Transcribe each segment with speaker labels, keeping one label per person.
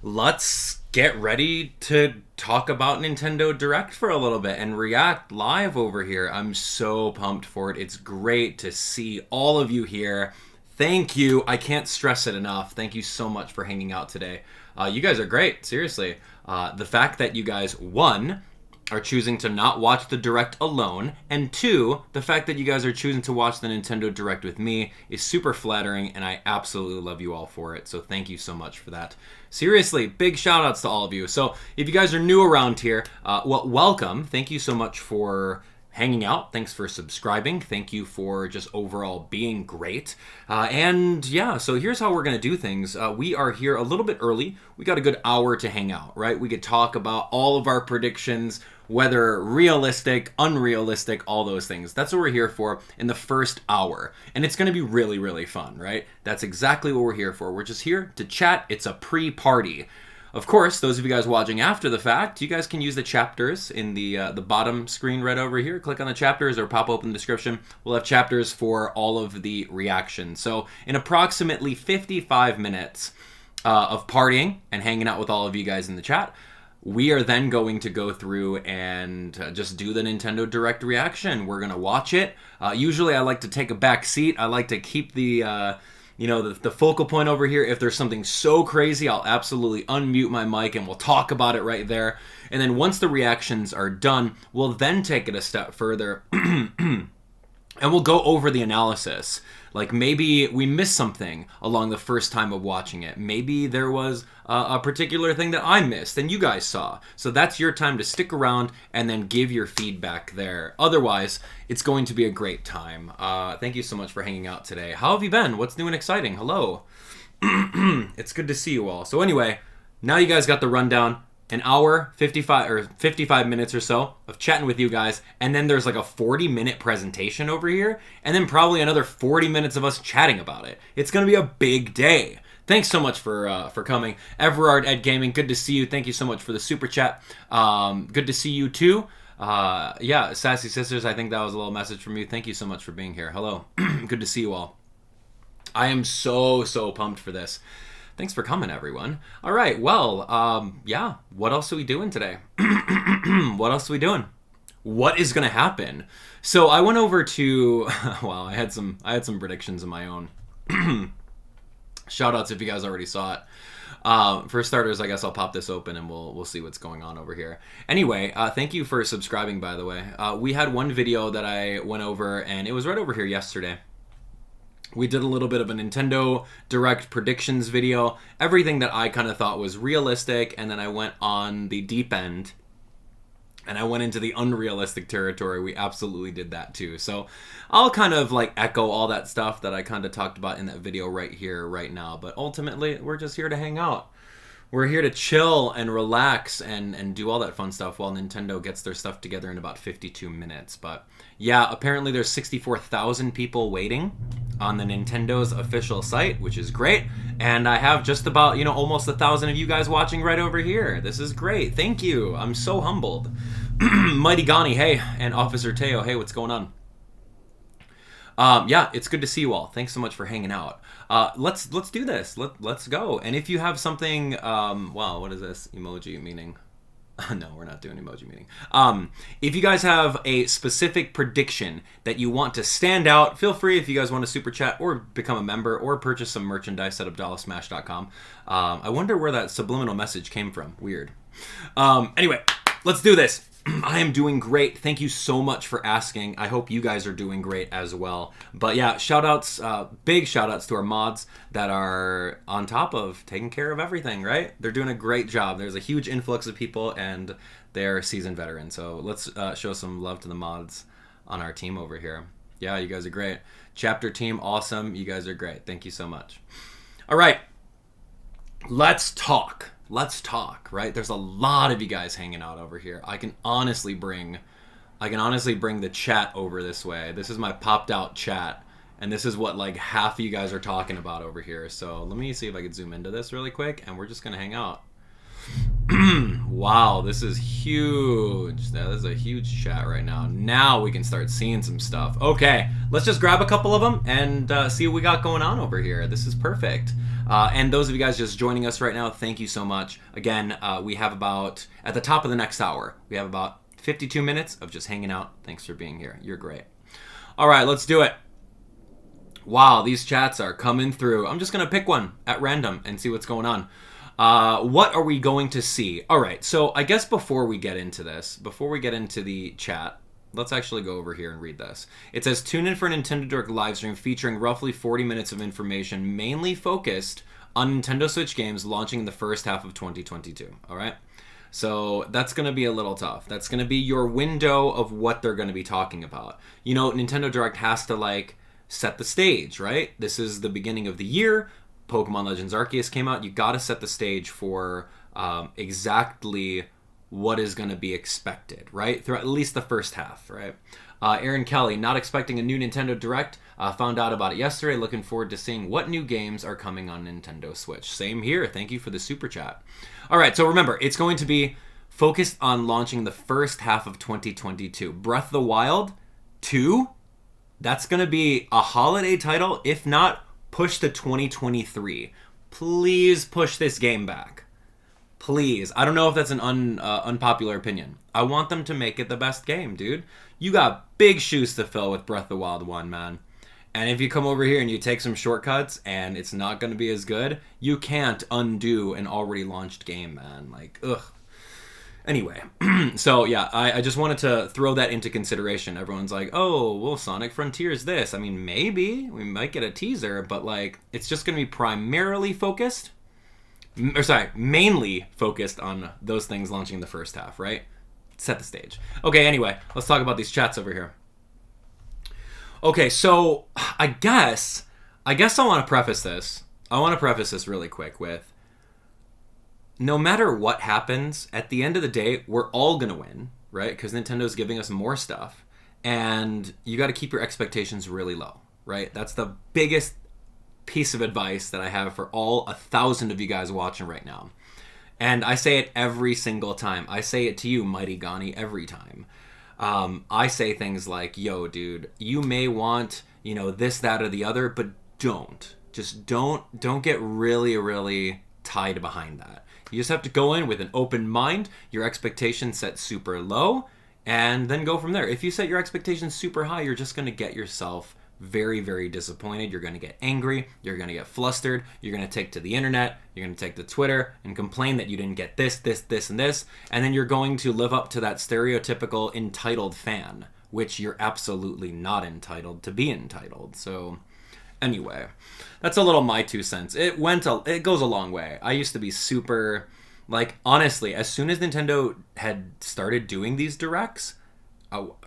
Speaker 1: let's get ready to talk about Nintendo Direct for a little bit and react live over here. I'm so pumped for it. It's great to see all of you here. Thank you. I can't stress it enough. Thank you so much for hanging out today. You guys are great, seriously. The fact that you guys, one, are choosing to not watch the Direct alone, and two, the fact that you guys are choosing to watch the Nintendo Direct with me is super flattering, and I absolutely love you all for it, so thank you so much for that. Seriously, big shout outs to all of you. So if you guys are new around here, well, welcome. Thank you so much for hanging out. Thanks for subscribing. Thank you for just overall being great. And yeah, so here's how we're going to do things. We are here a little bit early. We got a good hour to hang out, right? We could talk about all of our predictions, whether realistic, unrealistic, all those things. That's what we're here for in the first hour. And it's going to be really, really fun, right? That's exactly what we're here for. We're just here to chat. It's a pre-party. Of course, those of you guys watching after the fact, you guys can use the chapters in the bottom screen right over here. Click on the chapters or pop open the description. We'll have chapters for all of the reactions. So in approximately 55 minutes of partying and hanging out with all of you guys in the chat, we are then going to go through and just do the Nintendo Direct reaction. We're going to watch it. Usually I like to take a back seat. I like to keep the focal point over here. If there's something so crazy, I'll absolutely unmute my mic and we'll talk about it right there. And then once the reactions are done, we'll then take it a step further and we'll go over the analysis. Like maybe we missed something along the first time of watching it. Maybe there was a particular thing that I missed and you guys saw. So that's your time to stick around and then give your feedback there. Otherwise, it's going to be a great time. Thank you so much for hanging out today. How have you been? What's new and exciting? Hello. It's good to see you all. So anyway, now you guys got the rundown. An hour, 55 minutes or so of chatting with you guys, and then there's like a 40-minute presentation over here, and then probably another 40 minutes of us chatting about it. It's going to be a big day. Thanks so much for coming. Everard Ed Gaming, good to see you. Thank you so much for the super chat. Good to see you too. Yeah, Sassy Sisters, I think that was a little message from you. Thank you so much for being here. Hello. Good to see you all. I am so pumped for this. Thanks for coming, everyone. All right, well, yeah, what else are we doing today? What else are we doing? What is going to happen? So I went over to, wow, I had some predictions of my own. Shout outs if you guys already saw it. For starters, I guess I'll pop this open and we'll see what's going on over here. Anyway, thank you for subscribing, by the way. We had one video that I went over, and it was right over here yesterday. We did a little bit of a Nintendo Direct predictions video, everything that I kind of thought was realistic, and then I went on the deep end, and I went into the unrealistic territory. We absolutely did that too. So I'll kind of like echo all that stuff that I kind of talked about in that video right here, right now, but ultimately, we're just here to hang out. We're here to chill and relax and do all that fun stuff while Nintendo gets their stuff together in about 52 minutes. But yeah, apparently there's 64,000 people waiting on the Nintendo's official site, which is great. And I have just about, almost 1,000 of you guys watching right over here. This is great. Thank you. I'm so humbled. Mighty Gani, hey. And Officer Teo, hey, what's going on? Yeah, it's good to see you all. Thanks so much for hanging out. Let's do this. Let's go. And if you have something, wow, what is this? Emoji meaning? No, we're not doing emoji meaning. If you guys have a specific prediction that you want to stand out, feel free if you guys want to super chat or become a member or purchase some merchandise at AbdallahSmash.com. I wonder where that subliminal message came from. Weird. Anyway, let's do this. I am doing great. Thank you so much for asking. I hope you guys are doing great as well. But yeah, shout-outs, big shout-outs to our mods that are on top of taking care of everything, right? They're doing a great job. There's a huge influx of people, and they're seasoned veterans. So let's show some love to the mods on our team over here. Yeah, you guys are great. Chapter team, awesome. You guys are great. Thank you so much. All right, let's talk. Right? There's a lot of you guys hanging out over here. I can honestly bring the chat over this way. This is my popped out chat, and this is what like half of you guys are talking about over here. So let me see if I can zoom into this really quick, and we're just gonna hang out. Wow, this is huge. That is a huge chat right now. Now we can start seeing some stuff. Okay, let's just grab a couple of them and see what we got going on over here. This is perfect. And those of you guys just joining us right now, thank you so much. Again, we have about, at the top of the next hour, we have about 52 minutes of just hanging out. Thanks for being here. You're great. All right, let's do it. Wow, these chats are coming through. I'm just going to pick one at random and see what's going on. What are we going to see? All right, so I guess before we get into this, before we get into the chat, let's actually go over here and read this. It says, tune in for a Nintendo Direct livestream featuring roughly 40 minutes of information, mainly focused on Nintendo Switch games launching in the first half of 2022. All right? So that's going to be a little tough. That's going to be your window of what they're going to be talking about. You know, Nintendo Direct has to, like, set the stage, right? This is the beginning of the year. Pokemon Legends Arceus came out. You got to set the stage for exactly what is going to be expected, right? Throughout at least the first half, right? Aaron Kelly, not expecting a new Nintendo Direct. Found out about it yesterday. Looking forward to seeing what new games are coming on Nintendo Switch. Same here. Thank you for the super chat. All right, so remember, it's going to be focused on launching the first half of 2022. Breath of the Wild 2, that's going to be a holiday title. If not, push to 2023. Please push this game back. Please. I don't know if that's an unpopular opinion. I want them to make it the best game, dude. You got big shoes to fill with Breath of the Wild 1, man. And if you come over here and you take some shortcuts and it's not going to be as good, you can't undo an already launched game, man. Like, ugh. Anyway, so yeah, I just wanted to throw that into consideration. Everyone's like, oh, well, Sonic Frontiers this. I mean, maybe. We might get a teaser, but like, it's just going to be primarily focused, mainly focused on those things launching in the first half, right? Set the stage. Okay, anyway, let's talk about these chats over here. Okay, so I guess I want to preface this. I want to preface this really quick with, no matter what happens, at the end of the day, we're all going to win, right? Because Nintendo's giving us more stuff. And you got to keep your expectations really low, right? That's the biggest piece of advice that I have for all 1,000 of you guys watching right now. And I say it every single time. I say it to you, Mighty Gani, every time. I say things like, yo, dude, you may want, you know, this, that, or the other, but don't. Just don't get really, really tied behind that. You just have to go in with an open mind, your expectations set super low, and then go from there. If you set your expectations super high, you're just going to get yourself very, very disappointed. You're going to get angry. You're going to get flustered. You're going to take to the internet. You're going to take to Twitter and complain that you didn't get this, this, this, and this. And then you're going to live up to that stereotypical entitled fan, which you're absolutely not entitled to be entitled. So anyway, that's a little my 2 cents. It goes a long way. I used to be super, like, honestly, as soon as Nintendo had started doing these directs,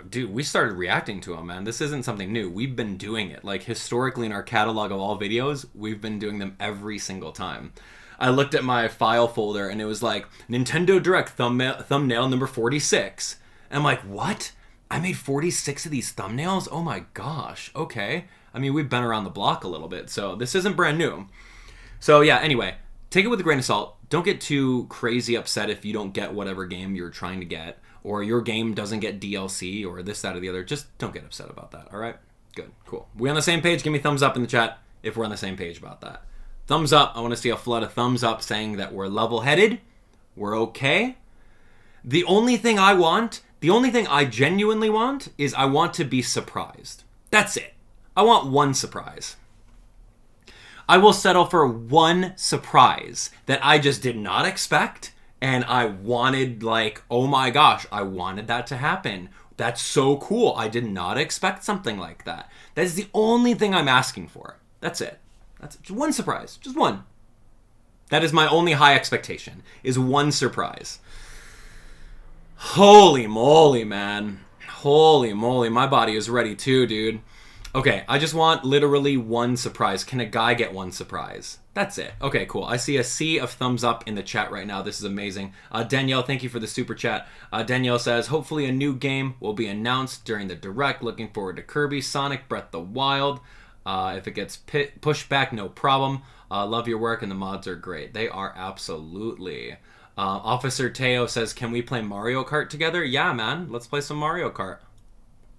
Speaker 1: dude, we started reacting to them, man. This isn't something new. We've been doing it. Like, historically in our catalog of all videos, we've been doing them every single time. I looked at my file folder and it was like, Nintendo Direct thumbnail number 46. And I'm like, what? I made 46 of these thumbnails? Oh my gosh. Okay. I mean, we've been around the block a little bit, so this isn't brand new. So yeah, anyway, take it with a grain of salt. Don't get too crazy upset if you don't get whatever game you're trying to get, or your game doesn't get DLC, or this, that, or the other. Just don't get upset about that, all right? Good, cool. We on the same page? Give me a thumbs up in the chat if we're on the same page about that. Thumbs up. I want to see a flood of thumbs up saying that we're level-headed, we're okay. The only thing I genuinely want is I want to be surprised. That's it. I want one surprise. I will settle for one surprise that I just did not expect, and I wanted, like, oh my gosh, I wanted that to happen. That's so cool. I did not expect something like that. That is the only thing I'm asking for. That's it. That's just one surprise. Just one. That is my only high expectation, is one surprise. Holy moly, man. Holy moly. My body is ready too, dude. Okay, I just want literally one surprise. Can a guy get one surprise? That's it. Okay, cool. I see a sea of thumbs up in the chat right now. This is amazing. Danielle, thank you for the super chat. Danielle says, hopefully a new game will be announced during the Direct. Looking forward to Kirby, Sonic, Breath of the Wild. If it gets pushed back, no problem. Love your work, and the mods are great. They are absolutely. Officer Teo says, can we play Mario Kart together? Yeah, man. Let's play some Mario Kart.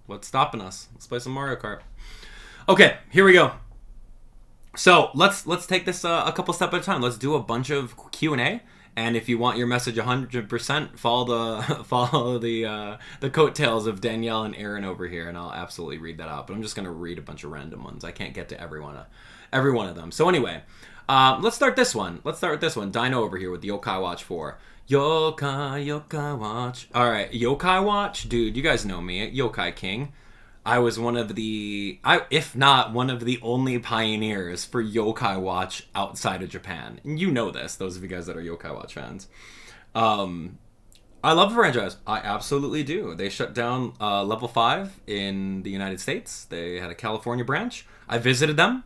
Speaker 1: What's stopping us? Let's play some Mario Kart. Okay, here we go. So let's take this a couple step at a time. Let's do a bunch of Q&A. And if you want your message 100%, follow the the coattails of Danielle and Aaron over here, and I'll absolutely read that out. But I'm just gonna read a bunch of random ones. I can't get to every one of them. So anyway, let's start this one. Let's start with this one. Dino over here with Yokai Watch 4. Yokai Watch. All right, Yokai Watch, dude. You guys know me, Yokai King. I was one of the, if not one of the only pioneers for Yokai Watch outside of Japan. And you know this, those of you guys that are Yokai Watch fans. I love the franchise. I absolutely do. They shut down Level 5 in the United States. They had a California branch. I visited them.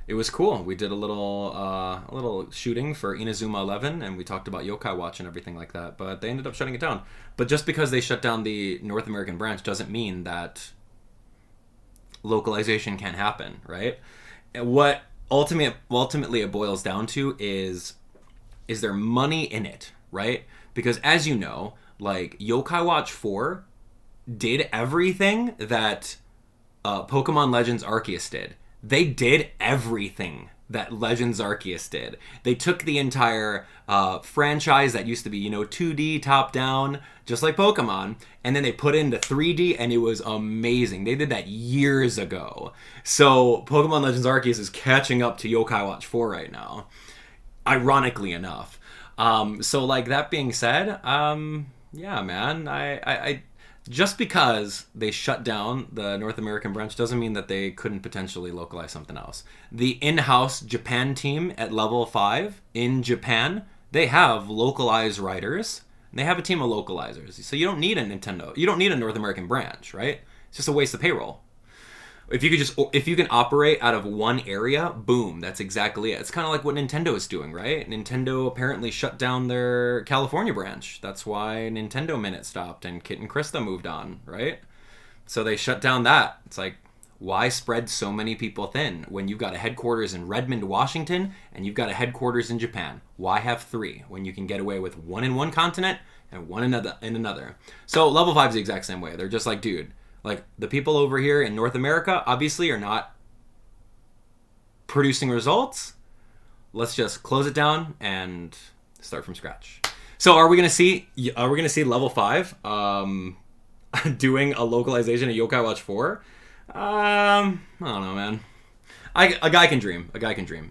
Speaker 1: It was cool. We did a little shooting for Inazuma 11, and we talked about Yokai Watch and everything like that. But they ended up shutting it down. But just because they shut down the North American branch doesn't mean that localization can't happen, right? And what ultimately it boils down to is there money in it, right? Because as you know, like Yokai Watch 4 did everything that Pokemon Legends Arceus did. They did everything that Legends Arceus did. They took the entire franchise that used to be, 2D top down, just like Pokemon, and then they put it into 3D, and it was amazing. They did that years ago. So Pokemon Legends Arceus is catching up to Yokai Watch 4 right now, ironically enough. So like that being said, yeah, man, I just because they shut down the North American branch doesn't mean that they couldn't potentially localize something else. The in-house Japan team at Level 5 in Japan, they have localized writers. And they have a team of localizers. So you don't need a North American branch, right? It's just a waste of payroll. If you can operate out of one area, boom, that's exactly it. It's kind of like what Nintendo is doing, right? Nintendo apparently shut down their California branch. That's why Nintendo Minute stopped and Kit and Krista moved on, right? So they shut down that. It's like, why spread so many people thin when you've got a headquarters in Redmond, Washington, and you've got a headquarters in Japan? Why have 3 when you can get away with one in one continent and one in another? So Level 5 is the exact same way. They're just like, dude, like, the people over here in North America obviously are not producing results. Let's just close it down and start from scratch. So are we gonna see Level 5 doing a localization of Yokai Watch 4? I don't know, man. A guy can dream.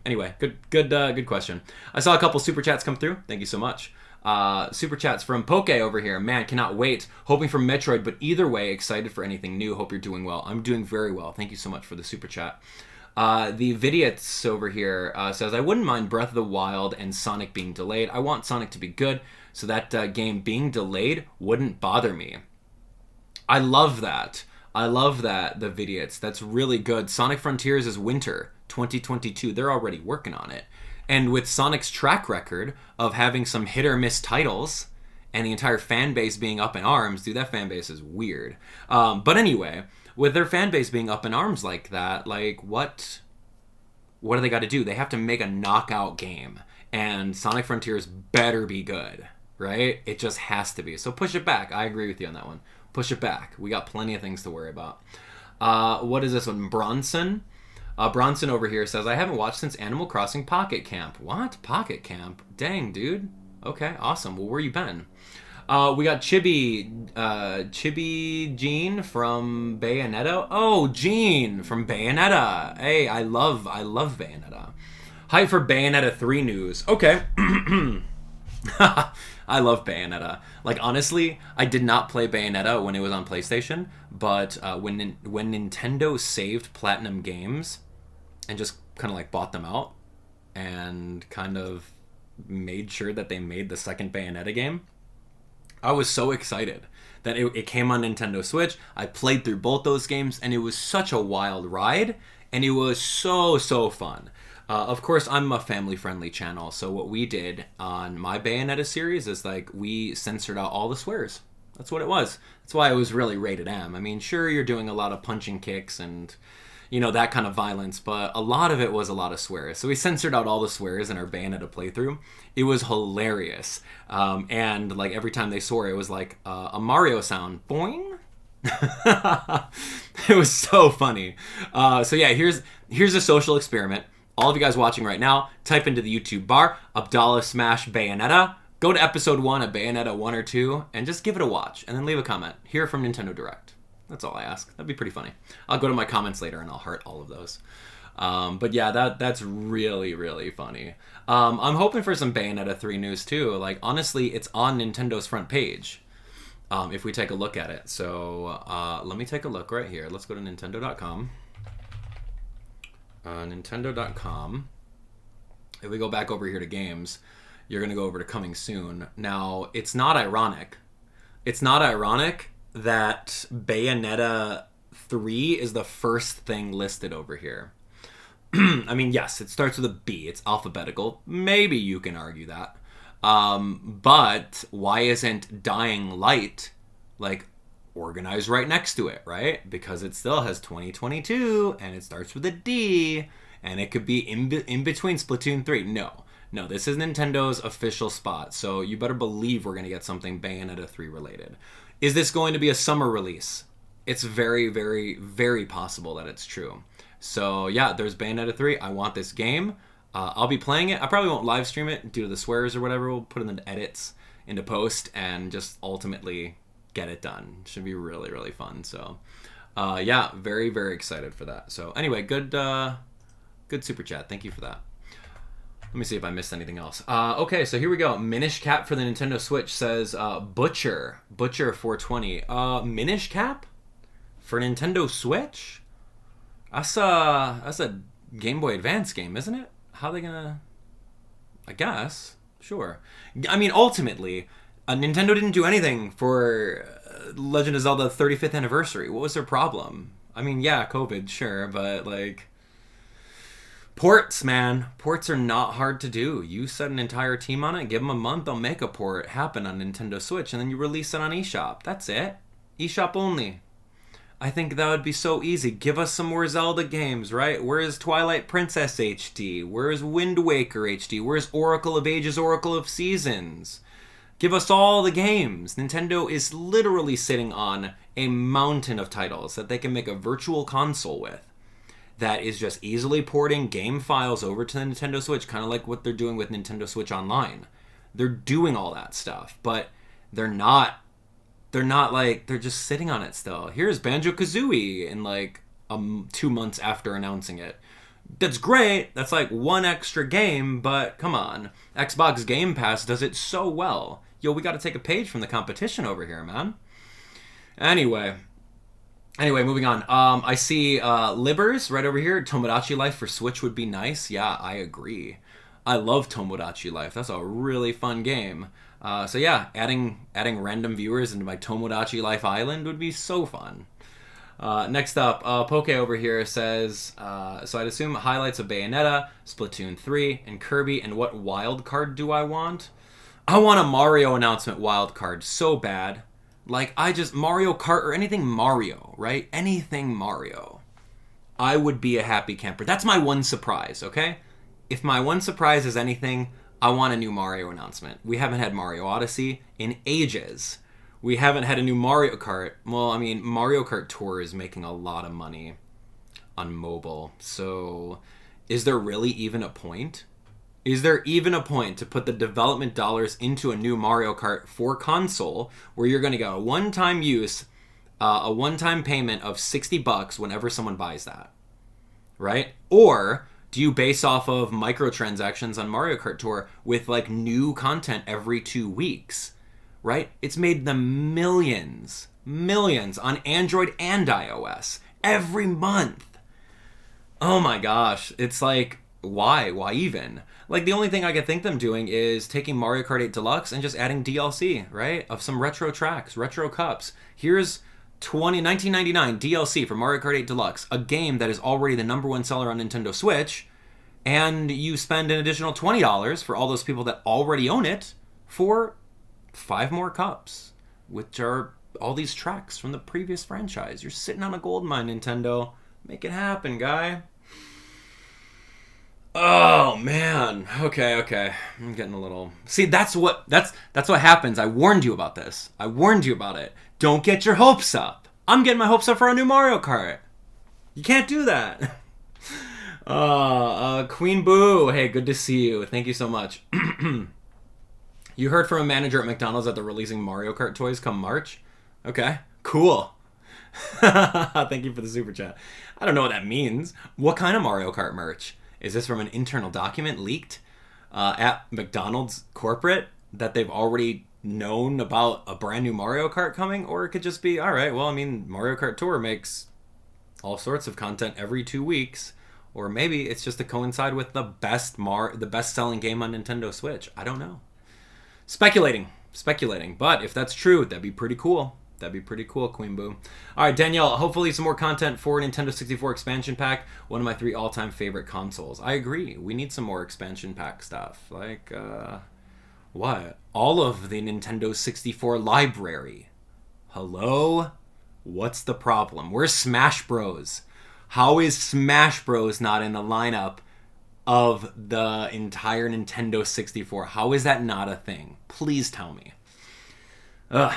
Speaker 1: Anyway, good question. I saw a couple super chats come through. Thank you so much. Super chats from Poke over here. Man, cannot wait. Hoping for Metroid, but either way, excited for anything new. Hope you're doing well. I'm doing very well. Thank you so much for the super chat. The Vidiot's over here says, I wouldn't mind Breath of the Wild and Sonic being delayed. I want Sonic to be good, so that game being delayed wouldn't bother me. I love that. The Vidiot's. That's really good. Sonic Frontiers is winter 2022. They're already working on it. And with Sonic's track record of having some hit or miss titles and the entire fan base being up in arms, dude, that fan base is weird. But anyway, with their fan base being up in arms like that, like what do they got to do? They have to make a knockout game, and Sonic Frontiers better be good, right? It just has to be. So push it back. I agree with you on that one. Push it back. We got plenty of things to worry about. What is this one? Bronson over here says, I haven't watched since Animal Crossing Pocket Camp. What? Pocket Camp? Dang, dude. Okay, awesome. Well, where you been? We got Chibi Gene from Bayonetta. Oh, Gene from Bayonetta. Hey, I love Bayonetta. Hype for Bayonetta 3 news. Okay. I love Bayonetta. Like, honestly, I did not play Bayonetta when it was on PlayStation, but when Nintendo saved Platinum Games and just kind of like bought them out and kind of made sure that they made the second Bayonetta game, I was so excited that it came on Nintendo Switch. I played through both those games, and it was such a wild ride, and it was so fun. Of course, I'm a family-friendly channel, so what we did on my Bayonetta series is, like, we censored out all the swears. That's what it was. That's why it was really rated M. I mean, sure, you're doing a lot of punching kicks and, that kind of violence, but a lot of it was a lot of swears. So we censored out all the swears in our Bayonetta playthrough. It was hilarious. And, like, every time they swore, it was like a Mario sound. Boing! It was so funny. So yeah, here's a social experiment. all of you guys watching right now, type into the YouTube bar, Abdallah Smash Bayonetta. Go to episode 1 of Bayonetta 1 or 2 and just give it a watch. And then leave a comment. Hear from Nintendo Direct. That's all I ask. That'd be pretty funny. I'll go to my comments later and I'll heart all of those. But yeah, that's really, really funny. I'm hoping for some Bayonetta 3 news too. Like, honestly, it's on Nintendo's front page. If we take a look at it. So let me take a look right here. Let's go to Nintendo.com. Nintendo.com. If we go back over here to games, you're going to go over to coming soon. Now, it's not ironic. It's not ironic that Bayonetta 3 is the first thing listed over here. I mean, yes, it starts with a B. It's alphabetical. Maybe you can argue that. But why isn't Dying Light, like, organized right next to it, right? Because it still has 2022, and it starts with a D, and it could be in between Splatoon 3. No, this is Nintendo's official spot, so you better believe we're going to get something Bayonetta 3 related. Is this going to be a summer release? It's very, very, very possible that it's true. So yeah, there's Bayonetta 3. I want this game. I'll be playing it. I probably won't live stream it due to the swears or whatever. We'll put in the edits into post and just ultimately get it done. Should be really, really fun. So yeah, very, very excited for that. So anyway, good super chat. Thank you for that. Let me see if I missed anything else. Okay, so here we go. Minish Cap for the Nintendo Switch says Butcher 420. Minish Cap for Nintendo Switch? That's a Game Boy Advance game, isn't it? How are they gonna... I guess. Sure. I mean, ultimately, Nintendo didn't do anything for Legend of Zelda 35th anniversary. What was their problem? I mean, yeah, COVID, sure, but, like... Ports, man. Ports are not hard to do. You set an entire team on it, give them a month, they'll make a port happen on Nintendo Switch, and then you release it on eShop. That's it. eShop only. I think that would be so easy. Give us some more Zelda games, right? Where's Twilight Princess HD? Where's Wind Waker HD? Where's Oracle of Ages, Oracle of Seasons? Give us all the games. Nintendo is literally sitting on a mountain of titles that they can make a virtual console with that is just easily porting game files over to the Nintendo Switch, kind of like what they're doing with Nintendo Switch Online. They're doing all that stuff, but they're not like, they're just sitting on it still. Here's Banjo-Kazooie in like 2 months after announcing it. That's great. That's like one extra game, but come on. Xbox Game Pass does it so well. Yo, we got to take a page from the competition over here, man. Anyway, moving on. I see Libbers right over here. Tomodachi Life for Switch would be nice. Yeah, I agree. I love Tomodachi Life. That's a really fun game. So yeah, adding random viewers into my Tomodachi Life Island would be so fun. Next up, Poke over here says, so I'd assume highlights of Bayonetta, Splatoon 3, and Kirby, and what wild card do I want? I want a Mario announcement wild card so bad. Like, Mario Kart or anything Mario, right? Anything Mario. I would be a happy camper. That's my one surprise, okay? If my one surprise is anything, I want a new Mario announcement. We haven't had Mario Odyssey in ages. We haven't had a new Mario Kart. Well, I mean, Mario Kart Tour is making a lot of money on mobile. So, is there really even a point? Is there even a point to put the development dollars into a new Mario Kart for console where you're going to get a one-time use, a one-time payment of $60 whenever someone buys that? Right? Or do you base off of microtransactions on Mario Kart Tour with like new content every 2 weeks? Right? It's made them millions on Android and iOS every month. Oh my gosh. It's like, why? Why even? Like, the only thing I could think them doing is taking Mario Kart 8 Deluxe and just adding DLC, right? Of some retro tracks, retro cups. Here's 1999 DLC for Mario Kart 8 Deluxe, a game that is already the #1 seller on Nintendo Switch, and you spend an additional $20 for all those people that already own it for 5 more cups, which are all these tracks from the previous franchise. You're sitting on a gold mine, Nintendo. Make it happen, guy. Oh man. Okay. I'm getting a little... See, that's what happens. I warned you about this. I warned you about it. Don't get your hopes up. I'm getting my hopes up for a new Mario Kart. You can't do that. Queen Boo, hey, good to see you. Thank you so much. You heard from a manager at McDonald's that they're releasing Mario Kart toys come March? Okay, cool. Thank you for the super chat. I don't know what that means. What kind of Mario Kart merch? Is this from an internal document leaked at McDonald's corporate that they've already known about a brand new Mario Kart coming? Or it could just be, all right, well, I mean, Mario Kart Tour makes all sorts of content every 2 weeks. Or maybe it's just to coincide with the best-selling game on Nintendo Switch. I don't know. Speculating. But if that's true, that'd be pretty cool. That'd be pretty cool, Queen Boo. All right, Danielle, hopefully some more content for Nintendo 64 expansion pack. One of my 3 all-time favorite consoles. I agree. We need some more expansion pack stuff. Like, what? All of the Nintendo 64 library. Hello? What's the problem? Where's Smash Bros? How is Smash Bros not in the lineup of the entire Nintendo 64? How is that not a thing? Please tell me. Ugh.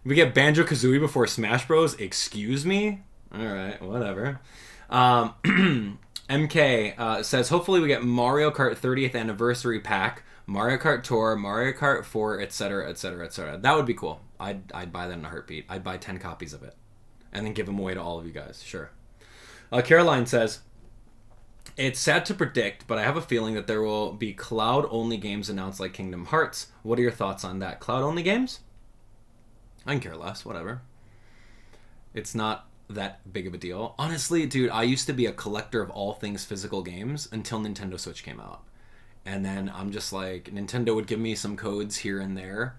Speaker 1: We get Banjo-Kazooie before Smash Bros? Excuse me? Alright, whatever. MK says, hopefully we get Mario Kart 30th Anniversary Pack, Mario Kart Tour, Mario Kart 4, etc., etc., etc. That would be cool. I'd buy that in a heartbeat. I'd buy 10 copies of it. And then give them away to all of you guys. Sure. Caroline says, it's sad to predict, but I have a feeling that there will be cloud-only games announced like Kingdom Hearts. What are your thoughts on that? Cloud-only games? I can care less. Whatever. It's not that big of a deal. Honestly, dude, I used to be a collector of all things physical games until Nintendo Switch came out. And then I'm just like, Nintendo would give me some codes here and there.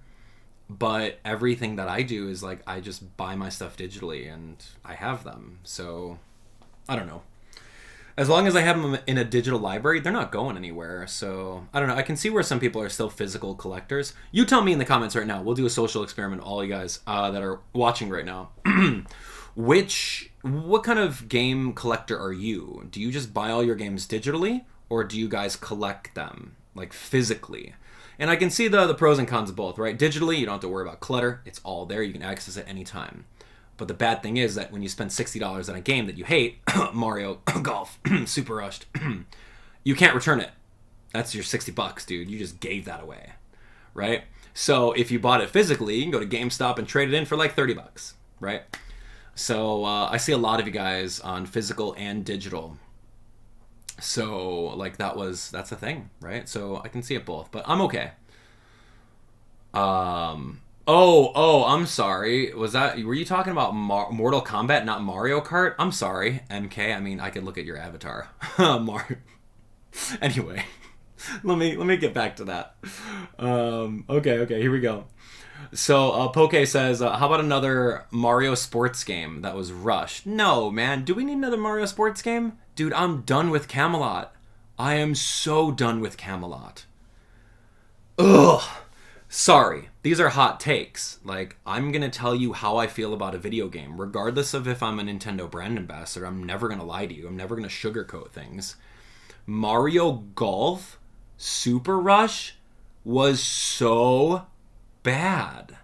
Speaker 1: But everything that I do is like, I just buy my stuff digitally and I have them. So, I don't know. As long as I have them in a digital library, they're not going anywhere. So, I don't know. I can see where some people are still physical collectors. You tell me in the comments right now. We'll do a social experiment, all you guys that are watching right now. What kind of game collector are you? Do you just buy all your games digitally? Or do you guys collect them, like, physically? And I can see the pros and cons of both, right? Digitally, you don't have to worry about clutter. It's all there. You can access it anytime. But the bad thing is that when you spend $60 on a game that you hate, Mario Golf, Super Rushed, you can't return it. That's your $60, dude. You just gave that away, right? So if you bought it physically, you can go to GameStop and trade it in for like $30, right? So I see a lot of you guys on physical and digital. So like that's a thing, right? So I can see it both, but I'm okay. Oh, I'm sorry. Were you talking about Mortal Kombat, not Mario Kart? I'm sorry, MK. I mean, I could look at your avatar. Mario. Anyway, let me get back to that. Okay, here we go. So, Poke says, how about another Mario sports game that was rushed? No, man. Do we need another Mario sports game? Dude, I'm done with Camelot. I am so done with Camelot. Ugh. Sorry, these are hot takes. Like, I'm going to tell you how I feel about a video game. Regardless of if I'm a Nintendo brand ambassador, I'm never going to lie to you. I'm never going to sugarcoat things. Mario Golf Super Rush was so bad.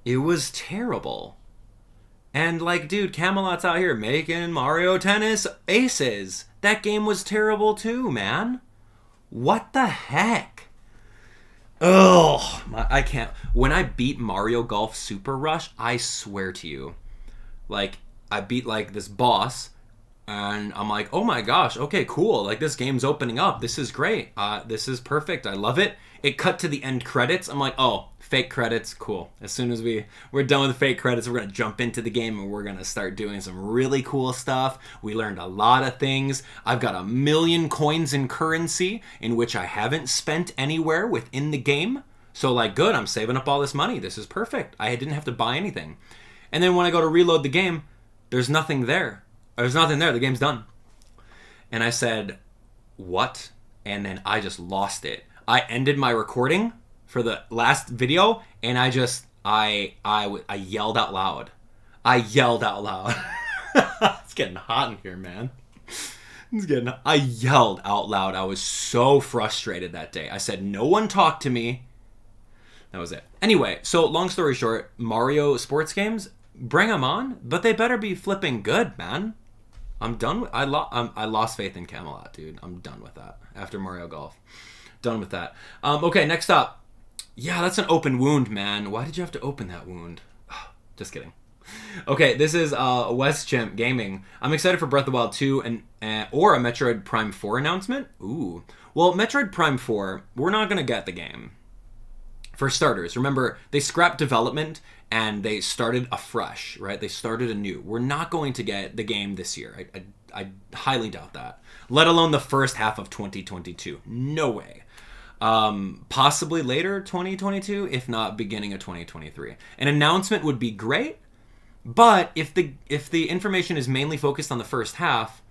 Speaker 1: It was terrible. And, like, dude, Camelot's out here making Mario Tennis aces. That game was terrible too, man. What the heck? Ugh, I can't. When I beat Mario Golf Super Rush, I swear to you, like, I beat, like, this boss, and I'm like, oh my gosh, okay, cool. Like, this game's opening up. This is great. This is perfect. I love it. It cut to the end credits. I'm like, oh, fake credits, cool. As soon as we're done with fake credits, we're going to jump into the game and we're going to start doing some really cool stuff. We learned a lot of things. I've got 1 million coins in currency in which I haven't spent anywhere within the game. So, like, good, I'm saving up all this money. This is perfect. I didn't have to buy anything. And then when I go to reload the game, there's nothing there. There's nothing there. The game's done. And I said, what? And then I just lost it. I ended my recording for the last video, and I yelled out loud. I yelled out loud. It's getting hot in here, man. I yelled out loud. I was so frustrated that day. I said, no one talk to me. That was it. Anyway, so long story short, Mario sports games, bring them on, but they better be flipping good, man. I'm done with. I lost faith in Camelot, dude. I'm done with that after Mario Golf. Done with that. Okay, next up. Yeah, that's an open wound, man. Why did you have to open that wound? Just kidding. Okay, this is West Chimp Gaming. I'm excited for Breath of the Wild 2 or a Metroid Prime 4 announcement. Ooh. Well, Metroid Prime 4, we're not going to get the game. For starters, remember, they scrapped development and they started afresh, right? They started anew. We're not going to get the game this year. I highly doubt that. Let alone the first half of 2022. No way. Possibly later 2022, if not beginning of 2023. An announcement would be great, but if the information is mainly focused on the first half,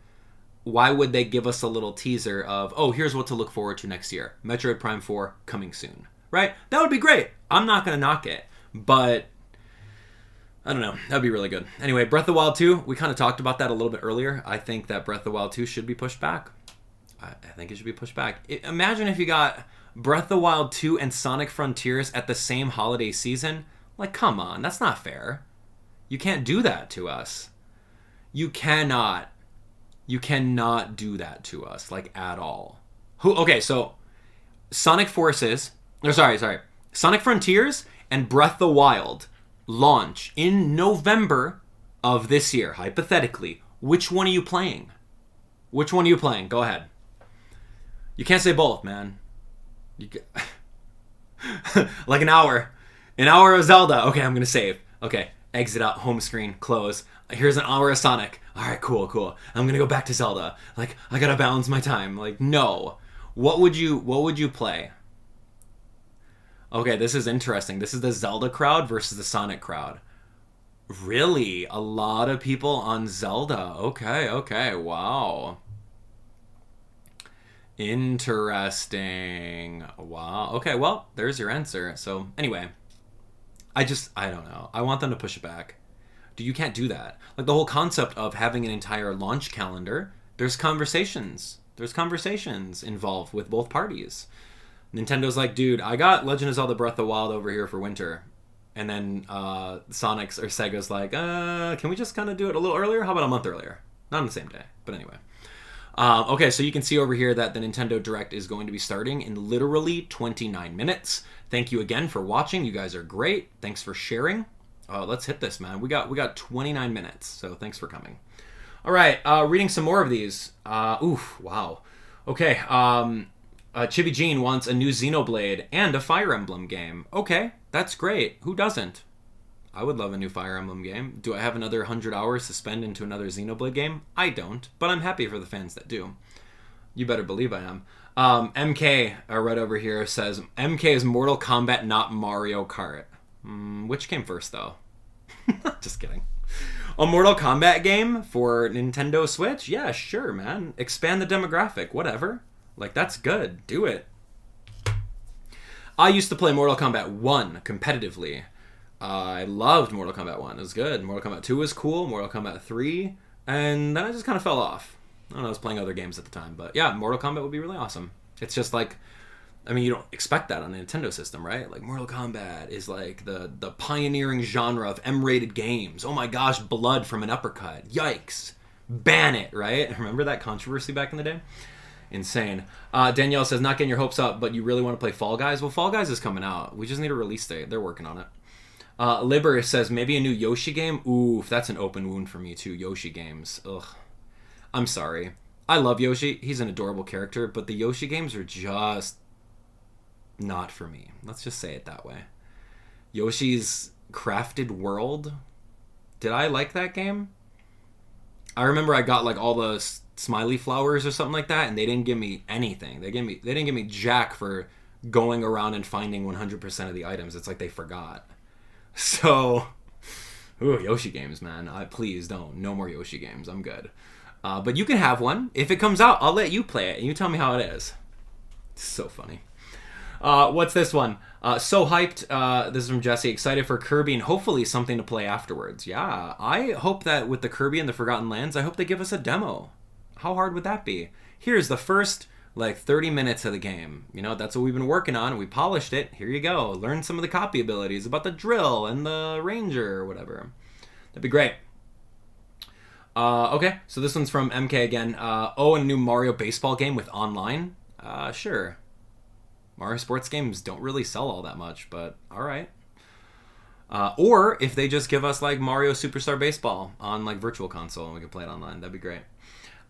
Speaker 1: why would they give us a little teaser of, oh, here's what to look forward to next year. Metroid Prime 4 coming soon, right? That would be great. I'm not going to knock it, but I don't know. That'd be really good. Anyway, Breath of the Wild 2, we kind of talked about that a little bit earlier. I think that Breath of the Wild 2 should be pushed back. I think it should be pushed back. Imagine if you got Breath of the Wild 2 and Sonic Frontiers at the same holiday season. Like, come on. That's not fair. You can't do that to us. You cannot do that to us, like, at all. Okay, so Sonic Frontiers and Breath of the Wild launch in November of this year, hypothetically. Which one are you playing? Which one are you playing? Go ahead. You can't say both, man. Like an hour of Zelda. Okay, I'm gonna save. Okay, exit out, home screen, close. Here's an hour of Sonic. All right, cool. I'm gonna go back to Zelda. Like, I gotta balance my time. Like, no. What would you play? Okay, this is interesting. This is the Zelda crowd versus the Sonic crowd. Really? A lot of people on Zelda. Okay, wow. Interesting. Wow. Okay, well, there's your answer. So, anyway. I don't know. I want them to push it back. You can't do that. Like, the whole concept of having an entire launch calendar, there's conversations. There's conversations involved with both parties. Nintendo's like, dude, I got Legend of Zelda Breath of the Wild over here for winter. And then Sonic's or Sega's like, can we just kind of do it a little earlier? How about a month earlier? Not on the same day, but anyway. Okay, so you can see over here that the Nintendo Direct is going to be starting in literally 29 minutes. Thank you again for watching. You guys are great. Thanks for sharing. Let's hit this, man. We got 29 minutes, so thanks for coming. All right, reading some more of these. Wow. Okay, Chibi Jean wants a new Xenoblade and a Fire Emblem game. Okay, that's great. Who doesn't? I would love a new Fire Emblem game. Do I have another 100 hours to spend into another Xenoblade game? I don't, but I'm happy for the fans that do. You better believe I am. MK, right over here, says, MK is Mortal Kombat, not Mario Kart. Which came first, though? Just kidding. A Mortal Kombat game for Nintendo Switch? Yeah, sure, man. Expand the demographic, whatever. Like, that's good. Do it. I used to play Mortal Kombat 1 competitively. I loved Mortal Kombat 1. It was good. Mortal Kombat 2 was cool. Mortal Kombat 3. And then I just kind of fell off. I don't know, I was playing other games at the time. But yeah, Mortal Kombat would be really awesome. It's just like, I mean, you don't expect that on a Nintendo system, right? Like, Mortal Kombat is like the pioneering genre of M-rated games. Oh my gosh, blood from an uppercut. Yikes. Ban it, right? Remember that controversy back in the day? Insane. Danielle says, not getting your hopes up, but you really want to play Fall Guys? Well, Fall Guys is coming out. We just need a release date. They're working on it. Liber says, maybe a new Yoshi game? Oof, that's an open wound for me too. Yoshi games. Ugh. I'm sorry. I love Yoshi. He's an adorable character, but the Yoshi games are just not for me. Let's just say it that way. Yoshi's Crafted World. Did I like that game? I remember I got like all the smiley flowers or something like that, and they didn't give me anything. They didn't give me jack for going around and finding 100% of the items. It's like they forgot. So, Yoshi games, man. Please don't. No more Yoshi games. I'm good. But you can have one. If it comes out, I'll let you play it, and you tell me how it is. It's so funny. What's this one? So hyped. This is from Jesse. Excited for Kirby and hopefully something to play afterwards. Yeah, I hope that with the Kirby and the Forgotten Lands, I hope they give us a demo. How hard would that be? Here's the first, 30 minutes of the game. You know, that's what we've been working on. We polished it. Here you go. Learn some of the copy abilities about the drill and the ranger or whatever. That'd be great. Okay, so this one's from MK again. And a new Mario baseball game with online? Sure. Mario sports games don't really sell all that much, but alright. Or if they just give us like Mario Superstar Baseball on like Virtual Console and we can play it online, that'd be great.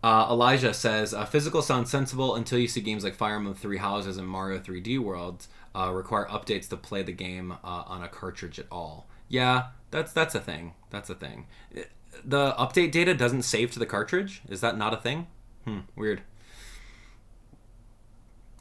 Speaker 1: Elijah says, physical sounds sensible until you see games like Fire Emblem Three Houses and Mario 3D World require updates to play the game on a cartridge at all. Yeah, that's a thing. That's a thing. The update data doesn't save to the cartridge? Is that not a thing? Weird.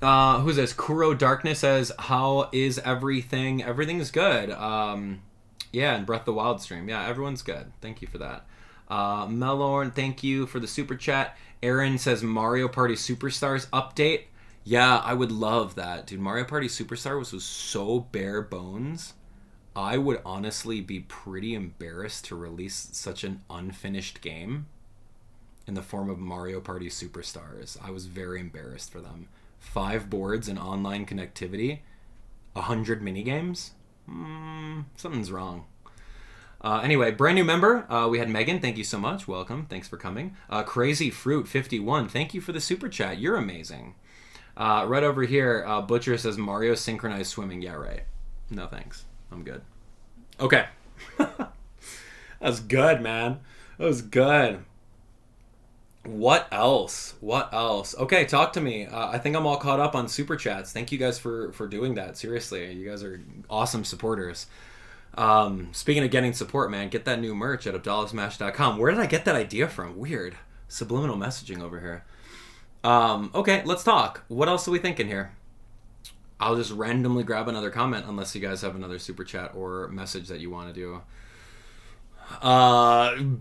Speaker 1: Who's this? Kuro Darkness says, how is everything? Everything's good. Yeah, and Breath of the Wild stream. Yeah, everyone's good. Thank you for that. Melorn, thank you for the super chat. Aaron says Mario Party Superstars update. Yeah, I would love that. Dude, Mario Party Superstars was so bare bones. I would honestly be pretty embarrassed to release such an unfinished game in the form of Mario Party Superstars. I was very embarrassed for them. 5 boards and online connectivity, 100 minigames. Something's wrong. Anyway, brand new member. We had Megan. Thank you so much. Welcome. Thanks for coming. Crazy Fruit 51. Thank you for the super chat. You're amazing. Right over here, Butcher says Mario synchronized swimming. Yeah, right. No thanks. I'm good. Okay. That's good, man. That was good. What else? Okay, talk to me. I think I'm all caught up on super chats. Thank you guys for doing that. Seriously, you guys are awesome supporters. Speaking of getting support, man, get that new merch at abdallahsmash.com. Where did I get that idea from? Weird. Subliminal messaging over here. Okay, let's talk. What else are we thinking here? I'll just randomly grab another comment unless you guys have another super chat or message that you want to do.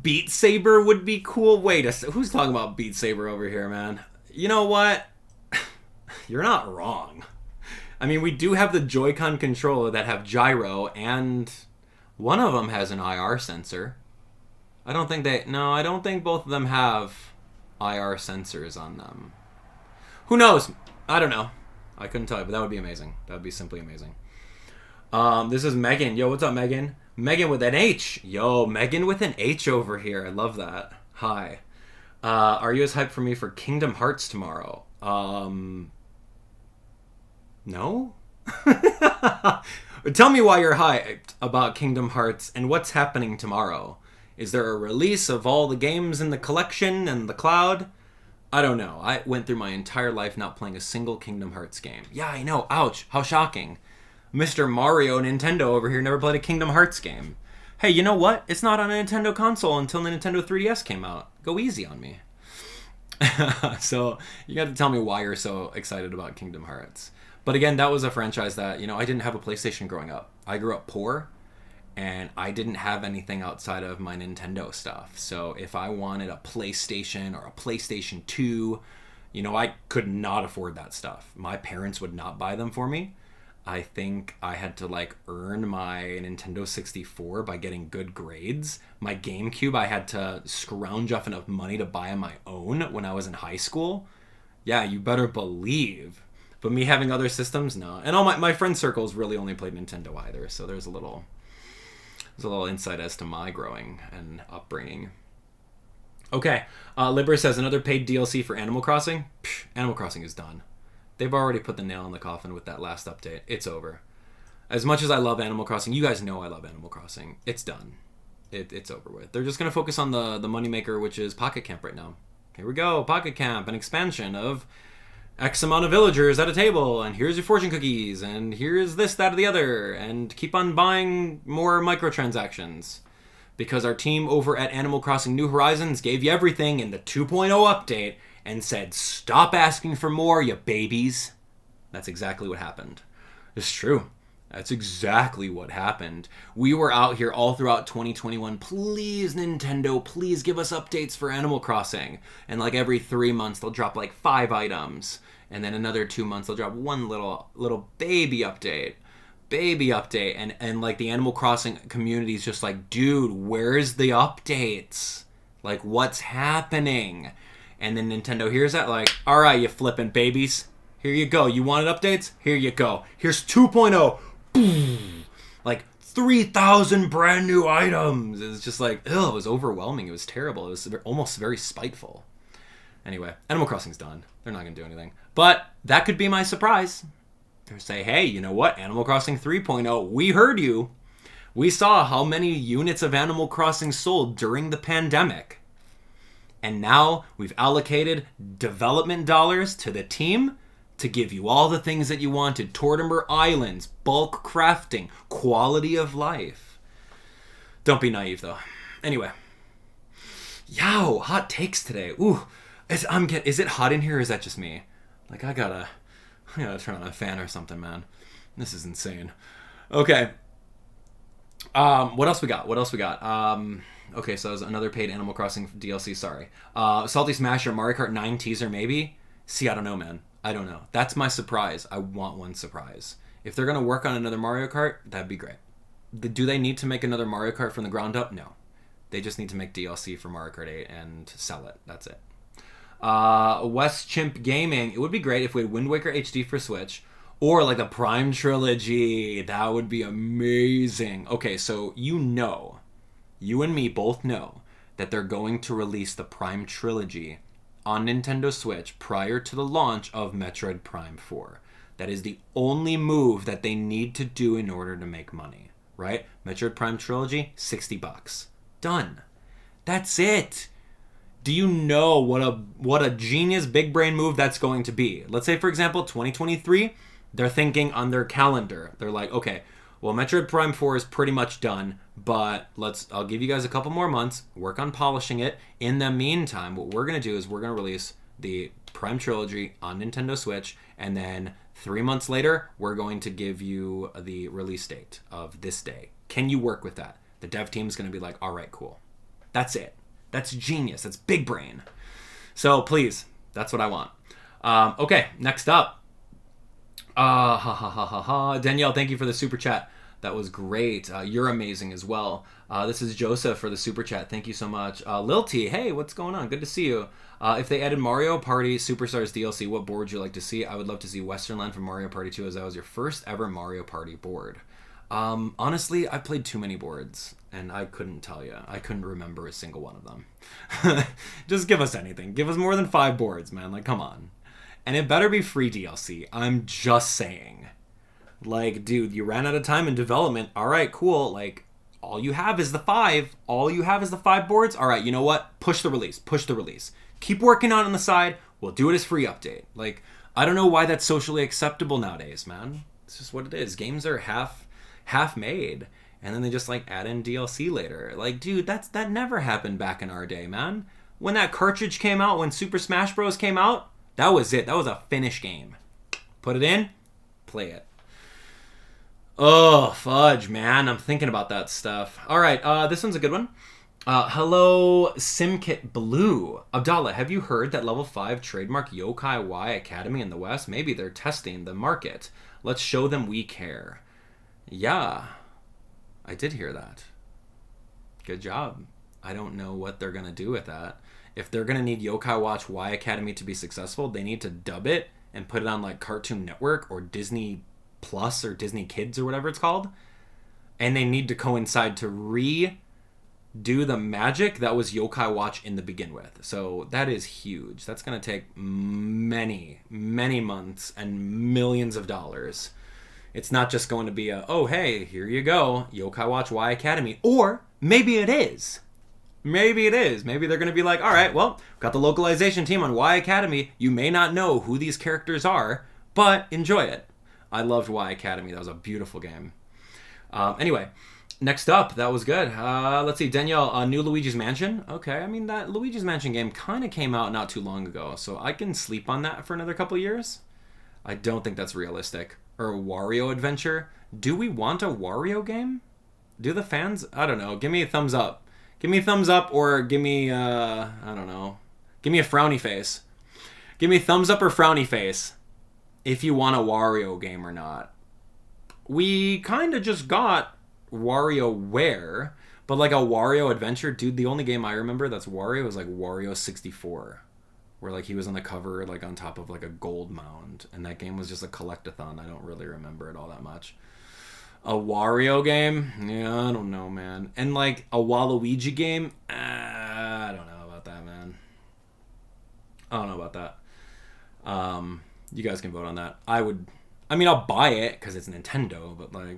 Speaker 1: Beat Saber would be cool. Wait, who's talking about Beat Saber over here, man? You know what? You're not wrong. I mean, we do have the Joy-Con controller that have gyro, and one of them has an IR sensor. I don't think both of them have IR sensors on them. Who knows? I don't know. I couldn't tell you, but that would be amazing. That would be simply amazing. This is Megan. Yo, what's up, Megan? Megan with an H. Yo, Megan with an H over here. I love that. Hi. Are you as hyped for me for Kingdom Hearts tomorrow? No? Tell me why you're hyped about Kingdom Hearts and what's happening tomorrow. Is there a release of all the games in the collection and the cloud? I don't know. I went through my entire life not playing a single Kingdom Hearts game. Yeah, I know. Ouch. How shocking. Mr. Mario Nintendo over here never played a Kingdom Hearts game. Hey, you know what? It's not on a Nintendo console until the Nintendo 3DS came out. Go easy on me. So, you got to tell me why you're so excited about Kingdom Hearts. But again, that was a franchise that, I didn't have a PlayStation growing up. I grew up poor, and I didn't have anything outside of my Nintendo stuff. So if I wanted a PlayStation or a PlayStation 2, I could not afford that stuff. My parents would not buy them for me. I think I had to earn my Nintendo 64 by getting good grades. My GameCube, I had to scrounge up enough money to buy on my own when I was in high school. Yeah, you better believe. But me having other systems, no. And all my friend circles really only played Nintendo either, so there's a little insight as to my growing and upbringing. Okay, Libra says another paid DLC for Animal Crossing. Psh, Animal Crossing is done. They've already put the nail in the coffin with that last update. It's over. As much as I love Animal Crossing, you guys know I love Animal Crossing. It's done. It's over with. They're just going to focus on the moneymaker, which is Pocket Camp right now. Here we go, Pocket Camp, an expansion of X amount of villagers at a table, and here's your fortune cookies, and here's this, that, or the other, and keep on buying more microtransactions. Because our team over at Animal Crossing New Horizons gave you everything in the 2.0 update and said, stop asking for more, you babies. That's exactly what happened. It's true. That's exactly what happened. We were out here all throughout 2021. Please, Nintendo, please give us updates for Animal Crossing. And every 3 months, they'll drop 5 items. And then another 2 months, they'll drop one little baby update. And the Animal Crossing community is just dude, where's the updates? What's happening? And then Nintendo hears that, all right, you flippin' babies. Here you go. You wanted updates? Here you go. Here's 2.0. Boom. 3,000 brand new items. It's just like, ugh, it was overwhelming. It was terrible. It was almost very spiteful. Anyway, Animal Crossing's done. They're not going to do anything. But that could be my surprise. They say, hey, you know what? Animal Crossing 3.0, we heard you. We saw how many units of Animal Crossing sold during the pandemic. And now we've allocated development dollars to the team to give you all the things that you wanted. Tortimer Islands, bulk crafting, quality of life. Don't be naive, though. Anyway. Yow, hot takes today. Ooh, is it hot in here or is that just me? Like, I gotta turn on a fan or something, man. This is insane. Okay. What else we got? Okay, so that was another paid Animal Crossing DLC, sorry. Salty Smash or Mario Kart 9 teaser, maybe? See, I don't know, man. I don't know. That's my surprise. I want one surprise. If they're going to work on another Mario Kart, that'd be great. Do they need to make another Mario Kart from the ground up? No. They just need to make DLC for Mario Kart 8 and sell it. That's it. West Chimp Gaming. It would be great if we had Wind Waker HD for Switch. Or like a Prime Trilogy. That would be amazing. Okay, so you and me both know that they're going to release the Prime Trilogy on Nintendo Switch prior to the launch of Metroid Prime 4. That is the only move that they need to do in order to make money, right? Metroid Prime Trilogy, $60. Done. That's it. Do you know what a genius big brain move that's going to be? Let's say, for example, 2023, they're thinking on their calendar. They're like, okay, well, Metroid Prime 4 is pretty much done, but I'll give you guys a couple more months, work on polishing it. In the meantime, what we're going to do is we're going to release the Prime Trilogy on Nintendo Switch, and then 3 months later, we're going to give you the release date of this day. Can you work with that? The dev team's going to be like, all right, cool. That's it. That's genius. That's big brain. So please, that's what I want. Okay, next up. Danielle, thank you for the super chat. That was great. You're amazing as well. This is Joseph for the super chat. Thank you so much. Lil T, hey, what's going on? Good to see you. If they added Mario Party Superstars DLC, what board would you like to see? I would love to see Western Land from Mario Party 2 as that was your first ever Mario Party board. Honestly, I played too many boards, and I couldn't tell you. I couldn't remember a single one of them. Just give us anything. Give us more than 5 boards, man. Like, come on. And it better be free DLC. I'm just saying. Like, dude, you ran out of time in development. All right, cool. Like, all you have is the 5. All you have is the 5 boards. All right, you know what? Push the release. Push the release. Keep working on the side. We'll do it as free update. Like, I don't know why that's socially acceptable nowadays, man. It's just what it is. Games are half made, and then they just like add in DLC later. Like, dude, that never happened back in our day, man. When that cartridge came out, when Super Smash Bros. Came out, that was it. That was a finished game. Put it in, play it. Oh, fudge, man. I'm thinking about that stuff. All right, this one's a good one. Hello, SimKit Blue. Abdallah, have you heard that level 5 trademark Yokai Y Academy in the West? Maybe they're testing the market. Let's show them we care. Yeah, I did hear that. Good job. I don't know what they're going to do with that. If they're going to need Yokai Watch Y Academy to be successful, they need to dub it and put it on like Cartoon Network or Disney Plus or Disney Kids or whatever it's called. And they need to coincide to redo the magic that was Yokai Watch in the begin with. So that is huge. That's going to take many, many months and millions of dollars. It's not just going to be oh, hey, here you go, Yokai Watch Y Academy. Or maybe it is. Maybe it is. Maybe they're going to be like, all right, well, we've got the localization team on Y Academy. You may not know who these characters are, but enjoy it. I loved Y Academy. That was a beautiful game. Anyway, next up, that was good. Let's see, Danielle, new Luigi's Mansion. Okay, I mean, that Luigi's Mansion game kind of came out not too long ago, so I can sleep on that for another couple years. I don't think that's realistic. Or a Wario adventure. Do we want a Wario game? Do the fans? I don't know. Give me a thumbs up. Give me a thumbs up or give me, I don't know. Give me a frowny face. Give me a thumbs up or frowny face if you want a Wario game or not. We kind of just got WarioWare, but like a Wario adventure, dude, the only game I remember that's Wario is like Wario 64. Where like he was on the cover like on top of like a gold mound, and that game was just a collect-a-thon. I don't really remember it all that much. A Wario game? Yeah, I don't know, man. And like a Waluigi game? I don't know about that, man. I don't know about that. You guys can vote on that. I mean, I'll buy it because it's Nintendo, but like,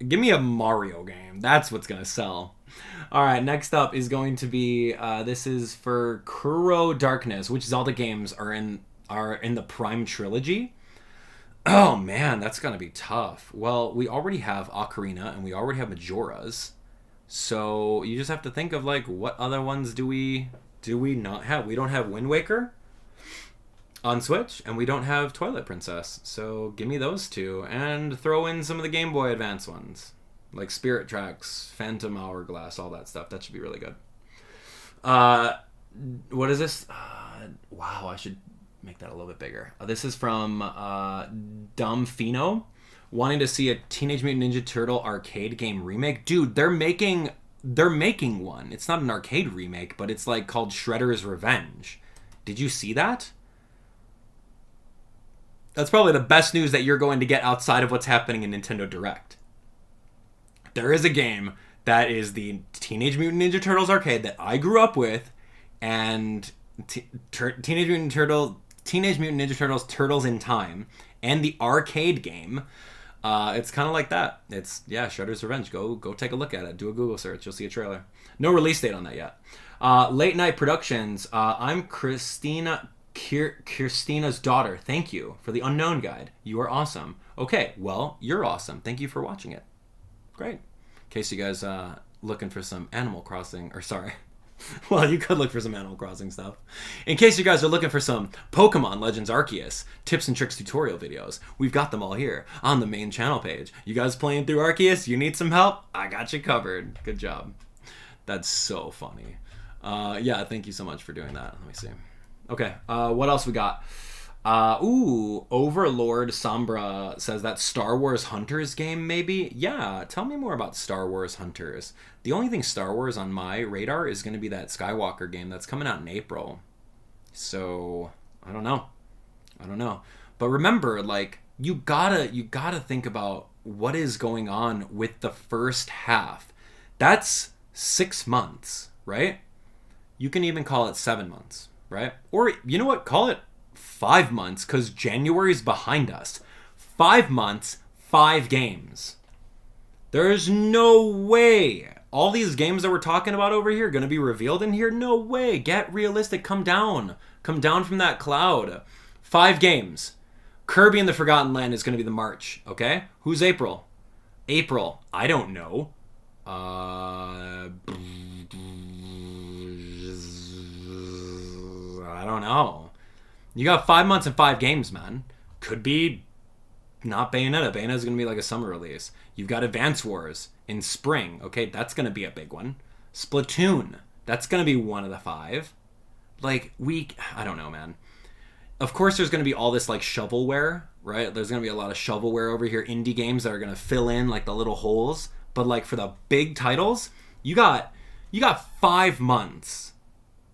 Speaker 1: give me a Mario game. That's what's gonna sell. All right, next up is going to be this is for Kuro Darkness, which Zelda games are in the Prime trilogy. Oh man, that's gonna be tough. Well, we already have Ocarina and we already have Majora's, so you just have to think of like what other ones do we not have? We don't have Wind Waker on Switch, and we don't have Twilight Princess. So give me those two, and throw in some of the Game Boy Advance ones, like Spirit Tracks, Phantom Hourglass, all that stuff. That should be really good. What is this? Wow, I should make that a little bit bigger. This is from Dumbfino, wanting to see a Teenage Mutant Ninja Turtle arcade game remake. Dude, they're making one. It's not an arcade remake, but it's like called Shredder's Revenge. Did you see that? That's probably the best news that you're going to get outside of what's happening in Nintendo Direct. There is a game that is the Teenage Mutant Ninja Turtles arcade that I grew up with, and Teenage Mutant Ninja Turtles Turtles in Time, and the arcade game. It's kind of like that. It's, yeah, Shredder's Revenge. Go take a look at it. Do a Google search. You'll see a trailer. No release date on that yet. Late Night Productions. I'm Christina's daughter. Thank you for the unknown guide. You are awesome. Okay, well, you're awesome. Thank you for watching it. Great. In case you guys looking for some Animal Crossing, or sorry. Well, you could look for some Animal Crossing stuff. In case you guys are looking for some Pokemon Legends Arceus tips and tricks tutorial videos, we've got them all here on the main channel page. You guys playing through Arceus? You need some help? I got you covered. Good job. That's so funny. Yeah, thank you so much for doing that. Let me see. Okay, what else we got? Overlord Sombra says that Star Wars Hunters game, maybe? Yeah, tell me more about Star Wars Hunters. The only thing Star Wars on my radar is going to be that Skywalker game that's coming out in April. So, I don't know. But remember, like, you gotta think about what is going on with the first half. That's 6 months, right? You can even call it 7 months, right? Or, you know what? Call it 5 months, because January's behind us. 5 months, 5 games. There's no way all these games that we're talking about over here are going to be revealed in here. No way. Get realistic. Come down from that cloud. 5 games. Kirby and the Forgotten Land is going to be the March. Okay, who's April? I don't know. I don't know. You got 5 months and 5 games, man. Could be not Bayonetta. Bayonetta's going to be like a summer release. You've got Advance Wars in spring. Okay, that's going to be a big one. Splatoon. That's going to be one of the 5. Like, I don't know, man. Of course, there's going to be all this, like, shovelware, right? There's going to be a lot of shovelware over here. Indie games that are going to fill in, like, the little holes. But, like, for the big titles, you got 5 months.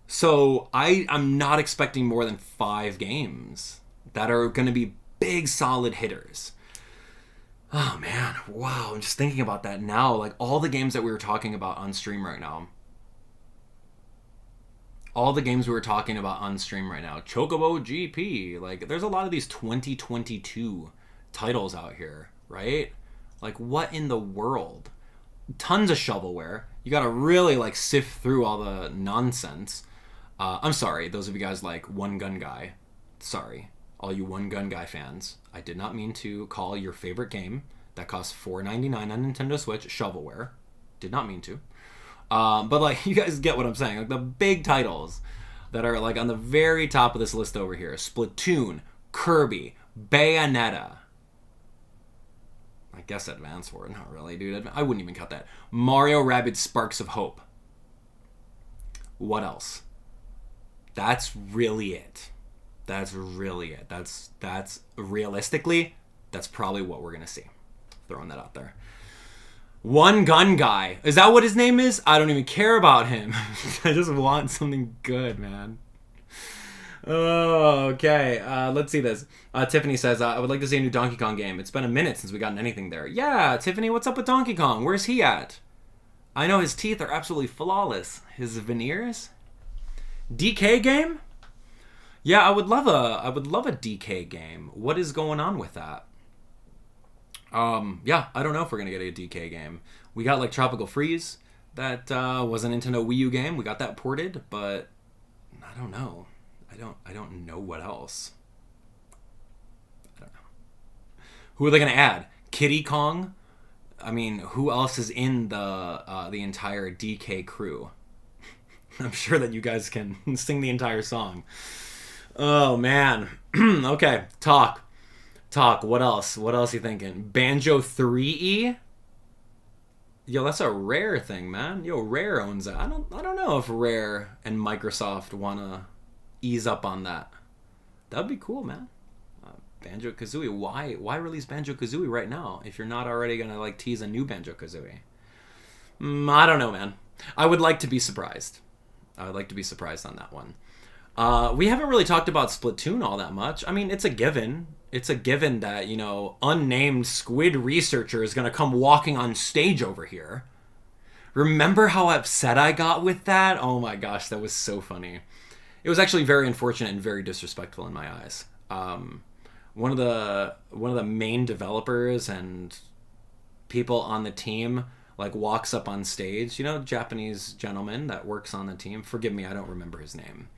Speaker 1: So I'm not expecting more than 5 games that are going to be big, solid hitters. Oh, man. Wow. I'm just thinking about that now. Like, all the games that we were talking about on stream right now. Chocobo GP. Like, there's a lot of these 2022 titles out here, right? Like, what in the world? Tons of shovelware. You got to really, like, sift through all the nonsense. I'm sorry, those of you guys like One Gun Guy. Sorry, all you One Gun Guy fans. I did not mean to call your favorite game that costs $4.99 on Nintendo Switch shovelware. Did not mean to. But like, you guys get what I'm saying. Like the big titles that are like on the very top of this list over here: Splatoon, Kirby, Bayonetta. I guess Advance Wars, not really, dude. I wouldn't even cut that. Mario Rabbids Sparks of Hope. What else? That's really it. That's realistically, that's probably what we're going to see. Throwing that out there. One Gun Guy. Is that what his name is? I don't even care about him. I just want something good, man. Oh, okay. Let's see this. Tiffany says, I would like to see a new Donkey Kong game. It's been a minute since we gotten anything there. Yeah, Tiffany, what's up with Donkey Kong? Where's he at? I know his teeth are absolutely flawless. His veneers? DK game? Yeah, I would love a DK game. What is going on with that? Yeah, I don't know if we're gonna get a DK game. We got like Tropical Freeze. That was a Nintendo Wii U game. We got that ported, but I don't know. I don't know what else. I don't know. Who are they gonna add? Kiddy Kong? I mean, who else is in the entire DK crew? I'm sure that you guys can sing the entire song. Oh man. Okay, talk. What else? What else are you thinking? Banjo 3E? Yo, that's a Rare thing, man. Yo, Rare owns that. I don't know if Rare and Microsoft wanna ease up on that. That'd be cool, man. Banjo-Kazooie. Why release Banjo-Kazooie right now if you're not already gonna like tease a new Banjo-Kazooie? I don't know, man. I would like to be surprised. I would like to be surprised on that one. We haven't really talked about Splatoon all that much. I mean, it's a given. It's a given that, you know, unnamed squid researcher is going to come walking on stage over here. Remember how upset I got with that? Oh my gosh, that was so funny. It was actually very unfortunate and very disrespectful in my eyes. One of the main developers and people on the team like walks up on stage. You know, Japanese gentleman that works on the team. Forgive me, I don't remember his name.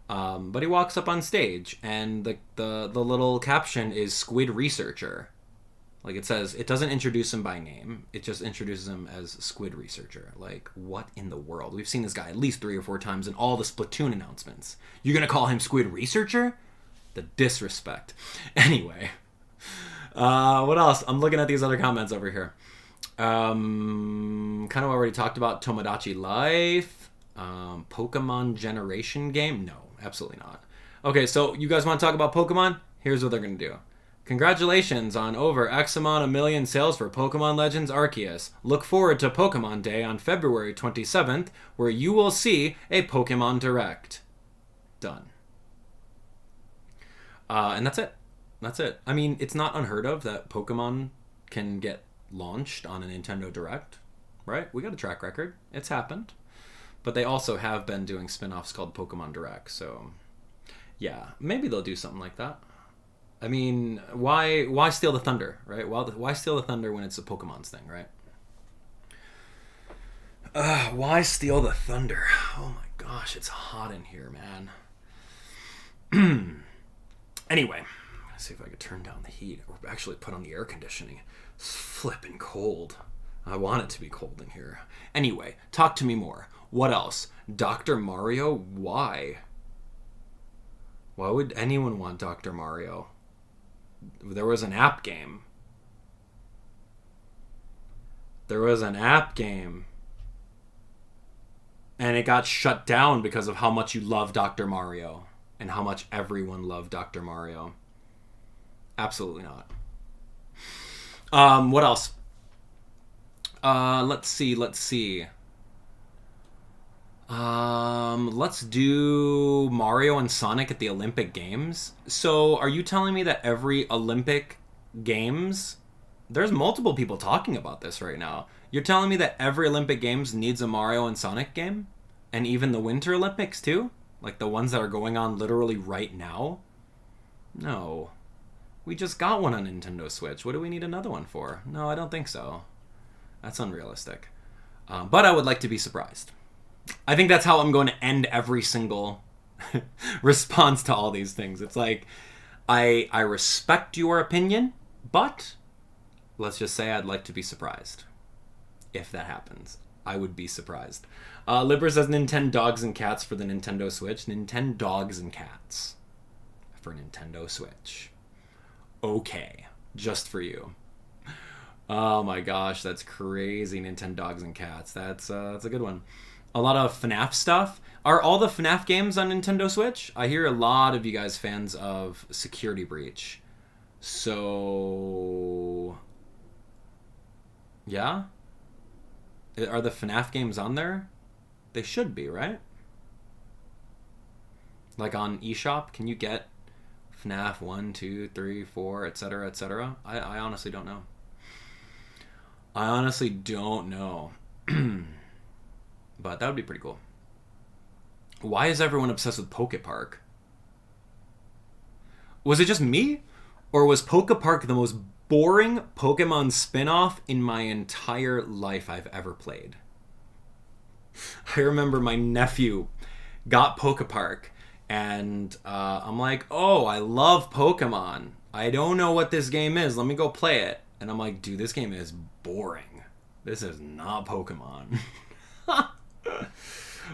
Speaker 1: But he walks up on stage, and the little caption is Squid Researcher. Like, it says, it doesn't introduce him by name. It just introduces him as Squid Researcher. Like, what in the world? We've seen this guy at least 3 or 4 times in all the Splatoon announcements. You're gonna call him Squid Researcher? The disrespect. Anyway. What else? I'm looking at these other comments over here. Kind of already talked about Tomodachi Life. Pokemon Generation game? No, absolutely not. Okay, so you guys want to talk about Pokemon? Here's what they're going to do. Congratulations on over X amount of million sales for Pokemon Legends Arceus. Look forward to Pokemon Day on February 27th, where you will see a Pokemon Direct. Done. And that's it. That's it. I mean, it's not unheard of that Pokemon can get launched on a Nintendo Direct, right? We got a track record. It's happened. But they also have been doing spin-offs called Pokemon Direct, so yeah, maybe they'll do something like that. I mean, why steal the thunder, right? Why steal the thunder when it's a Pokemon's thing, right? Why steal the thunder? Oh my gosh, it's hot in here, man. Anyway, let's see if I could turn down the heat or actually put on the air conditioning. It's flipping cold. I want it to be cold in here. Anyway, talk to me more. What else? Dr. Mario? Why? Why would anyone want Dr. Mario? There was an app game. There was an app game. And it got shut down because of how much you love Dr. Mario. And how much everyone loved Dr. Mario. Absolutely not. What else? Let's see. Let's do Mario and Sonic at the Olympic Games. So, are you telling me that every Olympic Games... There's multiple people talking about this right now. You're telling me that every Olympic Games needs a Mario and Sonic game? And even the Winter Olympics, too? Like the ones that are going on literally right now? No. We just got one on Nintendo Switch. What do we need another one for? No, I don't think so. That's unrealistic. But I would like to be surprised. I think that's how I'm going to end every single response to all these things. It's like, I respect your opinion, but let's just say I'd like to be surprised. If that happens, I would be surprised. Libber says Nintendo Dogs and Cats for the Nintendo Switch. Nintendo Dogs and Cats for Nintendo Switch. Okay, just for you. Oh my gosh, that's crazy. Nintendo Dogs and Cats. That's a good one. A lot of FNAF stuff. Are all the FNAF games on Nintendo Switch? I hear a lot of you guys fans of Security Breach. So... yeah? Are the FNAF games on there? They should be, right? Like on eShop, can you get FNAF 1, 2, 3, 4, etc., etc.? I honestly don't know. I honestly don't know. But that would be pretty cool. Why is everyone obsessed with Poke Park? Was it just me? Or was Poke Park the most boring Pokemon spin-off in my entire life I've ever played? I remember my nephew got Poke Park, and I'm like, oh, I love Pokemon. I don't know what this game is. Let me go play it. And I'm like, dude, this game is boring. This is not Pokemon.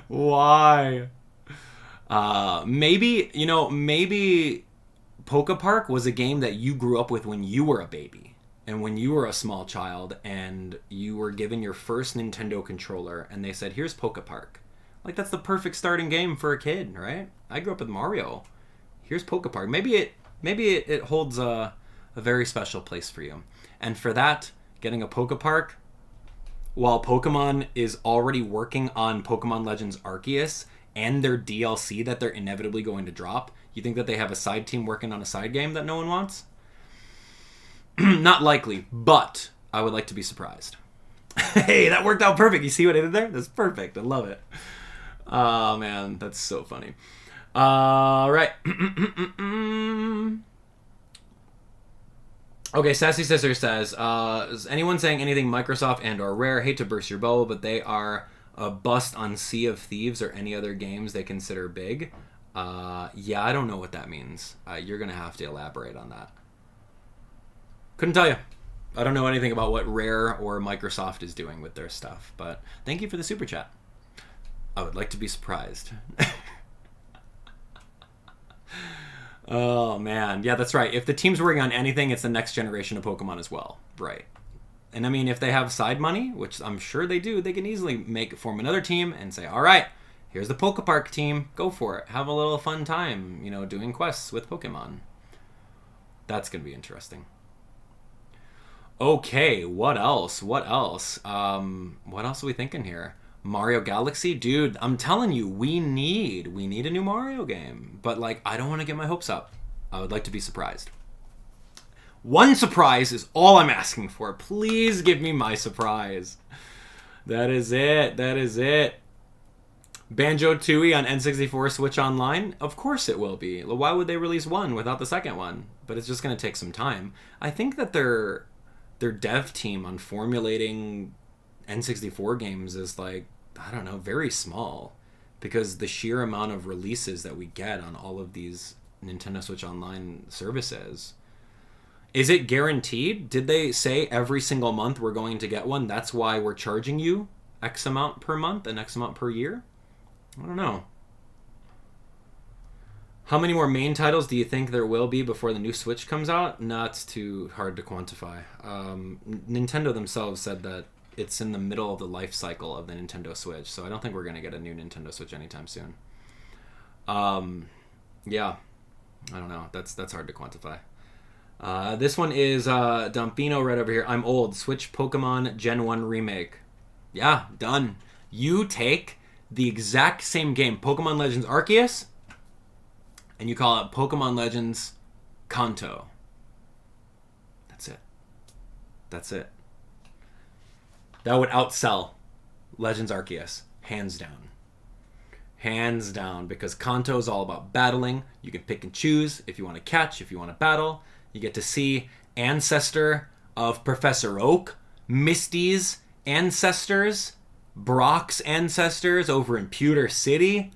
Speaker 1: Why? Maybe Poke Park was a game that you grew up with when you were a baby and when you were a small child and you were given your first Nintendo controller and they said, here's Poke Park. Like, that's the perfect starting game for a kid, right? I grew up with Mario. Here's Poke Park. Maybe it holds a very special place for you. And for that, getting a Poke Park, while Pokemon is already working on Pokemon Legends Arceus and their DLC that they're inevitably going to drop, you think that they have a side team working on a side game that no one wants? Not likely, but I would like to be surprised. Hey, that worked out perfect. You see what I did there? That's perfect. I love it. Oh, man, that's so funny. All right. Okay, Sassy Sister says, is anyone saying anything Microsoft and or Rare? Hate to burst your bubble, but they are a bust on Sea of Thieves or any other games they consider big. Yeah, I don't know what that means. You're going to have to elaborate on that. Couldn't tell you. I don't know anything about what Rare or Microsoft is doing with their stuff, but thank you for the super chat. I would like to be surprised. Oh, man. Yeah, that's right. If the team's working on anything, it's the next generation of Pokemon as well. Right. And I mean, if they have side money, which I'm sure they do, they can easily form another team and say, all right, here's the Poke Park team. Go for it. Have a little fun time, doing quests with Pokemon. That's going to be interesting. Okay, what else? What else are we thinking here? Mario Galaxy? Dude, I'm telling you, we need a new Mario game. But, I don't want to get my hopes up. I would like to be surprised. One surprise is all I'm asking for. Please give me my surprise. That is it. That is it. Banjo-Tooie on N64 Switch Online? Of course it will be. Why would they release one without the second one? But it's just going to take some time. I think that their dev team on formulating N64 games is very small, because the sheer amount of releases that we get on all of these Nintendo Switch Online services. Is it guaranteed? Did they say every single month we're going to get one? That's why we're charging you X amount per month and X amount per year? I don't know. How many more main titles do you think there will be before the new Switch comes out? Not too hard to quantify. Nintendo themselves said that it's in the middle of the life cycle of the Nintendo Switch, so I don't think we're going to get a new Nintendo Switch anytime soon. Yeah, I don't know. That's hard to quantify. This one is Dumpino right over here. I'm old. Switch Pokemon Gen 1 Remake. Yeah, done. You take the exact same game, Pokemon Legends Arceus, and you call it Pokemon Legends Kanto. That's it. That's it. That would outsell Legends Arceus, hands down. Hands down, because Kanto is all about battling. You can pick and choose if you want to catch, if you want to battle. You get to see ancestor of Professor Oak, Misty's ancestors, Brock's ancestors over in Pewter City.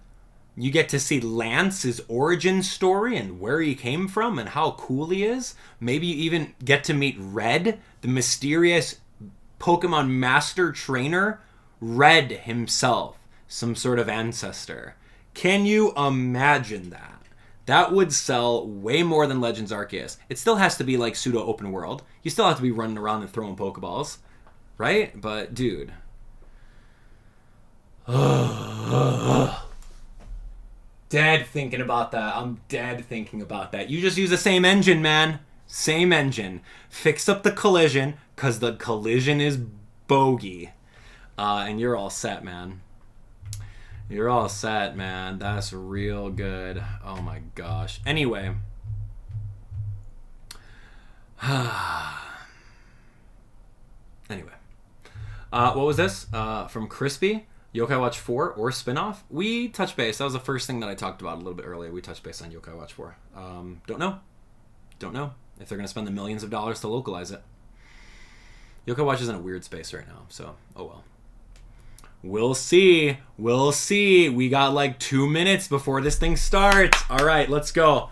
Speaker 1: You get to see Lance's origin story and where he came from and how cool he is. Maybe you even get to meet Red, the mysterious Pokemon Master Trainer. Red himself, some sort of ancestor. Can you imagine that? That would sell way more than Legends Arceus. It still has to be like pseudo open world. You still have to be running around and throwing Pokeballs, right? But dude, dead thinking about that. I'm dead thinking about that. You just use the same engine, man. Same engine. Fix up the collision, because the collision is bogey. And you're all set, man. You're all set, man. That's real good. Oh my gosh. Anyway. Anyway. What was this? From Crispy? Yokai Watch 4 or spinoff? We touched base. That was the first thing that I talked about a little bit earlier. We touched base on Yokai Watch 4. Don't know. Don't know if they're going to spend the millions of dollars to localize it. Yokai Watch is in a weird space right now, so oh well. We'll see. We'll see. We got like 2 minutes before this thing starts. All right, let's go.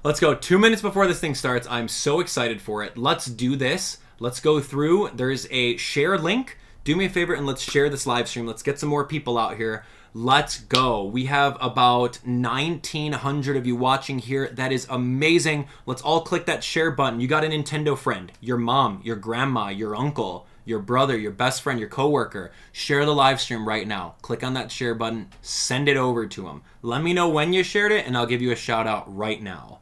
Speaker 1: Let's go. 2 minutes before this thing starts. I'm so excited for it. Let's do this. Let's go through. There's a share link. Do me a favor and let's share this live stream. Let's get some more people out here. Let's go. We have about 1,900 of you watching here. That is amazing. Let's all click that share button. You got a Nintendo friend, your mom, your grandma, your uncle, your brother, your best friend, your coworker. Share the live stream right now. Click on that share button. Send it over to them. Let me know when you shared it and I'll give you a shout out right now.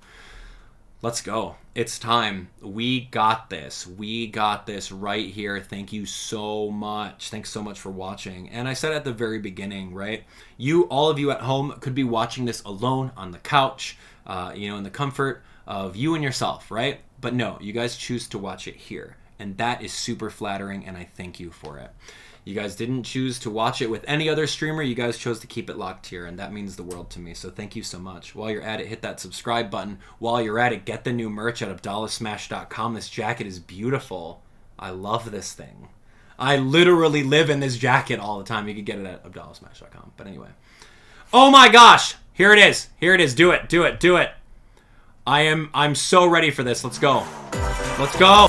Speaker 1: Let's go. It's time. We got this. We got this right here. Thank you so much. Thanks so much for watching. And I said at the very beginning, right? All of you at home could be watching this alone on the couch, in the comfort of you and yourself, right? But no, you guys choose to watch it here. And that is super flattering, and I thank you for it. You guys didn't choose to watch it with any other streamer. You guys chose to keep it locked here, and that means the world to me. So thank you so much. While you're at it, hit that subscribe button. While you're at it, get the new merch at AbdallahSmash.com. This jacket is beautiful. I love this thing. I literally live in this jacket all the time. You can get it at AbdallahSmash.com. But anyway. Oh my gosh! Here it is. Here it is. Do it. Do it. Do it. I'm so ready for this. Let's go. Let's go.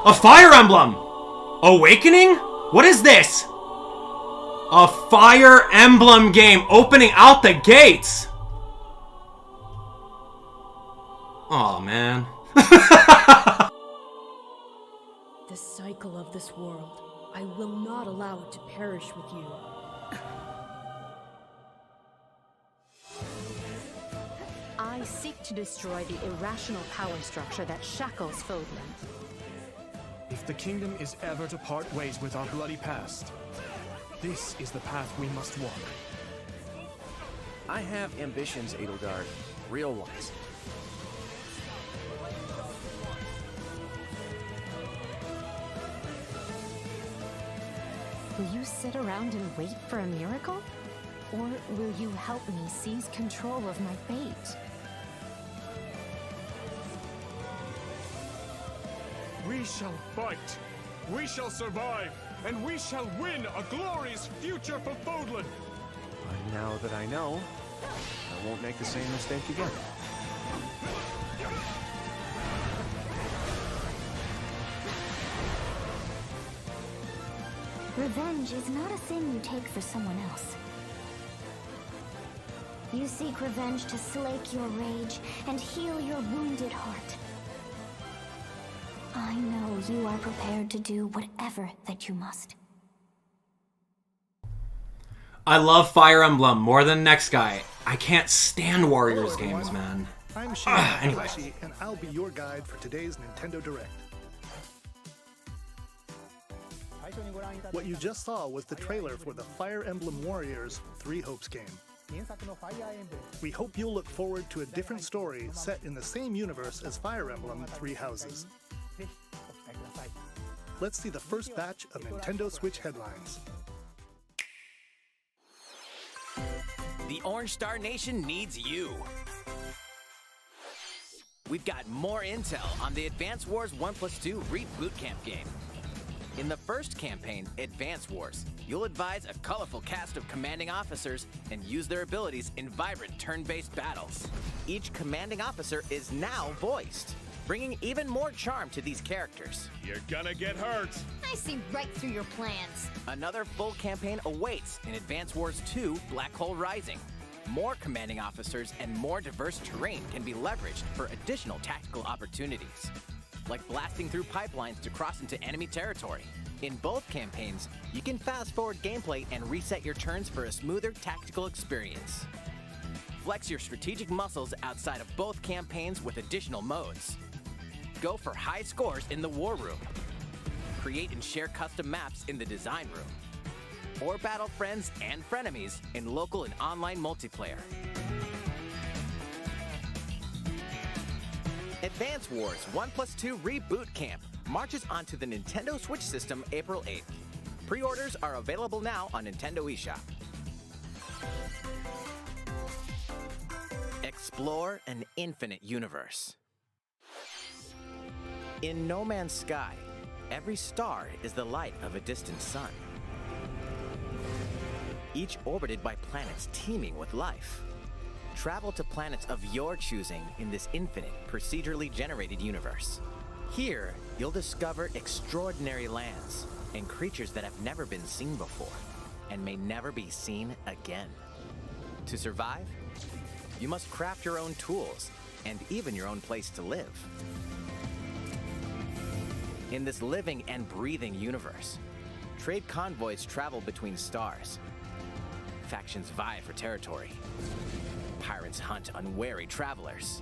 Speaker 1: A Fire Emblem! Awakening? What is this? A Fire Emblem game opening out the gates! Oh man.
Speaker 2: The cycle of this world, I will not allow it to perish with you.
Speaker 3: I seek to destroy the irrational power structure that shackles Fodlan.
Speaker 4: If the kingdom is ever to part ways with our bloody past, this is the path we must walk.
Speaker 5: I have ambitions, Edelgard. Real ones.
Speaker 3: Will you sit around and wait for a miracle? Or will you help me seize control of my fate?
Speaker 4: We shall fight, we shall survive, and we shall win a glorious future for Fodlan!
Speaker 5: And now that I know, I won't make the same mistake again.
Speaker 6: Revenge is not a thing you take for someone else. You seek revenge to slake your rage and heal your wounded heart. I know you are prepared to do whatever that you must.
Speaker 1: I love Fire Emblem more than next guy. I can't stand Warriors games, man.
Speaker 7: I'm Shane
Speaker 1: Anyway.
Speaker 7: and I'll be your guide for today's Nintendo Direct. What you just saw was the trailer for the Fire Emblem Warriors 3 Hopes game. We hope you'll look forward to a different story set in the same universe as Fire Emblem 3 Houses. Let's see the first batch of Nintendo Switch headlines.
Speaker 8: The Orange Star Nation needs you. We've got more intel on the Advance Wars 1+2 Reboot Camp game. In the first campaign, Advance Wars, you'll advise a colorful cast of commanding officers and use their abilities in vibrant turn-based battles. Each commanding officer is now voiced, bringing even more charm to these characters.
Speaker 4: You're gonna get hurt!
Speaker 6: I see right through your plans.
Speaker 8: Another full campaign awaits in Advance Wars 2 Black Hole Rising. More commanding officers and more diverse terrain can be leveraged for additional tactical opportunities. like blasting through pipelines to cross into enemy territory. In both campaigns, you can fast-forward gameplay and reset your turns for a smoother tactical experience. Flex your strategic muscles outside of both campaigns with additional modes. Go for high scores in the War Room. Create and share custom maps in the Design Room. Or battle friends and frenemies in local and online multiplayer. Advance Wars 1+2 Reboot Camp marches onto the Nintendo Switch system April 8th. Pre-orders are available now on Nintendo eShop. Explore an infinite universe. In No Man's Sky, every star is the light of a distant sun, each orbited by planets teeming with life. Travel to planets of your choosing in this infinite, procedurally generated universe. Here, you'll discover extraordinary lands and creatures that have never been seen before and may never be seen again. To survive, you must craft your own tools and even your own place to live. In this living and breathing universe, trade convoys travel between stars. Factions vie for territory. Pirates hunt unwary travelers.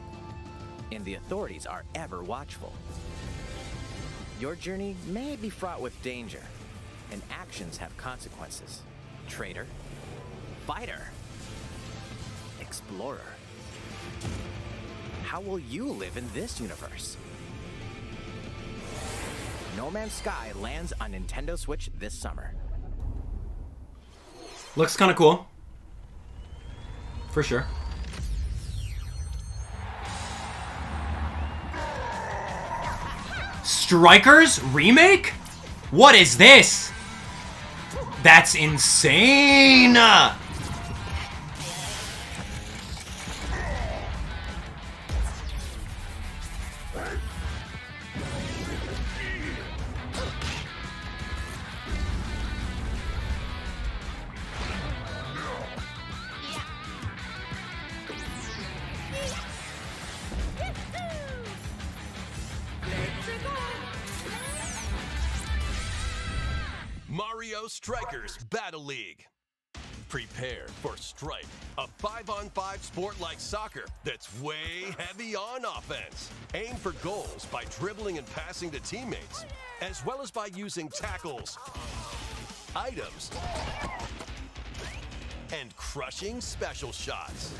Speaker 8: And the authorities are ever watchful. Your journey may be fraught with danger, and actions have consequences. Traitor, fighter, explorer. How will you live in this universe? No Man's Sky lands on Nintendo Switch this summer.
Speaker 1: Looks kind of cool. For sure. Strikers Remake? What is this? That's insane!
Speaker 9: Mario Strikers Battle League. Prepare for Strike, a 5-on-5 sport like soccer that's way heavy on offense. Aim for goals by dribbling and passing to teammates, as well as by using tackles, items, and crushing special shots.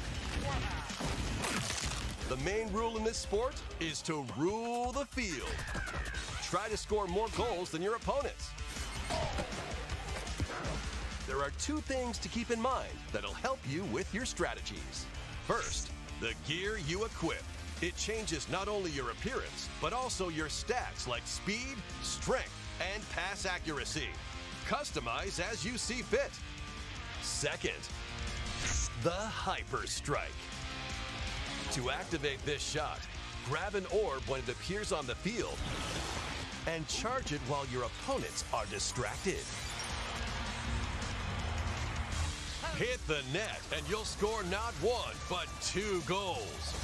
Speaker 9: The main rule in this sport is to rule the field. Try to score more goals than your opponents. There are two things to keep in mind that'll help you with your strategies. First, the gear you equip. It changes not only your appearance, but also your stats like speed, strength, and pass accuracy. Customize as you see fit. Second, the Hyper Strike. To activate this shot, grab an orb when it appears on the field and charge it while your opponents are distracted. Hit the net and you'll score not one, but 2 goals.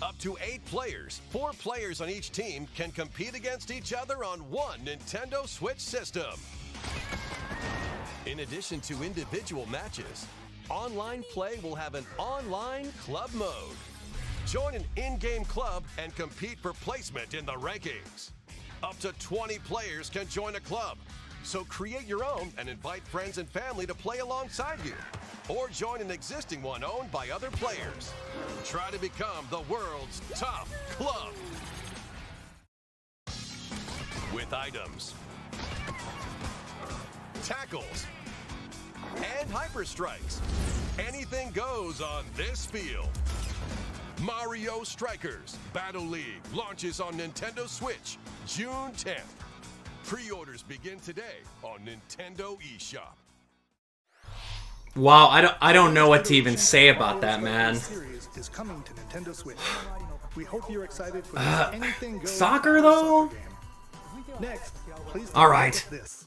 Speaker 9: Up to 8 players, 4 players on each team can compete against each other on one Nintendo Switch system. In addition to individual matches, online play will have an online club mode. Join an in-game club and compete for placement in the rankings. Up to 20 players can join a club, so create your own and invite friends and family to play alongside you. Or join an existing one owned by other players. Try to become the world's top club. With items, tackles, and hyper strikes, anything goes on this field. Mario Strikers Battle League launches on Nintendo Switch June 10th. Pre-orders begin today on Nintendo eShop.
Speaker 1: Wow, I don't know what to even say about that, man.
Speaker 7: Series is coming to Nintendo Switch. We hope you're excited for this anything goes
Speaker 1: soccer though?
Speaker 7: game. Next, please
Speaker 1: all right.
Speaker 7: This.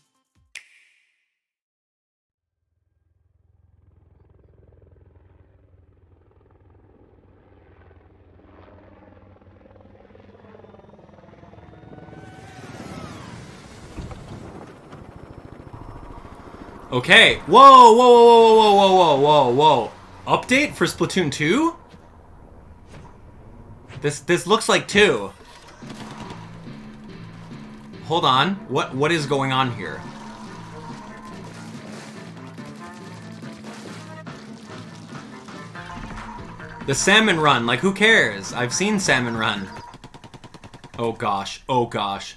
Speaker 1: Okay. Whoa, whoa, whoa, whoa, whoa, whoa, whoa, whoa. Update for Splatoon 2? This looks like 2. Hold on. What is going on here? The Salmon Run, like who cares? I've seen Salmon Run. Oh gosh, oh gosh.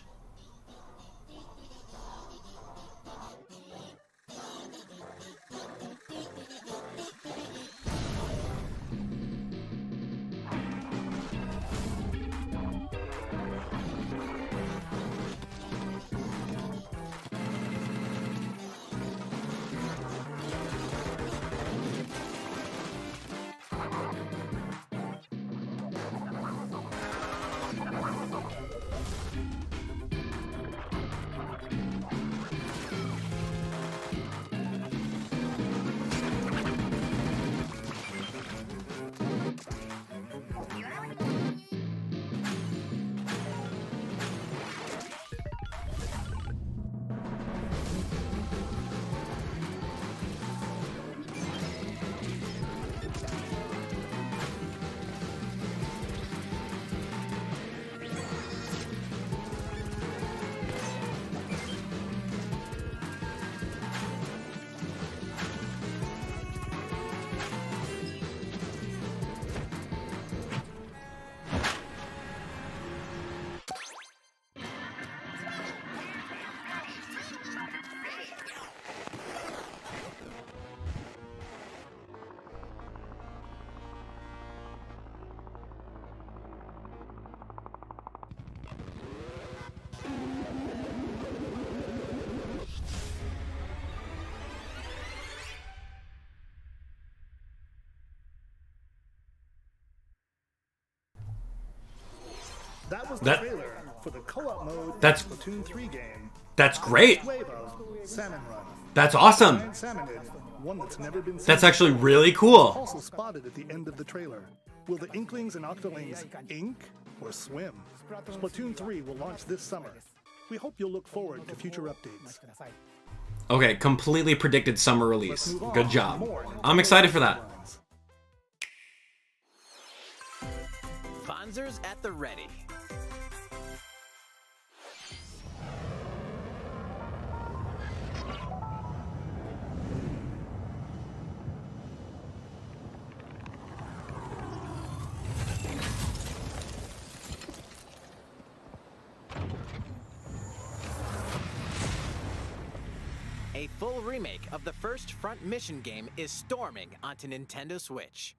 Speaker 7: That was the trailer for the co-op mode
Speaker 1: That's
Speaker 7: Splatoon 3 game.
Speaker 1: That's great.
Speaker 7: Salmon Run.
Speaker 1: That's awesome.
Speaker 7: Salmonid, one that's never been seen.
Speaker 1: That's actually really cool.
Speaker 7: Also spotted at the end of the trailer. Will the Inklings and Octolings ink or swim? Splatoon 3 will launch this summer. We hope you'll look forward to future updates.
Speaker 1: Okay, completely predicted summer release. Good job. I'm excited for that.
Speaker 8: Sponsors at the ready. A full remake of the first Front Mission game is storming onto Nintendo Switch.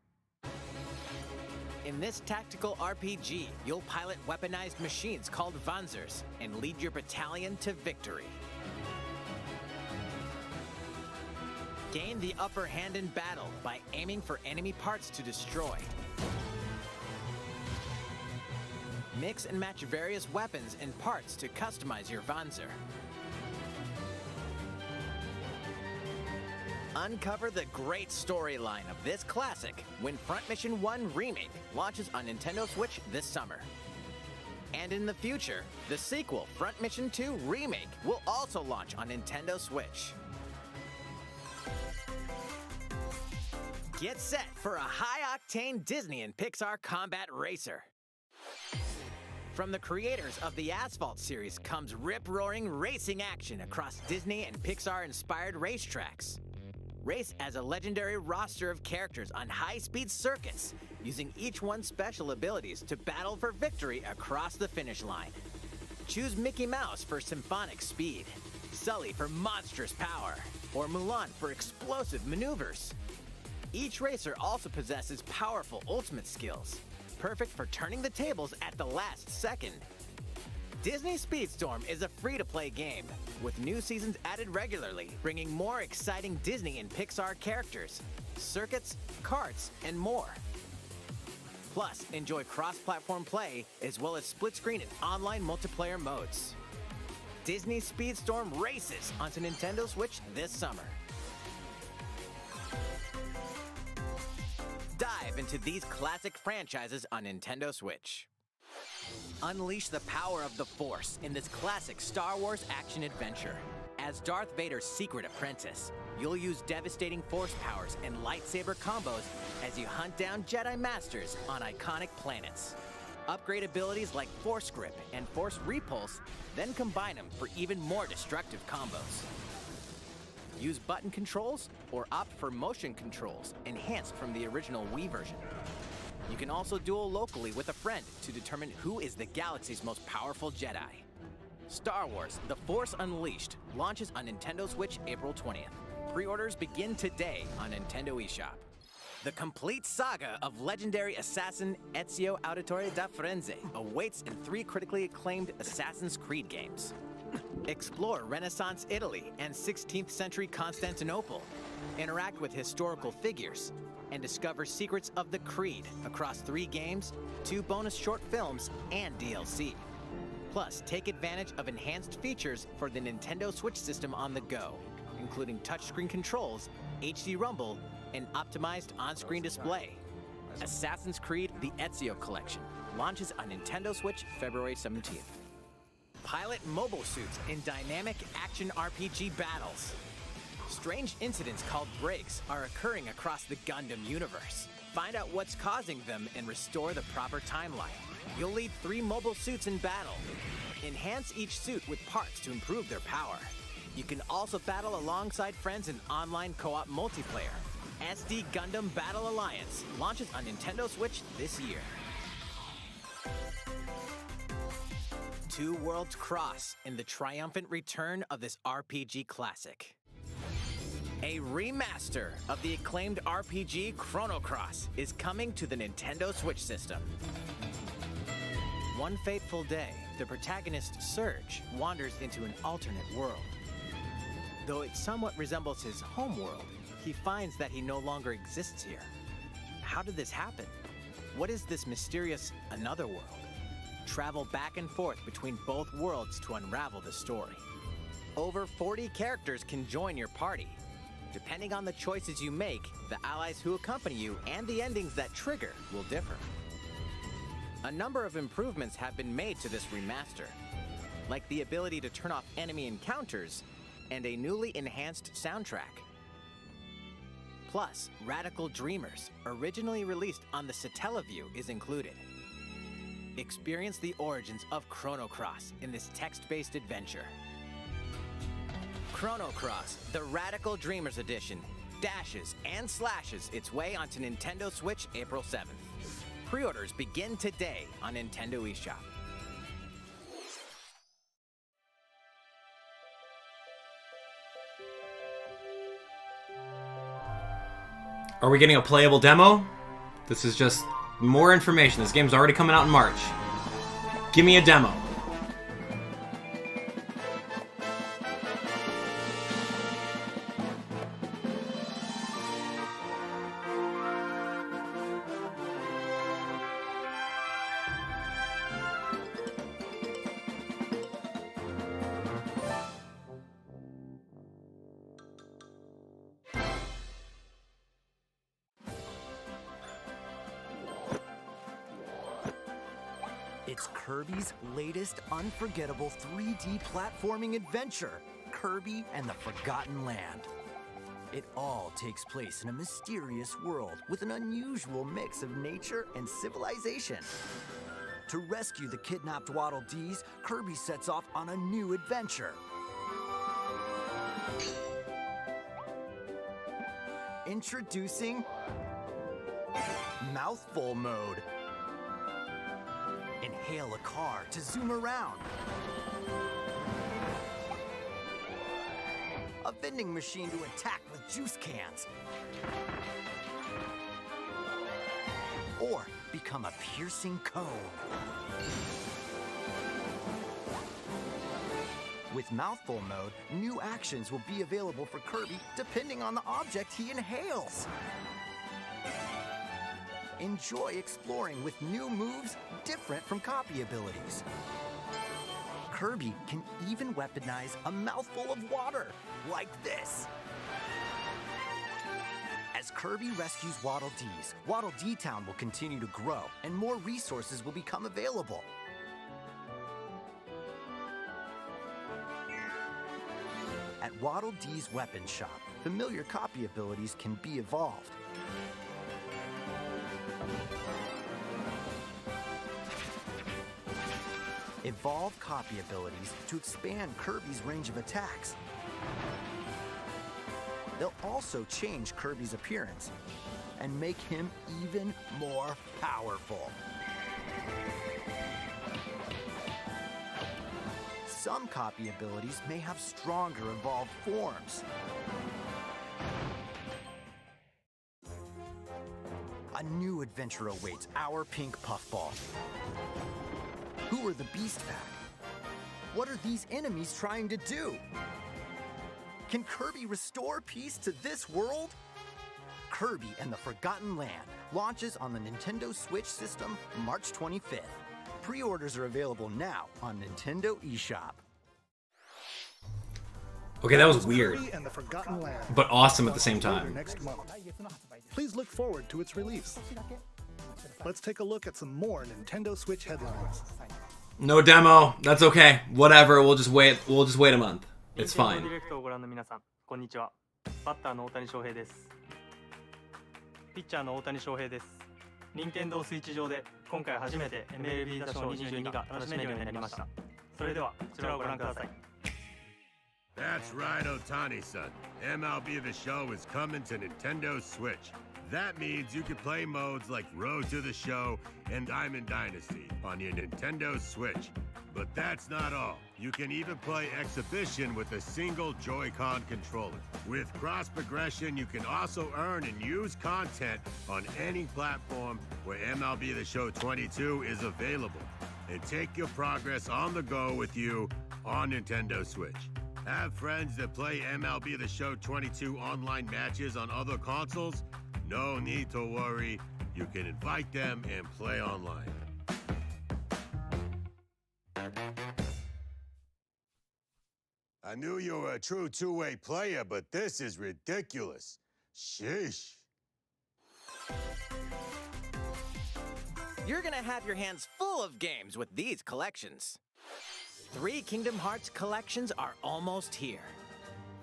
Speaker 8: In this tactical RPG, you'll pilot weaponized machines called Vanzers and lead your battalion to victory. Gain the upper hand in battle by aiming for enemy parts to destroy. Mix and match various weapons and parts to customize your Vanzer. Uncover the great storyline of this classic when Front Mission 1 Remake launches on Nintendo Switch this summer. And in the future, the sequel, Front Mission 2 Remake, will also launch on Nintendo Switch. Get set for a high-octane Disney and Pixar combat racer. From the creators of the Asphalt series comes rip-roaring racing action across Disney and Pixar-inspired racetracks. Race as a legendary roster of characters on high-speed circuits, using each one's special abilities to battle for victory across the finish line. Choose Mickey Mouse for symphonic speed, Sully for monstrous power, or Mulan for explosive maneuvers. Each racer also possesses powerful ultimate skills, perfect for turning the tables at the last second. Disney Speedstorm is a free-to-play game, with new seasons added regularly, bringing more exciting Disney and Pixar characters, circuits, karts, and more. Plus, enjoy cross-platform play, as well as split-screen and online multiplayer modes. Disney Speedstorm races onto Nintendo Switch this summer. Dive into these classic franchises on Nintendo Switch. Unleash the power of the Force in this classic Star Wars action-adventure. As Darth Vader's secret apprentice, you'll use devastating force powers and lightsaber combos as you hunt down Jedi Masters on iconic planets. Upgrade abilities like Force Grip and Force Repulse, then combine them for even more destructive combos. Use button controls or opt for motion controls, enhanced from the original Wii version. You can also duel locally with a friend to determine who is the galaxy's most powerful Jedi. Star Wars: The Force Unleashed launches on Nintendo Switch April 20th. Pre-orders begin today on Nintendo eShop. The complete saga of legendary assassin Ezio Auditore da Firenze awaits in 3 critically acclaimed Assassin's Creed games. Explore Renaissance Italy and 16th century Constantinople. Interact with historical figures and discover secrets of the Creed across 3 games, 2 bonus short films, and DLC. Plus, take advantage of enhanced features for the Nintendo Switch system on the go, including touchscreen controls, HD Rumble, and optimized on-screen display. Assassin's Creed: The Ezio Collection launches on Nintendo Switch February 17th. Pilot mobile suits in dynamic action RPG battles. Strange incidents called breaks are occurring across the Gundam universe. Find out what's causing them and restore the proper timeline. You'll lead 3 mobile suits in battle. Enhance each suit with parts to improve their power. You can also battle alongside friends in online co-op multiplayer. SD Gundam Battle Alliance launches on Nintendo Switch this year. Two worlds cross in the triumphant return of this RPG classic. A remaster of the acclaimed RPG Chrono is coming to the Nintendo Switch system. One fateful day, the protagonist Surge wanders into an alternate world. Though it somewhat resembles his home world, he finds that he no longer exists here. How did this happen? What is this mysterious another world? Travel back and forth between both worlds to unravel the story. Over 40 characters can join your party. Depending on the choices you make, the allies who accompany you and the endings that trigger will differ. A number of improvements have been made to this remaster, like the ability to turn off enemy encounters and a newly enhanced soundtrack. Plus, Radical Dreamers, originally released on the Satellaview, is included. Experience the origins of Chrono in this text-based adventure. Chrono the Radical Dreamers Edition, dashes and slashes its way onto Nintendo Switch April 7th. Pre-orders begin today on Nintendo eShop.
Speaker 1: Are we getting a playable demo? This is just more information. This game's already coming out in March. Give me a demo.
Speaker 10: It's Kirby's latest unforgettable 3D platforming adventure, Kirby and the Forgotten Land. It all takes place in a mysterious world with an unusual mix of nature and civilization. To rescue the kidnapped Waddle Dees, Kirby sets off on a new adventure. Introducing Mouthful Mode. Inhale a car to zoom around. A vending machine to attack with juice cans. Or become a piercing cone. With Mouthful Mode, new actions will be available for Kirby depending on the object he inhales. Enjoy exploring with new moves different from copy abilities. Kirby can even weaponize a mouthful of water, like this. As Kirby rescues Waddle Dees, Waddle Dee Town will continue to grow, and more resources will become available. At Waddle Dee's weapon shop, familiar copy abilities can be evolved. Evolve copy abilities to expand Kirby's range of attacks. They'll also change Kirby's appearance and make him even more powerful. Some copy abilities may have stronger evolved forms. A new adventure awaits our pink puffball. Who are the Beast Pack? What are these enemies trying to do? Can Kirby restore peace to this world? Kirby and the Forgotten Land launches on the Nintendo Switch system March 25th. Pre-orders are available now on Nintendo eShop.
Speaker 1: Okay, that was weird,
Speaker 7: Kirby and the Forgotten Land,
Speaker 1: but awesome at the same time.
Speaker 7: next month. Please look forward to its release. Let's take a look at some more Nintendo Switch headlines.
Speaker 1: No demo. That's okay. Whatever. We'll just wait. We'll just wait a month. It's fine.
Speaker 11: ご覧の皆さん、こんにちは。バッターの大谷翔平です。ピッチャーの大谷翔平です。任天堂スイッチ上で今回初めて MLB 打賞22が楽しめるようになりました。それではこちらをご覧ください。
Speaker 12: That's right, Otani-san. MLB The Show is coming to Nintendo Switch. That means you can play modes like Road to the Show and Diamond Dynasty on your Nintendo Switch. But that's not all. You can even play Exhibition with a single Joy-Con controller. With cross progression, you can also earn and use content on any platform where MLB The Show 22 is available. And take your progress on the go with you on Nintendo Switch. Have friends that play MLB The Show 22 online matches on other consoles? No need to worry. You can invite them and play online. I knew you were a true two-way player, but this is ridiculous. Sheesh.
Speaker 8: You're gonna have your hands full of games with these collections. 3 Kingdom Hearts collections are almost here.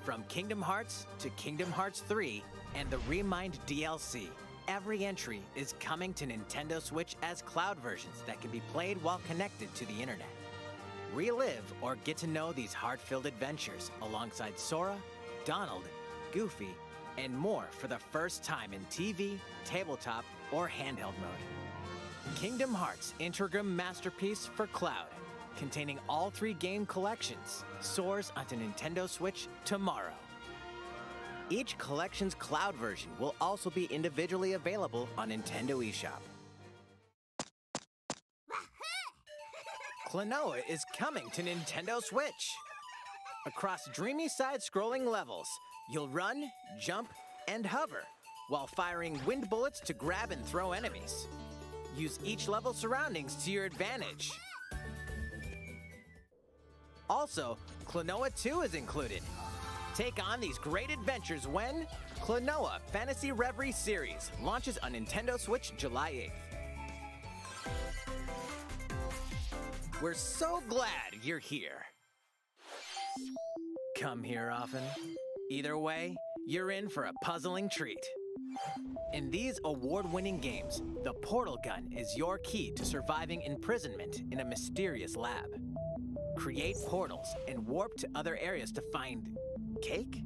Speaker 8: From Kingdom Hearts to Kingdom Hearts 3 and the Remind DLC, every entry is coming to Nintendo Switch as cloud versions that can be played while connected to the internet. Relive or get to know these heart-filled adventures alongside Sora, Donald, Goofy, and more for the first time in TV, tabletop, or handheld mode. Kingdom Hearts Intergum Masterpiece for Cloud, containing all 3 game collections, soars onto Nintendo Switch tomorrow. Each collection's cloud version will also be individually available on Nintendo eShop. Klonoa is coming to Nintendo Switch. Across dreamy side-scrolling levels, you'll run, jump, and hover, while firing wind bullets to grab and throw enemies. Use each level's surroundings to your advantage. Also, Klonoa 2 is included. Take on these great adventures when Klonoa Phantasy Reverie series launches on Nintendo Switch July 8th. We're so glad you're here. Come here often. Either way, you're in for a puzzling treat. In these award-winning games, the portal gun is your key to surviving imprisonment in a mysterious lab. Create portals and warp to other areas to find cake?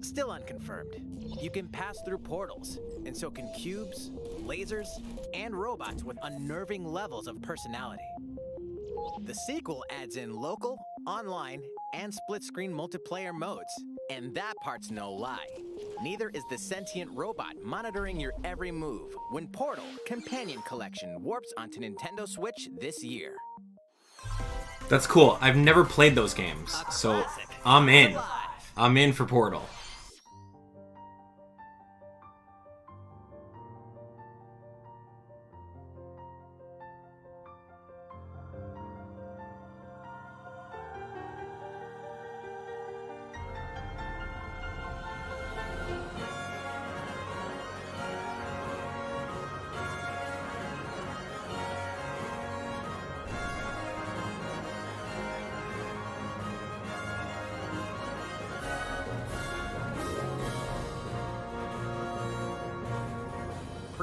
Speaker 8: Still unconfirmed. You can pass through portals, and so can cubes, lasers, and robots with unnerving levels of personality. The sequel adds in local, online, and split-screen multiplayer modes. And that part's no lie. Neither is the sentient robot monitoring your every move when Portal Companion Collection warps onto Nintendo Switch this year.
Speaker 1: That's cool. I've never played those games, so I'm in. I'm in for Portal.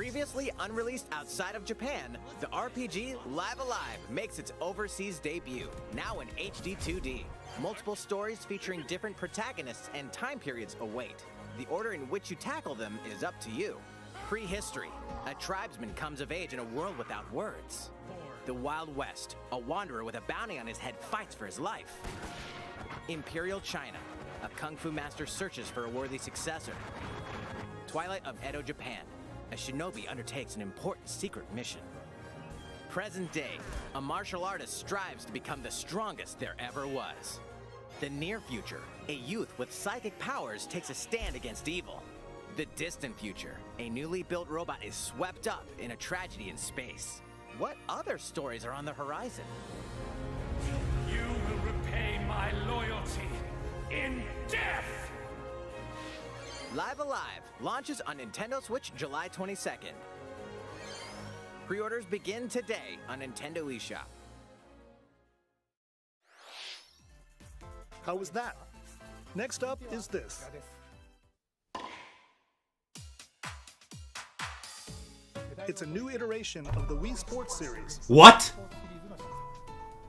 Speaker 8: Previously unreleased outside of Japan, the RPG Live Alive makes its overseas debut, now in HD 2D. Multiple stories featuring different protagonists and time periods await. The order in which you tackle them is up to you. Prehistory. A tribesman comes of age in a world without words. The Wild West. A wanderer with a bounty on his head fights for his life. Imperial China. A kung fu master searches for a worthy successor. Twilight of Edo, Japan. A shinobi undertakes an important secret mission. Present day. A martial artist strives to become the strongest there ever was. The near future. A youth with psychic powers takes a stand against evil. The distant future. A newly built robot is swept up in a tragedy in space. What other stories are on the horizon?
Speaker 13: You will repay my loyalty in death!
Speaker 8: Live Alive launches on Nintendo Switch July 22nd. Pre-orders begin today on Nintendo eShop.
Speaker 7: How was that? Next up is this. It's a new iteration of the Wii Sports series.
Speaker 1: What?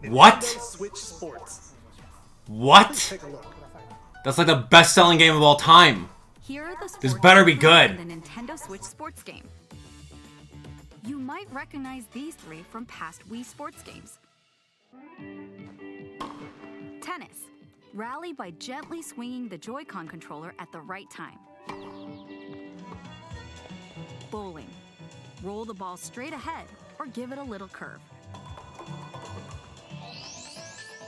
Speaker 7: Nintendo
Speaker 1: What?
Speaker 7: Switch Sports.
Speaker 1: What?
Speaker 7: Take a look.
Speaker 1: That's like the best-selling game of all time.
Speaker 14: Here are the
Speaker 1: This
Speaker 14: sports
Speaker 1: better be
Speaker 14: games
Speaker 1: good.
Speaker 14: in the Nintendo Switch sports game. You might recognize these three from past Wii sports games. Tennis. Rally by gently swinging the Joy-Con controller at the right time. Bowling. Roll the ball straight ahead or give it a little curve.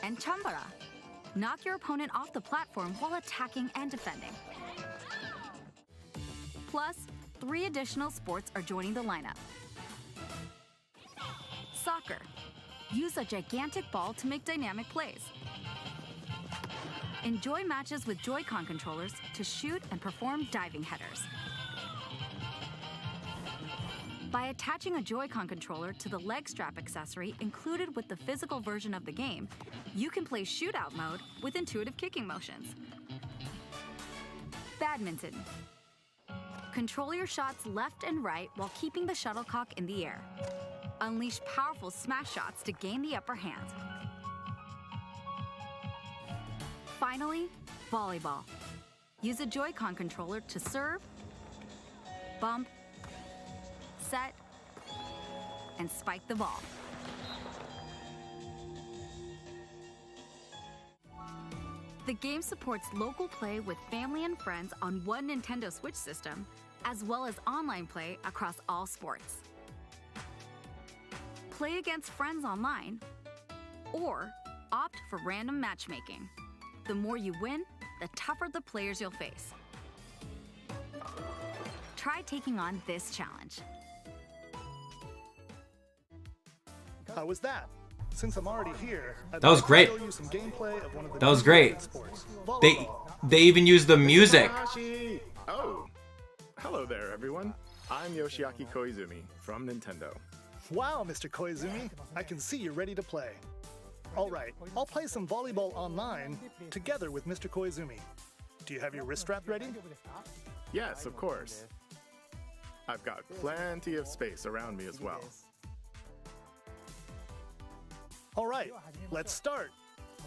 Speaker 14: And Chambara. Knock your opponent off the platform while attacking and defending. Plus, 3 additional sports are joining the lineup. Soccer. Use a gigantic ball to make dynamic plays. Enjoy matches with Joy-Con controllers to shoot and perform diving headers. By attaching a Joy-Con controller to the leg strap accessory included with the physical version of the game, you can play shootout mode with intuitive kicking motions. Badminton. Control your shots left and right while keeping the shuttlecock in the air. Unleash powerful smash shots to gain the upper hand. Finally, volleyball. Use a Joy-Con controller to serve, bump, set, and spike the ball. The game supports local play with family and friends on one Nintendo Switch system, as well as online play across all sports. Play against friends online, or opt for random matchmaking. The more you win, the tougher the players you'll face. Try taking on this challenge.
Speaker 7: How was that? Since I'm already here, I'd
Speaker 1: That was
Speaker 7: like
Speaker 1: great.
Speaker 7: to show you some gameplay of one of the
Speaker 1: That was
Speaker 7: new
Speaker 1: great.
Speaker 7: favorite sports,
Speaker 1: They
Speaker 7: volleyball.
Speaker 1: even used the music.
Speaker 15: Takahashi! Oh, hello there, everyone. I'm Yoshiaki Koizumi from Nintendo.
Speaker 7: Wow, Mr. Koizumi, I can see you're ready to play. All right, I'll play some volleyball online together with Mr. Koizumi. Do you have your wrist strap ready?
Speaker 15: Yes, of course. I've got plenty of space around me as well.
Speaker 7: All right, let's start.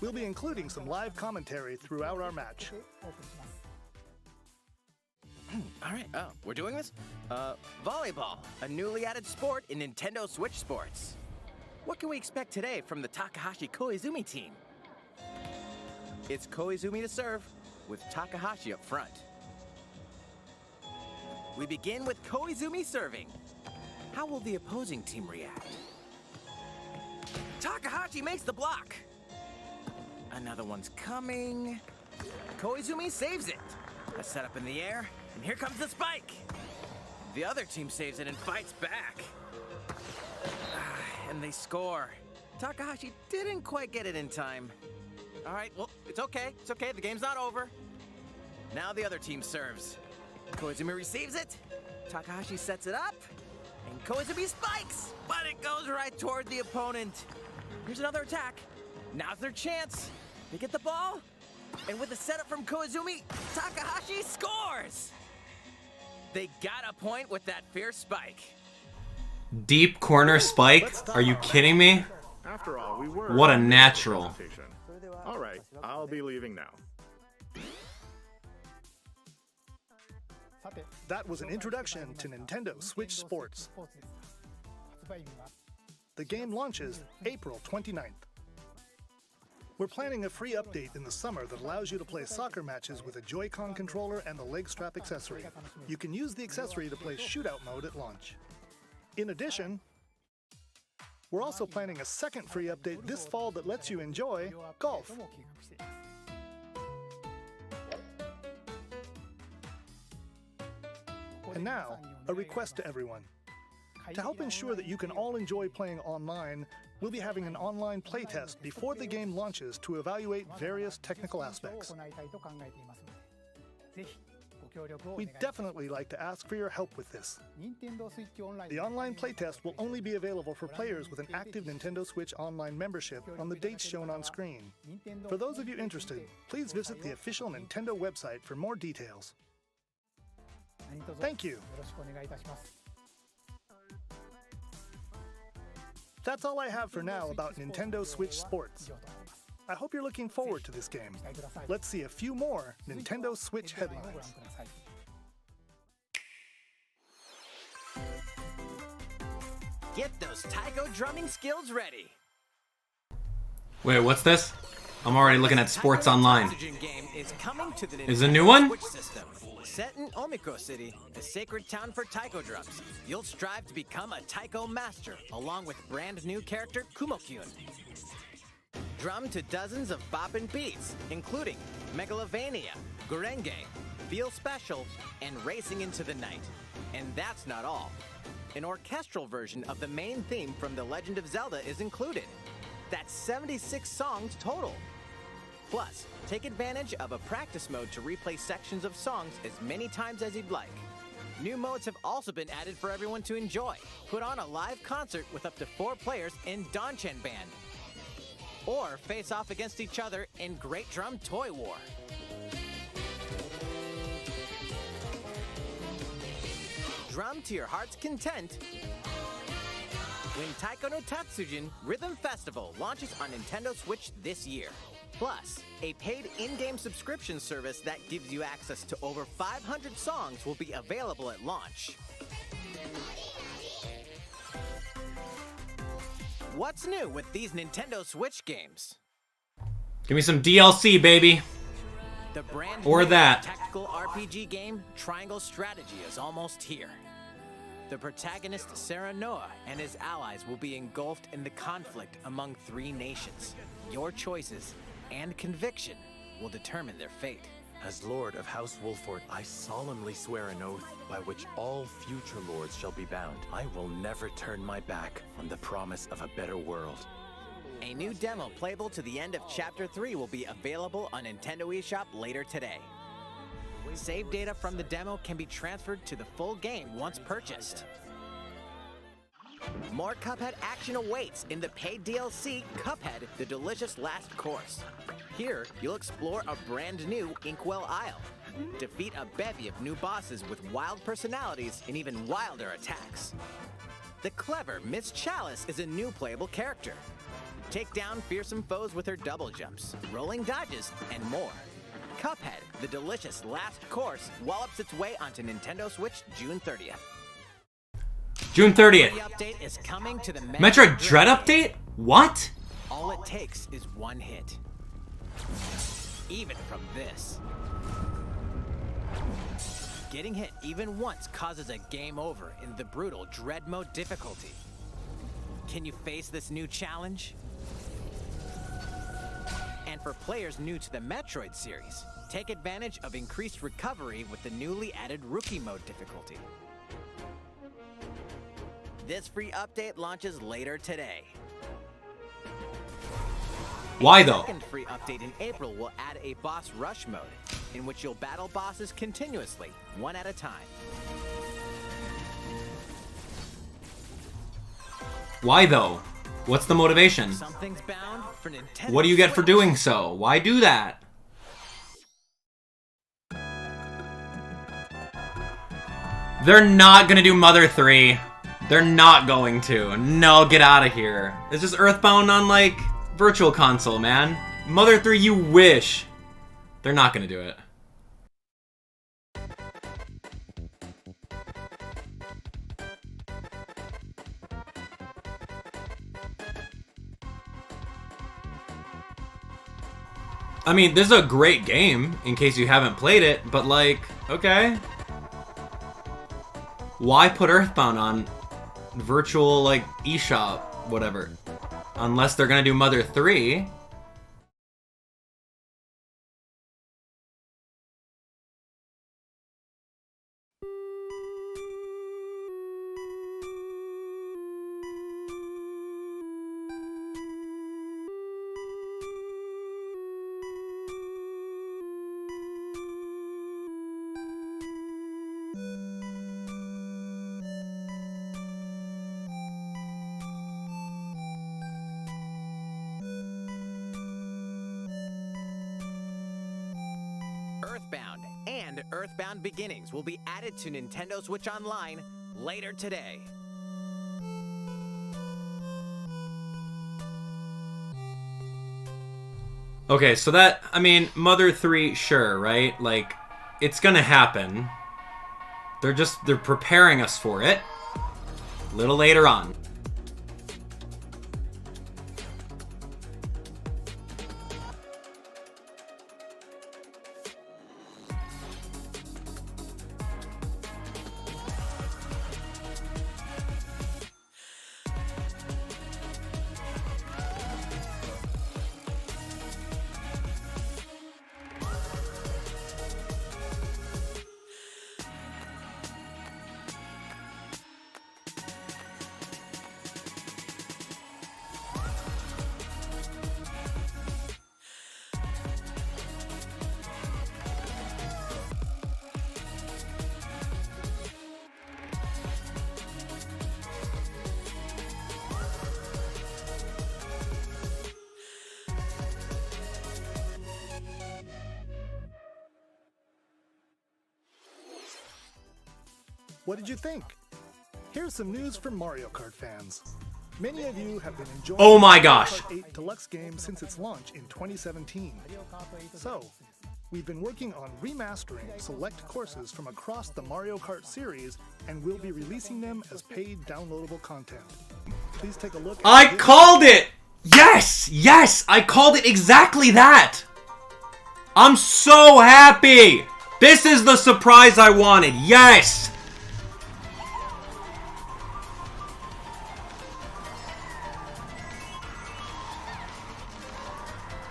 Speaker 7: We'll be including some live commentary throughout our match.
Speaker 8: All right, we're doing this? Volleyball, a newly added sport in Nintendo Switch Sports. What can we expect today from the Takahashi Koizumi team? It's Koizumi to serve, with Takahashi up front. We begin with Koizumi serving. How will the opposing team react? Takahashi makes the block. Another one's coming. Koizumi saves it. A setup in the air, and here comes the spike. The other team saves it and fights back. And they score. Takahashi didn't quite get it in time. All right, well, it's okay. It's okay. The game's not over. Now the other team serves. Koizumi receives it. Takahashi sets it up. And Koizumi spikes, but it goes right toward the opponent. Here's another attack. Now's their chance. They get the ball. And with the setup from Koizumi, Takahashi scores! They got a point with that fierce spike.
Speaker 1: Deep corner spike? Are you kidding me?
Speaker 15: After all, we were
Speaker 1: What a natural.
Speaker 15: All right, I'll be leaving now.
Speaker 7: That was an introduction to Nintendo Switch Sports. The game launches April 29th. We're planning a free update in the summer that allows you to play soccer matches with a Joy-Con controller and the leg strap accessory. You can use the accessory to play shootout mode at launch. In addition, we're also planning a second free update this fall that lets you enjoy golf. And now, a request to everyone. To help ensure that you can all enjoy playing online, we'll be having an online playtest before the game launches to evaluate various technical aspects. We'd definitely like to ask for your help with this. The online playtest will only be available for players with an active Nintendo Switch Online membership on the dates shown on screen. For those of you interested, please visit the official Nintendo website for more details. Thank you. That's all I have for now about Nintendo Switch Sports. I hope you're looking forward to this game. Let's see a few more Nintendo Switch headlines.
Speaker 8: Get those Taiko drumming skills ready.
Speaker 1: Wait, what's this? I'm already looking at Sports Online.
Speaker 8: Tatsujin game is coming to the
Speaker 1: Is it a new one?
Speaker 8: Switch system. Set in Omiko City, the sacred town for taiko drums, you'll strive to become a taiko master, along with brand new character Kumo-kyun. Drum to dozens of boppin' beats, including Megalovania, Gurenge, Feel Special, and Racing into the Night. And that's not all. An orchestral version of the main theme from The Legend of Zelda is included. That's 76 songs total. Plus, take advantage of a practice mode to replay sections of songs as many times as you'd like. New modes have also been added for everyone to enjoy. Put on a live concert with up to 4 players in Danchan Band. Or face off against each other in Great Drum Toy War. Drum to your heart's content. When Taiko no Tatsujin Rhythm Festival launches on Nintendo Switch this year. Plus, a paid in-game subscription service that gives you access to over 500 songs will be available at launch. What's new with these Nintendo Switch games?
Speaker 1: Give me some DLC, baby.
Speaker 8: The brand
Speaker 1: or
Speaker 8: new
Speaker 1: that.
Speaker 8: Tactical RPG game Triangle Strategy is almost here. The protagonist Serenoa and his allies will be engulfed in the conflict among 3 nations. Your choices and conviction will determine their fate.
Speaker 16: As Lord of House Wolford, I solemnly swear an oath by which all future lords shall be bound. I will never turn my back on the promise of a better world.
Speaker 8: A new demo playable to the end of Chapter 3 will be available on Nintendo eShop later today. Save data from the demo can be transferred to the full game once purchased. More Cuphead action awaits in the paid DLC, Cuphead, The Delicious Last Course. Here, you'll explore a brand new Inkwell Isle. Defeat a bevy of new bosses with wild personalities and even wilder attacks. The clever Miss Chalice is a new playable character. Take down fearsome foes with her double jumps, rolling dodges, and more. Cuphead, The Delicious Last Course wallops its way onto Nintendo Switch June 30th.
Speaker 1: June 30th.
Speaker 8: The update is coming to the
Speaker 1: Metroid Dread update? What?
Speaker 8: All it takes is one hit. Even from this. Getting hit even once causes a game over in the brutal Dread Mode difficulty. Can you face this new challenge? And for players new to the Metroid series, take advantage of increased recovery with the newly added Rookie Mode difficulty. This free update launches later today.
Speaker 1: Why though?
Speaker 8: A second free update in April will add a boss rush mode, in which you'll battle bosses continuously, one at a time.
Speaker 1: Why though? What's the motivation?
Speaker 8: Something's bound for Nintendo.
Speaker 1: What do you get for doing so? Why do that? They're not gonna do Mother 3. They're not going to. No, get out of here. It's just EarthBound on, like, Virtual Console, man. Mother 3, you wish. They're not gonna do it. I mean, this is a great game, in case you haven't played it, but like, okay. Why put EarthBound on virtual, like, eShop, whatever? Unless they're gonna do Mother 3.
Speaker 8: EarthBound and EarthBound Beginnings will be added to Nintendo Switch Online later today.
Speaker 1: Okay, so that, I mean, Mother 3, sure, right? Like, it's gonna happen. They're preparing us for it. A little later on.
Speaker 7: What did you think? Here's some news from Mario Kart fans. Many of you have been enjoying
Speaker 1: Oh my gosh.
Speaker 7: the Mario Kart 8 Deluxe game since its launch in 2017. So, we've been working on remastering select courses from across the Mario Kart series, and we'll be releasing them as paid downloadable content. Please take a look at
Speaker 1: I called it! Yes! Yes! I called it exactly that! I'm so happy! This is the surprise I wanted. Yes!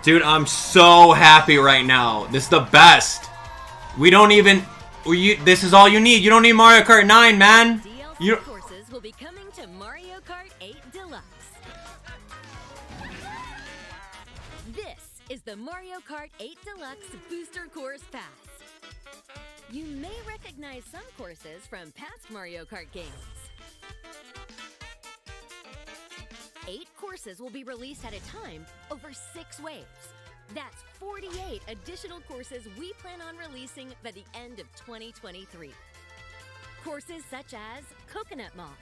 Speaker 1: Dude, I'm so happy right now. This is the best. We don't even... this is all you need. You don't need Mario Kart 9, man. You...
Speaker 17: courses will be coming to Mario Kart 8 Deluxe. This is the Mario Kart 8 Deluxe Booster Course Pass. You may recognize some courses from past Mario Kart games. 8 courses will be released at a time over 6 waves. That's 48 additional courses we plan on releasing by the end of 2023. Courses such as Coconut Mall.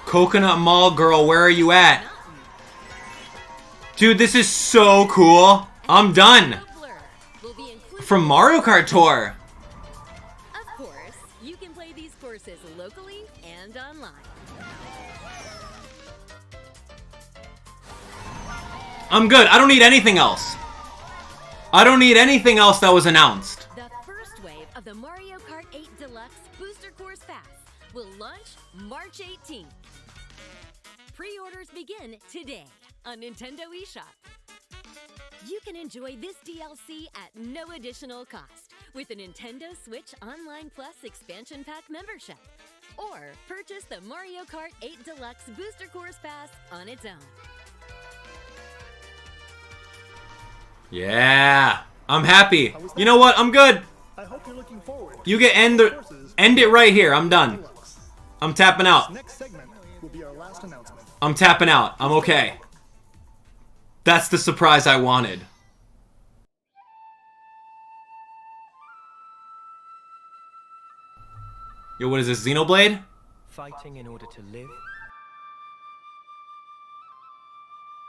Speaker 1: Coconut Mall, girl, where are you at? Dude, this is so cool. I'm done. From Mario Kart Tour.
Speaker 17: Of course, you can play these courses locally and online.
Speaker 1: I'm good. I don't need anything else. I don't need anything else that was announced.
Speaker 17: The first wave of the Mario Kart 8 Deluxe Booster Course Pass will launch March 18th. Pre-orders begin today on Nintendo eShop. You can enjoy this DLC at no additional cost with a Nintendo Switch Online Plus Expansion Pack membership, or purchase the Mario Kart 8 Deluxe Booster Course Pass on its own.
Speaker 1: Yeah, I'm happy. You know what? I'm good.
Speaker 7: I hope you're looking forward.
Speaker 1: You can end it right here. I'm done. I'm tapping out.
Speaker 7: Next segment will be our last announcement.
Speaker 1: I'm tapping out. I'm okay. That's the surprise I wanted. Yo, what is this, Xenoblade?
Speaker 10: Fighting in order to live,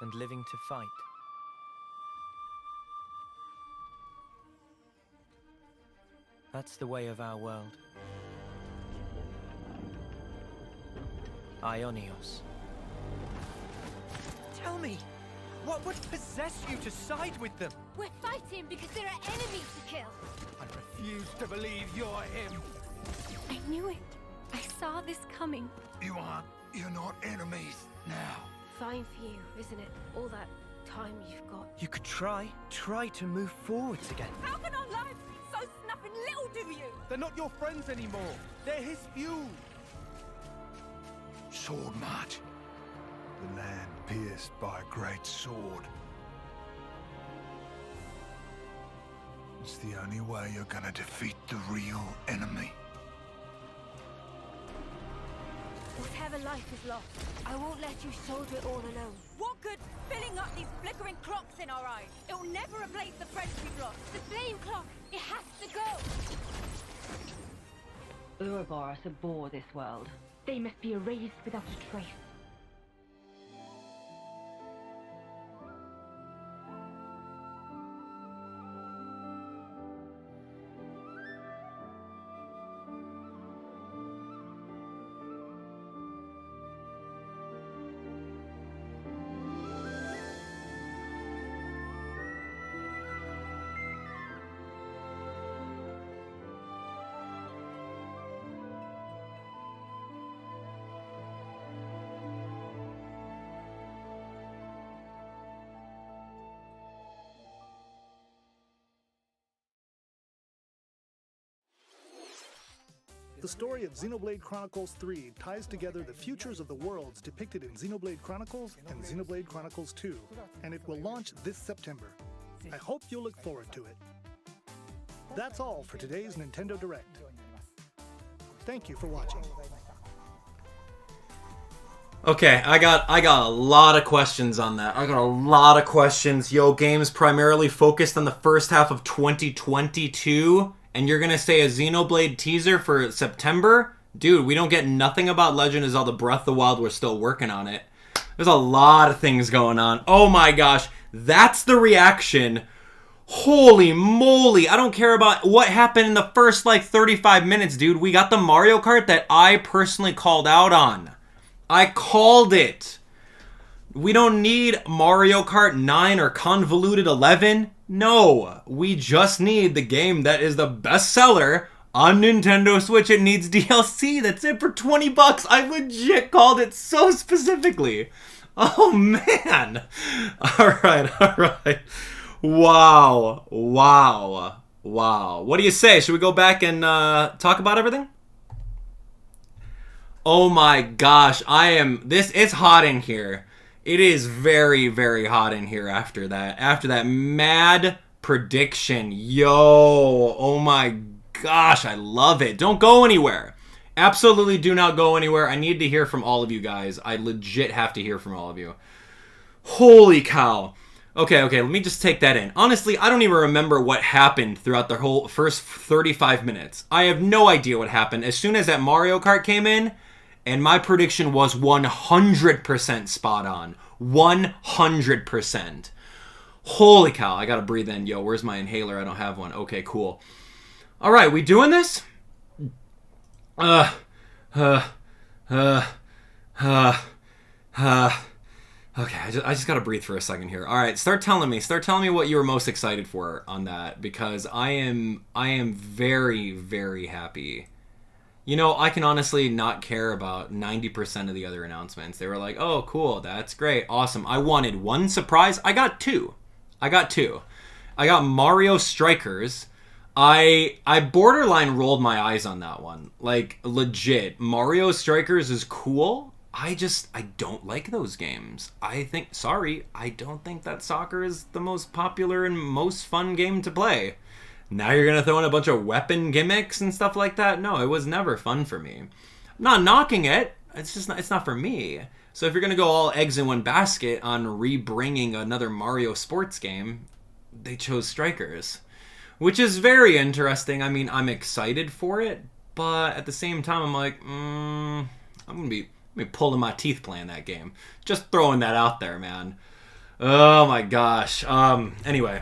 Speaker 10: and living to fight. That's the way of our world. Ionios. Tell me, what would possess you to side with them?
Speaker 18: We're fighting because there are enemies to kill.
Speaker 16: I refuse to believe you're him.
Speaker 18: I knew it. I saw this coming.
Speaker 16: You're not enemies now.
Speaker 18: Fine for you, isn't it? All that time you've got.
Speaker 10: You could try to move forwards again.
Speaker 18: How can our lives be so snuffing little to you?
Speaker 16: They're not your friends anymore. They're his fuel.
Speaker 19: Sword march. The land pierced by a great sword. It's the only way you're gonna defeat the real enemy.
Speaker 18: Whatever life is lost, I won't let you shoulder it all alone.
Speaker 20: What good filling up these flickering clocks in our eyes? It will never replace the friends we've lost.
Speaker 18: The flame clock, it has to go!
Speaker 21: Ouroboros abhor this world. They must be erased without a trace.
Speaker 7: The story of Xenoblade Chronicles 3 ties together the futures of the worlds depicted in Xenoblade Chronicles and Xenoblade Chronicles 2, and it will launch this September. I hope you'll look forward to it. That's all for today's Nintendo Direct. Thank you for watching.
Speaker 1: Okay, I got a lot of questions on that. I got a lot of questions. Yo, games primarily focused on the first half of 2022, and you're gonna say a Xenoblade teaser for September? Dude, we don't get nothing about Legend of Zelda Breath of the Wild. We're still working on it. There's a lot of things going on. Oh my gosh, that's the reaction. Holy moly, I don't care about what happened in the first, 35 minutes, dude. We got the Mario Kart that I personally called out on. I called it. We don't need Mario Kart 9 or Convoluted 11. No, we just need the game that is the best seller on Nintendo Switch. It needs DLC. That's it for $20. I legit called it so specifically. Oh, man. All right. Wow. What do you say? Should we go back and talk about everything? Oh my gosh, it's hot in here. It is very, very hot in here after that mad prediction. Yo, oh my gosh, I love it. Don't go anywhere. Absolutely do not go anywhere. I need to hear from all of you guys. I legit have to hear from all of you. Holy cow. Okay, let me just take that in. Honestly, I don't even remember what happened throughout the whole first 35 minutes. I have no idea what happened. As soon as that Mario Kart came in, and my prediction was 100% spot on. 100%. Holy cow, I gotta breathe in. Yo, where's my inhaler? I don't have one. Okay, cool. Alright, we doing this? Okay, I just gotta breathe for a second here. Alright, start telling me what you were most excited for on that, because I am very, very happy. You know, I can honestly not care about 90% of the other announcements. They were like, oh, cool, that's great, awesome. I wanted one surprise. I got two. I got Mario Strikers. I borderline rolled my eyes on that one. Like, legit. Mario Strikers is cool. I don't like those games. I don't think that soccer is the most popular and most fun game to play. Now you're going to throw in a bunch of weapon gimmicks and stuff like that? No, it was never fun for me. I'm not knocking it. It's not for me. So if you're going to go all eggs in one basket on rebringing another Mario sports game, they chose Strikers, which is very interesting. I mean, I'm excited for it, but at the same time, I'm like, I'm gonna be pulling my teeth playing that game. Just throwing that out there, man. Oh my gosh. Anyway,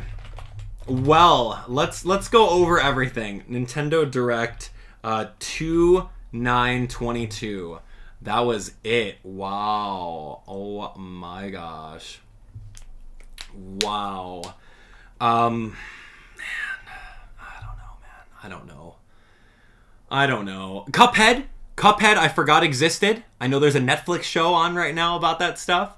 Speaker 1: well, let's go over everything. Nintendo Direct 2/9/22. That was it. Wow. Oh my gosh. Wow. Man, I don't know. Cuphead, I forgot existed. I know there's a Netflix show on right now about that stuff,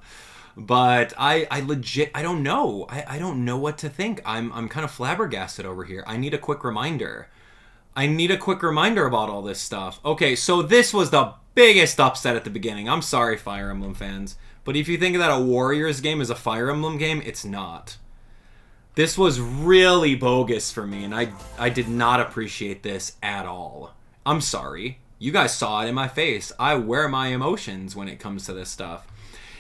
Speaker 1: but I legit, I don't know. I don't know what to think. I'm kind of flabbergasted over here. I need a quick reminder. About all this stuff. Okay, so this was the biggest upset at the beginning. I'm sorry, Fire Emblem fans, but if you think that a Warriors game is a Fire Emblem game, it's not. This was really bogus for me, and I did not appreciate this at all. I'm sorry. You guys saw it in my face. I wear my emotions when it comes to this stuff.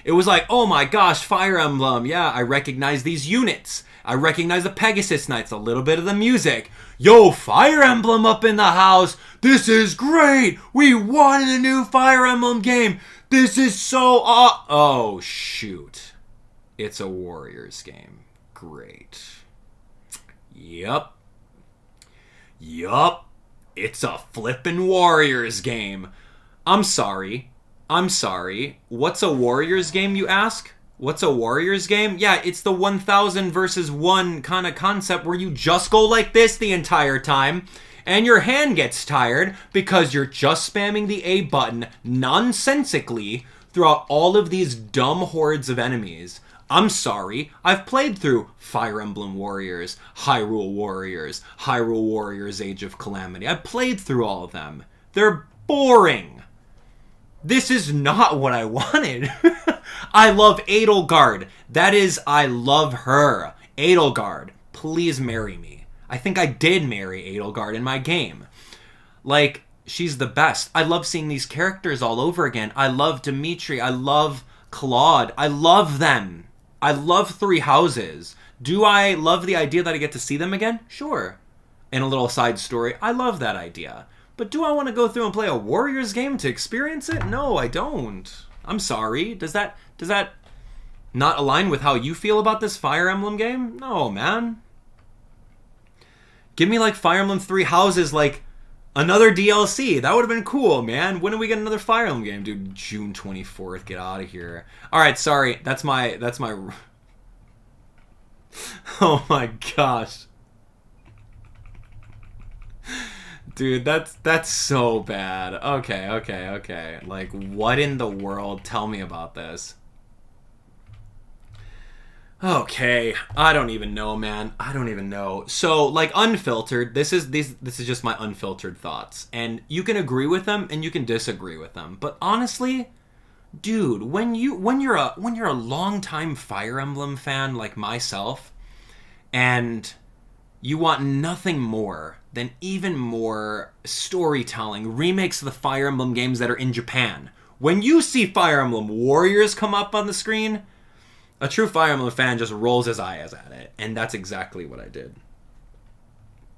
Speaker 1: It was like, oh my gosh, Fire Emblem. Yeah, I recognize these units. I recognize the Pegasus Knights, a little bit of the music. Yo, Fire Emblem up in the house. This is great. We won in a new Fire Emblem game. This is so oh, shoot. It's a Warriors game. Great. Yup. It's a flippin' Warriors game. I'm sorry. What's a Warriors game, you ask? What's a Warriors game? Yeah, it's the 1000 versus 1 kind of concept where you just go like this the entire time, and your hand gets tired because you're just spamming the A button nonsensically throughout all of these dumb hordes of enemies. I'm sorry, I've played through Fire Emblem Warriors, Hyrule Warriors Age of Calamity. I've played through all of them. They're boring. This is not what I wanted. I love Edelgard. I love her. Edelgard, please marry me. I think I did marry Edelgard in my game. Like, she's the best. I love seeing these characters all over again. I love Dimitri. I love Claude. I love them. I love Three Houses. Do I love the idea that I get to see them again? Sure. In a little side story, I love that idea. But do I want to go through and play a Warriors game to experience it? No, I don't. I'm sorry. Does that not align with how you feel about this Fire Emblem game? No, man. Give me like Fire Emblem Three Houses, like another DLC. That would have been cool, man. When do we get another Fire Emblem game? Dude, June 24th. Get out of here. All right, sorry. That's my oh my gosh. Dude, that's so bad. Okay. Like, what in the world? Tell me about this. Okay, I don't even know, man. I don't even know. So, like, unfiltered, this is just my unfiltered thoughts. And you can agree with them and you can disagree with them. But honestly, dude, when you're a longtime Fire Emblem fan like myself, and you want nothing more than even more storytelling, remakes of the Fire Emblem games that are in Japan. When you see Fire Emblem Warriors come up on the screen, a true Fire Emblem fan just rolls his eyes at it. And that's exactly what I did.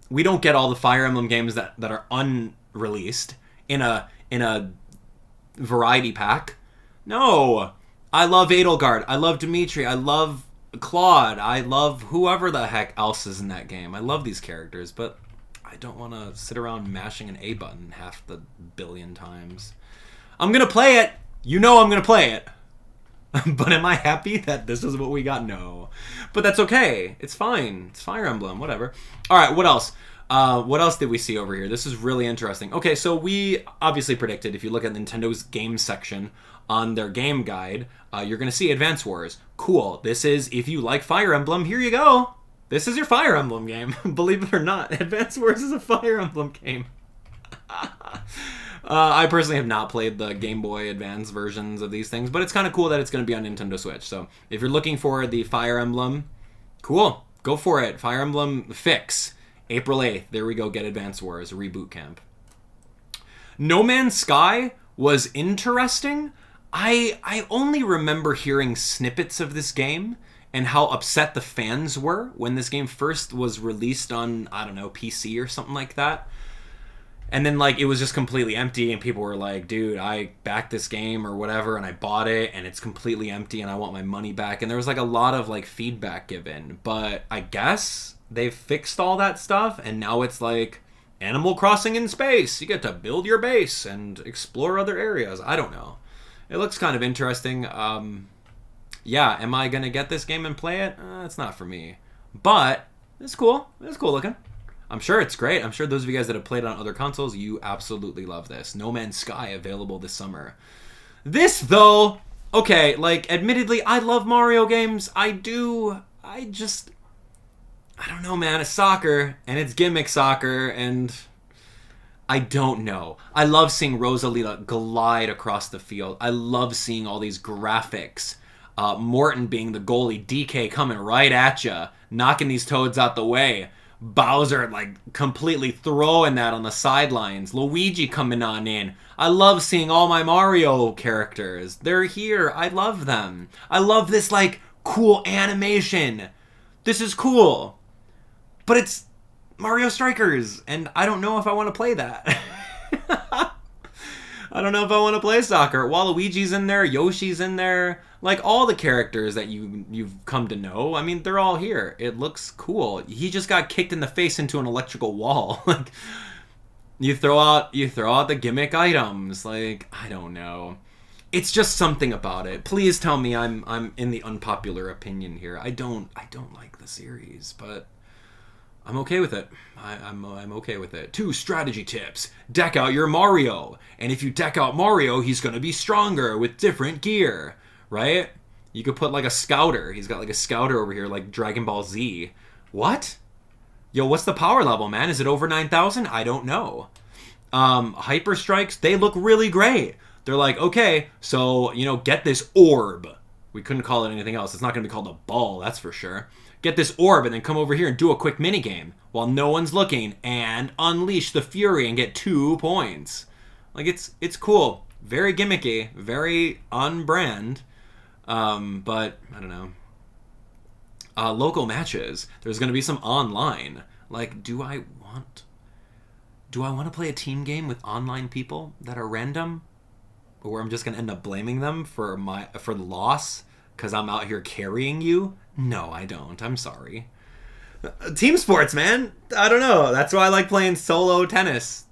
Speaker 1: We don't get all the Fire Emblem games that are unreleased in a variety pack. No. I love Edelgard. I love Dimitri. I love Claude. I love whoever the heck else is in that game. I love these characters, but I don't want to sit around mashing an A button half the billion times. I'm going to play it. You know I'm going to play it. But am I happy that this is what we got? No. But that's okay. It's fine. It's Fire Emblem. Whatever. All right, what else? What else did we see over here? This is really interesting. Okay, so we obviously predicted, if you look at Nintendo's game section on their game guide, you're going to see Advance Wars. Cool. This is, if you like Fire Emblem, here you go. This is your Fire Emblem game. Believe it or not, Advance Wars is a Fire Emblem game. I personally have not played the Game Boy Advance versions of these things, but it's kind of cool that it's going to be on Nintendo Switch. So if you're looking for the Fire Emblem, cool. Go for it. Fire Emblem Fix. April 8th. There we go. Get Advance Wars. Reboot Camp. No Man's Sky was interesting. I only remember hearing snippets of this game and how upset the fans were when this game first was released on, I don't know, PC or something like that. And then, like, it was just completely empty, and people were like, dude, I backed this game or whatever, and I bought it, and it's completely empty, and I want my money back. And there was, like, a lot of, like, feedback given. But I guess they've fixed all that stuff, and now it's, like, Animal Crossing in space. You get to build your base and explore other areas. I don't know. It looks kind of interesting. Yeah, am I going to get this game and play it? It's not for me. But it's cool. It's cool looking. I'm sure it's great. I'm sure those of you guys that have played on other consoles, you absolutely love this. No Man's Sky available this summer. This, though, okay, like, admittedly, I love Mario games. I do. I don't know, man. It's soccer, and it's gimmick soccer, and I don't know. I love seeing Rosalita glide across the field. I love seeing all these graphics. Morton being the goalie, DK coming right at you, knocking these toads out the way. Bowser, like, completely throwing that on the sidelines. Luigi coming on in. I love seeing all my Mario characters. They're here. I love them. I love this, like, cool animation. This is cool. But it's Mario Strikers, and I don't know if I want to play that. I don't know if I want to play soccer. Waluigi's in there, Yoshi's in there. Like, all the characters that you've come to know, I mean, they're all here. It looks cool. He just got kicked in the face into an electrical wall. Like, you throw out the gimmick items. Like, I don't know. It's just something about it. Please tell me I'm in the unpopular opinion here. I don't like the series, but I'm okay with it. I'm okay with it. 2 strategy tips. Deck out your Mario. And if you deck out Mario, he's going to be stronger with different gear. Right? You could put, like, a scouter. He's got, like, a scouter over here, like Dragon Ball Z. What? Yo, what's the power level, man? Is it over 9,000? I don't know. Hyper Strikes, they look really great. They're like, okay, so, you know, get this orb. We couldn't call it anything else. It's not going to be called a ball, that's for sure. Get this orb and then come over here and do a quick minigame while no one's looking and unleash the fury and get 2 points. Like, it's cool. Very gimmicky. Very on brand. But I don't know. Local matches. There's going to be some online. Like, do I want to play a team game with online people that are random? Or I'm just going to end up blaming them for the loss because I'm out here carrying you? No, I don't. I'm sorry. Team sports, man. I don't know. That's why I like playing solo tennis.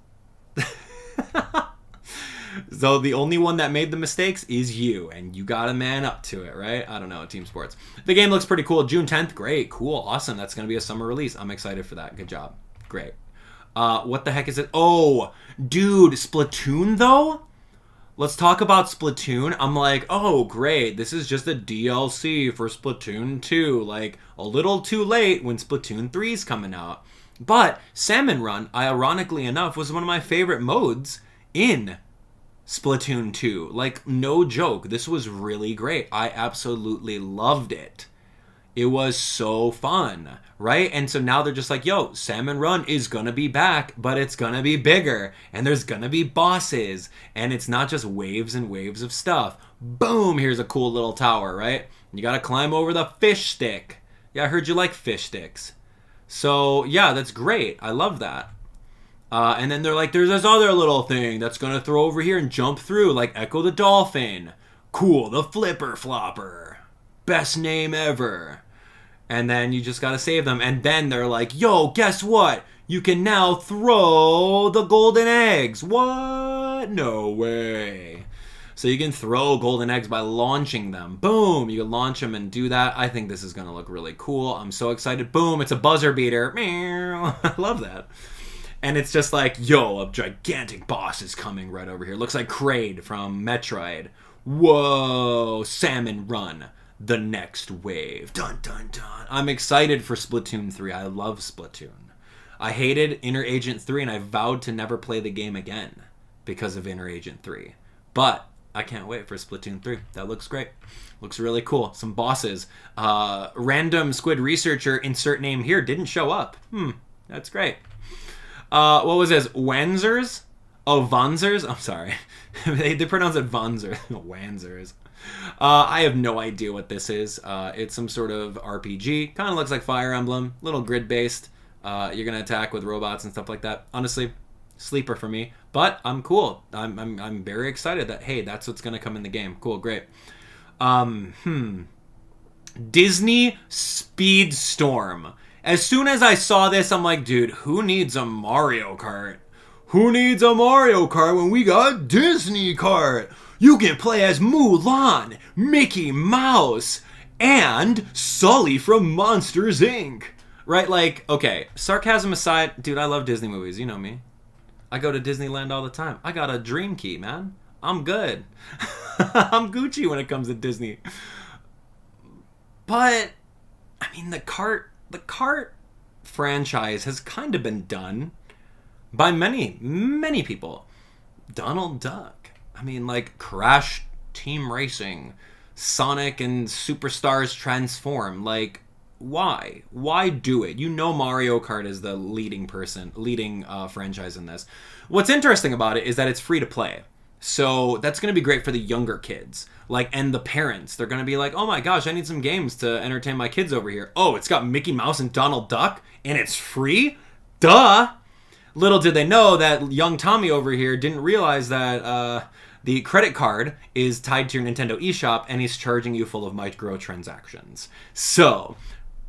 Speaker 1: So the only one that made the mistakes is you, and you gotta man up to it, right? I don't know, team sports. The game looks pretty cool. June 10th, great, cool, awesome. That's gonna be a summer release. I'm excited for that. Good job. Great. What the heck is it? Oh, dude, Splatoon, though? Let's talk about Splatoon. I'm like, oh, great. This is just a DLC for Splatoon 2. Like, a little too late when Splatoon 3's coming out. But Salmon Run, ironically enough, was one of my favorite modes in Splatoon 2. Like, no joke. This was really great. I absolutely loved it. It was so fun, right? And so now they're just like, yo, Salmon Run is gonna be back, but it's gonna be bigger, and there's gonna be bosses, and it's not just waves and waves of stuff. Boom, here's a cool little tower, right? You gotta climb over the fish stick. Yeah, I heard you like fish sticks. So, yeah, that's great. I love that. And then they're like, there's this other little thing that's gonna throw over here and jump through, like Echo the Dolphin. Cool, the Flipper Flopper. Best name ever. And then you just gotta save them. And then they're like, yo, guess what? You can now throw the golden eggs. What? No way. So you can throw golden eggs by launching them. Boom, you can launch them and do that. I think this is gonna look really cool. I'm so excited. Boom, it's a buzzer beater. Meow. I love that. And it's just like, yo, a gigantic boss is coming right over here. Looks like Kraid from Metroid. Whoa, Salmon Run. The next wave. Dun, dun, dun. I'm excited for Splatoon 3. I love Splatoon. I hated Inner Agent 3, and I vowed to never play the game again because of Inner Agent 3. But I can't wait for Splatoon 3. That looks great. Looks really cool. Some bosses. Random Squid Researcher, insert name here, didn't show up. That's great. What was this? Wanzers? Oh, Vanzers? I'm sorry. they pronounce it Vanzer. Wanzers. I have no idea what this is. It's some sort of RPG. Kind of looks like Fire Emblem. Little grid-based. You're going to attack with robots and stuff like that. Honestly, Sleeper for me. But I'm cool. I'm very excited that, hey, that's what's going to come in the game. Cool, great. Disney Speedstorm. As soon as I saw this, I'm like, dude, who needs a Mario Kart? Who needs a Mario Kart when we got Disney Kart? You can play as Mulan, Mickey Mouse, and Sully from Monsters, Inc. Right? Like, okay, sarcasm aside, dude, I love Disney movies. You know me. I go to Disneyland all the time. I got a dream key, man. I'm good. I'm Gucci when it comes to Disney. But, I mean, the Kart franchise has kind of been done by many people. Donald Duck. I mean, like, Crash Team Racing, Sonic and Superstars Transform. Like, why? Why do it? You know Mario Kart is the leading franchise in this. What's interesting about it is that it's free to play. So that's going to be great for the younger kids. Like, and the parents. They're going to be like, oh my gosh, I need some games to entertain my kids over here. Oh, it's got Mickey Mouse and Donald Duck, and it's free? Duh! Little did they know that young Tommy over here didn't realize that the credit card is tied to your Nintendo eShop, and he's charging you full of microtransactions. So,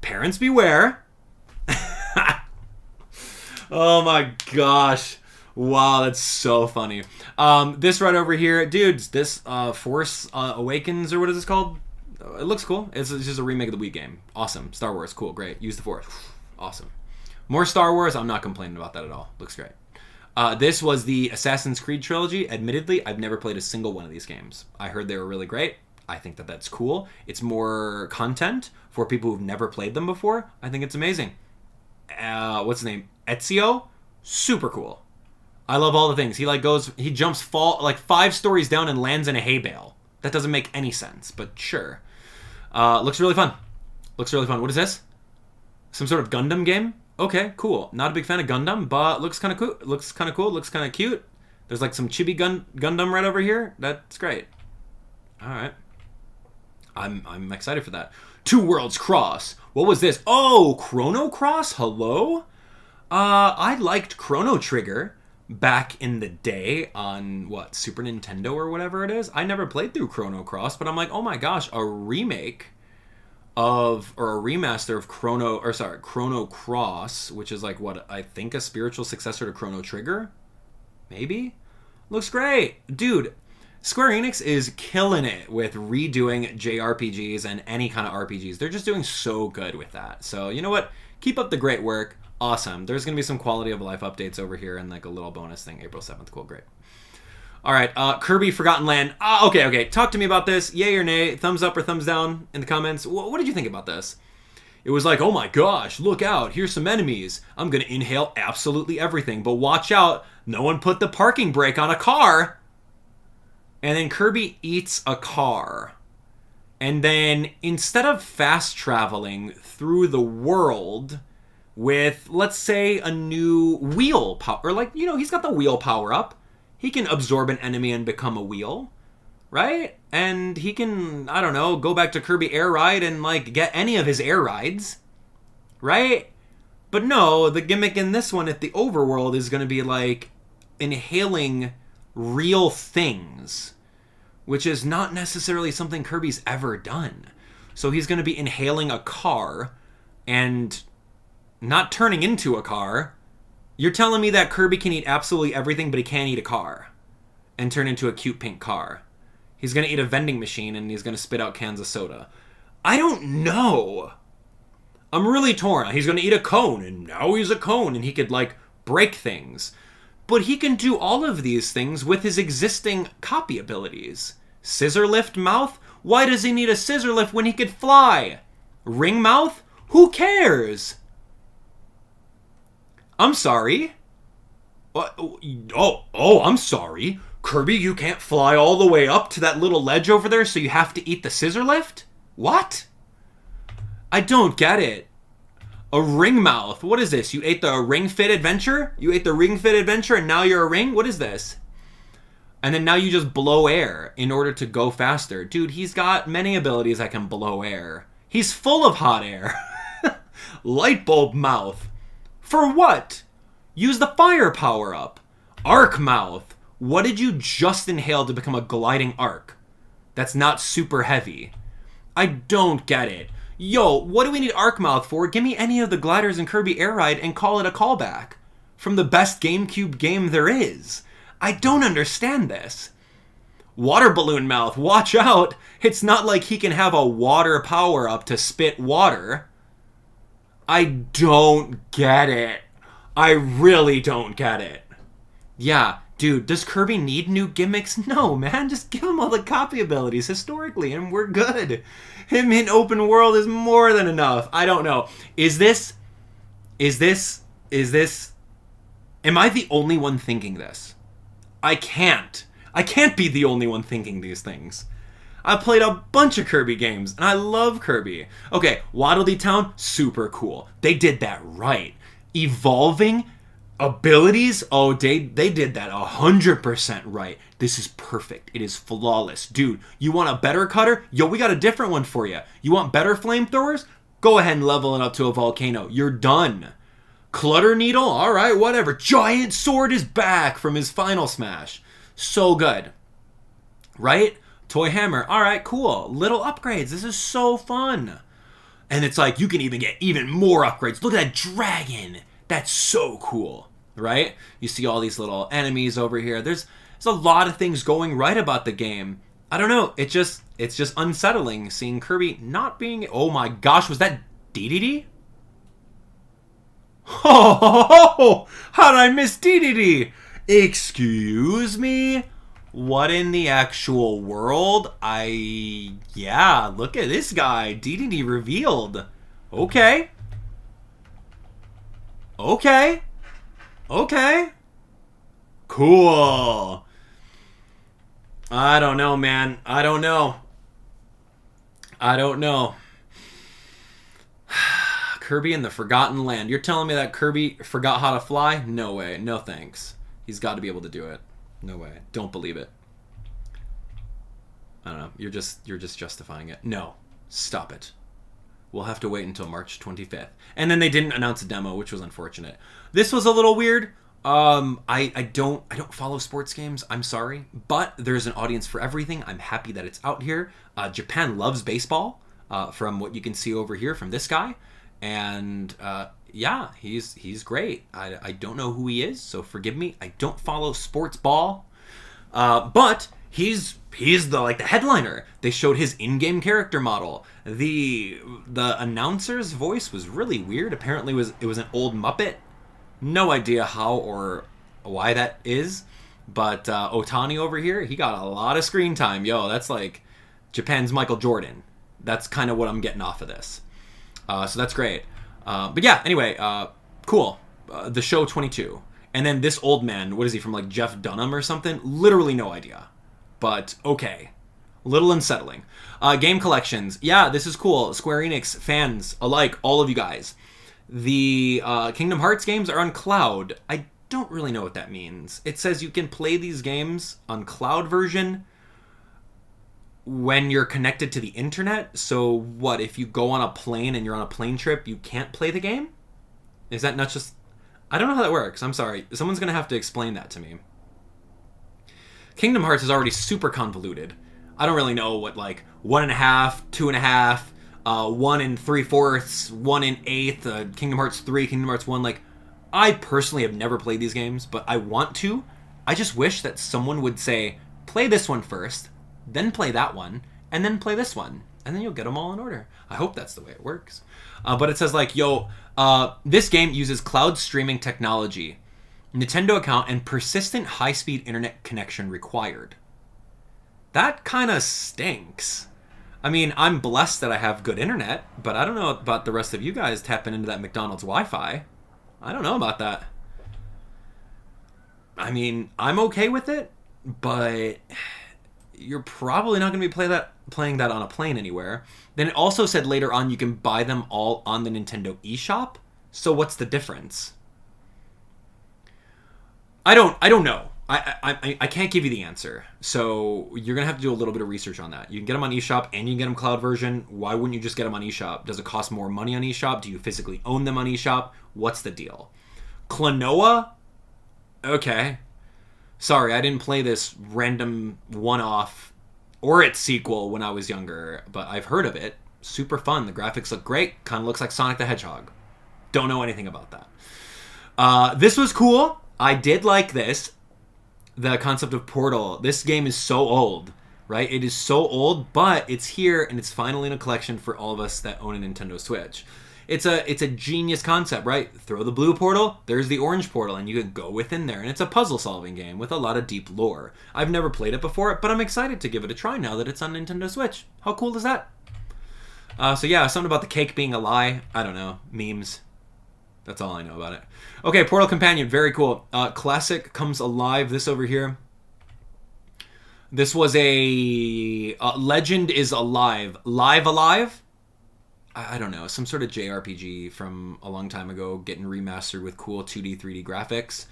Speaker 1: parents beware. Oh my gosh. Wow, that's so funny. This right over here, dudes, this Force Awakens, or what is this called? It looks cool. It's just a remake of the Wii game. Awesome. Star Wars, cool, great. Use the Force. Awesome. More Star Wars, I'm not complaining about that at all. Looks great. This was the Assassin's Creed trilogy. Admittedly, I've never played a single one of these games. I heard they were really great. I think that that's cool. It's more content for people who've never played them before. I think it's amazing. What's his name? Ezio? Super cool. I love all the things. He jumps 5 stories down and lands in a hay bale. That doesn't make any sense, but sure. Looks really fun. Looks really fun. What is this? Some sort of Gundam game? Okay, cool. Not a big fan of Gundam, but looks kind of cool. Looks kind of cool. Looks kind of cute. There's like some chibi Gundam right over here. That's great. All right. I'm excited for that. Two Worlds Cross. What was this? Oh, Chrono Cross? Hello? I liked Chrono Trigger back in the day on, Super Nintendo or whatever it is. I never played through Chrono Cross, but I'm like, oh my gosh, a remake or a remaster of Chrono Cross, which is like I think a spiritual successor to Chrono Trigger? Maybe? Looks great. Dude, Square Enix is killing it with redoing JRPGs and any kind of RPGs. They're just doing so good with that. So, you know what? Keep up the great work. Awesome. There's going to be some quality of life updates over here and like a little bonus thing. April 7th. Cool. Great. All right. Kirby Forgotten Land. Okay. Talk to me about this. Yay or nay? Thumbs up or thumbs down in the comments. What did you think about this? It was like, oh my gosh, look out. Here's some enemies. I'm going to inhale absolutely everything. But watch out. No one put the parking brake on a car. And then Kirby eats a car. And then instead of fast traveling through the world with, let's say, a new wheel power, or he's got the wheel power up. He can absorb an enemy and become a wheel, right? And he can, I don't know, go back to Kirby Air Ride and get any of his air rides, right? But no, the gimmick in this one at the overworld is going to be inhaling real things, which is not necessarily something Kirby's ever done. So he's going to be inhaling a car and not turning into a car. You're telling me that Kirby can eat absolutely everything, but he can't eat a car and turn into a cute pink car. He's going to eat a vending machine and he's going to spit out cans of soda. I don't know. I'm really torn. He's going to eat a cone and now he's a cone and he could break things. But he can do all of these things with his existing copy abilities. Scissor lift mouth? Why does he need a scissor lift when he could fly? Ring mouth? Who cares? I'm sorry. I'm sorry. Kirby, you can't fly all the way up to that little ledge over there, so you have to eat the scissor lift? What? I don't get it. A ring mouth. What is this? You ate the Ring Fit Adventure? You ate the Ring Fit Adventure and now you're a ring? What is this? And then now you just blow air in order to go faster. Dude, he's got many abilities that can blow air. He's full of hot air. Light bulb mouth. For what? Use the fire power up. Arc mouth. What did you just inhale to become a gliding arc? That's not super heavy. I don't get it. Yo, what do we need arc mouth for? Give me any of the gliders in Kirby Air Ride and call it a callback from the best GameCube game there is. I don't understand this. Water balloon mouth, watch out. It's not like he can have a water power up to spit water. I don't get it. I really don't get it. Yeah, dude, does Kirby need new gimmicks? No, man, just give him all the copy abilities historically and we're good. Him in open world is more than enough. I don't know. Is this... Am I the only one thinking this? I can't be the only one thinking these things. I played a bunch of Kirby games, and I love Kirby. Okay, Waddle Dee Town, super cool. They did that right. Evolving abilities, oh, they did that 100% right. This is perfect. It is flawless. Dude, you want a better cutter? Yo, we got a different one for you. You want better flamethrowers? Go ahead and level it up to a volcano. You're done. Clutter Needle? Alright, whatever. Giant Sword is back from his final smash. So good. Right? Toy Hammer. Alright, cool. Little upgrades. This is so fun. And it's like, you can even get even more upgrades. Look at that dragon. That's so cool. Right? You see all these little enemies over here. There's a lot of things going right about the game. I don't know. It's just unsettling seeing Kirby not being... Oh my gosh, was that DDD? Oh, how did I miss DDD? Excuse me? What in the actual world? Yeah, look at this guy. DDD revealed. Okay. Okay. Okay. Cool. I don't know, man. I don't know. Kirby in the Forgotten Land. You're telling me that Kirby forgot how to fly? No way. No thanks. He's got to be able to do it. No way. Don't believe it. I don't know. You're just justifying it. No. Stop it. We'll have to wait until March 25th. And then they didn't announce a demo, which was unfortunate. This was a little weird. I don't follow sports games. I'm sorry, but there's an audience for everything. I'm happy that it's out here. Japan loves baseball, from what you can see over here from this guy. And yeah, he's great. I don't know who he is, so forgive me. I don't follow sports ball, but he's the headliner. They showed his in-game character model. The announcer's voice was really weird. Apparently, it was an old Muppet. No idea how or why that is, but Otani over here, he got a lot of screen time. Yo, that's like Japan's Michael Jordan. That's kind of what I'm getting off of this. So that's great. But yeah, anyway, cool. The show 22. And then this old man, what is he, from like Jeff Dunham or something? Literally no idea. But okay. A little unsettling. Game collections. Yeah, this is cool. Square Enix fans alike, all of you guys. The Kingdom Hearts games are on cloud. I don't really know what that means. It says you can play these games on cloud version when you're connected to the internet. So what, if you go on a plane and you're on a plane trip, you can't play the game? Is that not just... I don't know how that works. I'm sorry. Someone's going to have to explain that to me. Kingdom Hearts is already super convoluted. I don't really know what, like, 1.5, 2.5... 1 3/4, 1 1/8, Kingdom Hearts 3, Kingdom Hearts 1. Like, I personally have never played these games, but I want to. I just wish that someone would say, play this one first, then play that one, and then play this one, and then you'll get them all in order. I hope that's the way it works. But it says, like, yo, this game uses cloud streaming technology, Nintendo account, and persistent high-speed internet connection required. That kind of stinks. I mean, I'm blessed that I have good internet, but I don't know about the rest of you guys tapping into that McDonald's Wi-Fi. I don't know about that. I mean, I'm okay with it, but you're probably not going to be playing that on a plane anywhere. Then it also said later on you can buy them all on the Nintendo eShop. So what's the difference? I don't know. I can't give you the answer. So you're going to have to do a little bit of research on that. You can get them on eShop and you can get them cloud version. Why wouldn't you just get them on eShop? Does it cost more money on eShop? Do you physically own them on eShop? What's the deal? Klonoa? Okay. Sorry, I didn't play this random one-off or its sequel when I was younger, but I've heard of it. Super fun. The graphics look great. Kind of looks like Sonic the Hedgehog. Don't know anything about that. This was cool. I did like this. The concept of Portal. This game is so old, right? It is so old, but it's here and it's finally in a collection for all of us that own a Nintendo Switch. It's a genius concept, right? Throw the blue portal, there's the orange portal, and you can go within there. And it's a puzzle-solving game with a lot of deep lore. I've never played it before, but I'm excited to give it a try now that it's on Nintendo Switch. How cool is that? So yeah, something about the cake being a lie. I don't know. Memes. That's all I know about it. Okay, Portal Companion. Very cool. Classic comes alive. This over here. This was a... Legend is alive. Live Alive? I don't know, some sort of JRPG from a long time ago getting remastered with cool 2D, 3D graphics.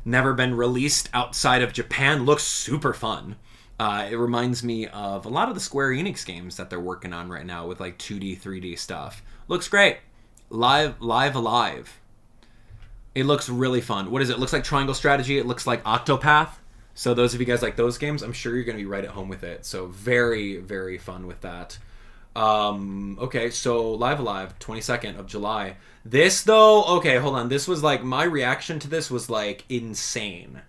Speaker 1: Never been released outside of Japan. Looks super fun. It reminds me of a lot of the Square Enix games that they're working on right now with like 2D, 3D stuff. Looks great. Live Alive. It looks really fun. What is it? It looks like Triangle Strategy. It looks like Octopath. So those of you guys like those games, I'm sure you're going to be right at home with it. So very, very fun with that. Okay, so Live Alive, 22nd of July. This, though, okay, hold on. This was like, my reaction to this was like insane.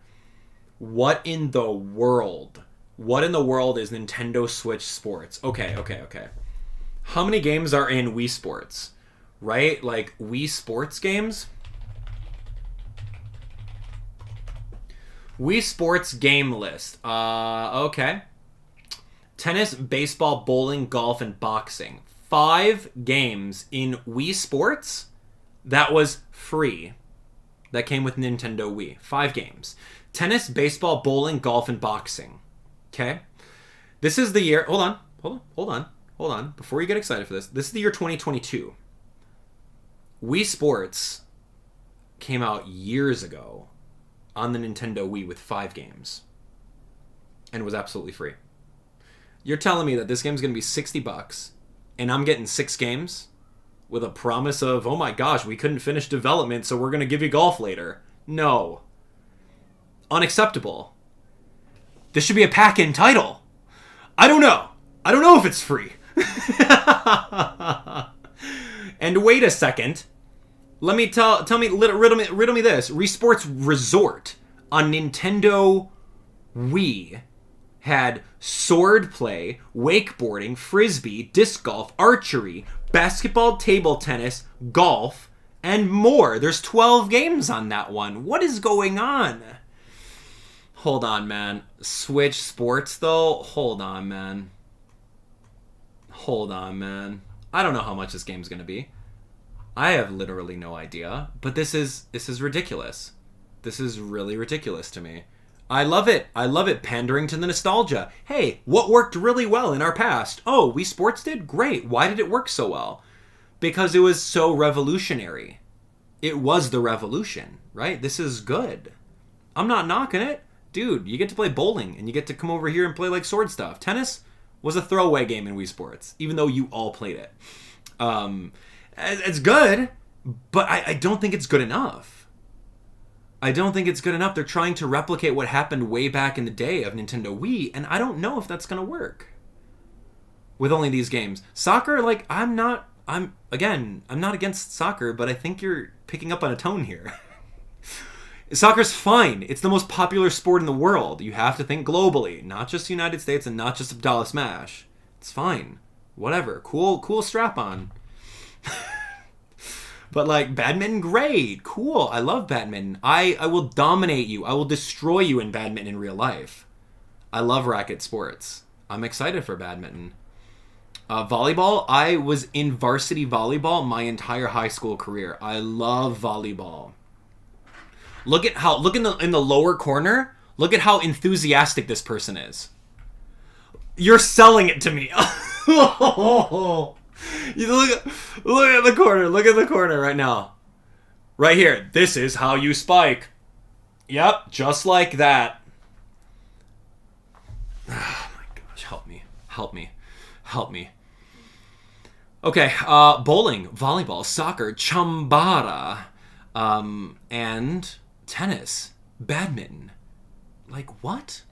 Speaker 1: What in the world? What in the world is Nintendo Switch Sports? Okay. How many games are in Wii Sports? Right? Like, Wii Sports games? Wii Sports game list. Okay. Tennis, baseball, bowling, golf, and boxing. 5 games in Wii Sports that was free. That came with Nintendo Wii. 5 games. Tennis, baseball, bowling, golf, and boxing. Okay? This is the year... Hold on. Before you get excited for this. This is the year 2022. Wii Sports came out years ago on the Nintendo Wii with 5 games. And was absolutely free. You're telling me that this game's going to be $60 and I'm getting 6 games with a promise of, oh my gosh, we couldn't finish development, so we're going to give you golf later. No. Unacceptable. This should be a pack-in title. I don't know. I don't know if it's free. And wait a second. Let me riddle me this. Wii Sports Resort on Nintendo Wii had swordplay, wakeboarding, frisbee, disc golf, archery, basketball, table tennis, golf, and more. There's 12 games on that one. What is going on? Hold on, man. Switch Sports, though? Hold on, man. I don't know how much this game's going to be. I have literally no idea. But this is ridiculous. This is really ridiculous to me. I love it. Pandering to the nostalgia. Hey, what worked really well in our past? Oh, Wii Sports did? Great. Why did it work so well? Because it was so revolutionary. It was the revolution, right? This is good. I'm not knocking it. Dude, you get to play bowling, and you get to come over here and play like sword stuff. Tennis was a throwaway game in Wii Sports, even though you all played it. It's good, but I don't think it's good enough. They're trying to replicate what happened way back in the day of Nintendo Wii, and I don't know if that's going to work with only these games. Soccer, like, I'm not against soccer, but I think you're picking up on a tone here. Soccer's fine. It's the most popular sport in the world. You have to think globally, not just the United States and not just Abdallah Smash. It's fine. Whatever. Cool strap on. But, like, badminton, great. Cool. I love badminton. I will dominate you. I will destroy you in badminton in real life. I love racket sports. I'm excited for badminton. Volleyball, I was in varsity volleyball my entire high school career. I love volleyball. Look in the lower corner. Look at how enthusiastic this person is. You're selling it to me. You look at the corner. Look at the corner right now. Right here. This is how you spike. Yep, just like that. Oh my gosh, help me. Okay, bowling, volleyball, soccer, chambara, and tennis, badminton. Like, what?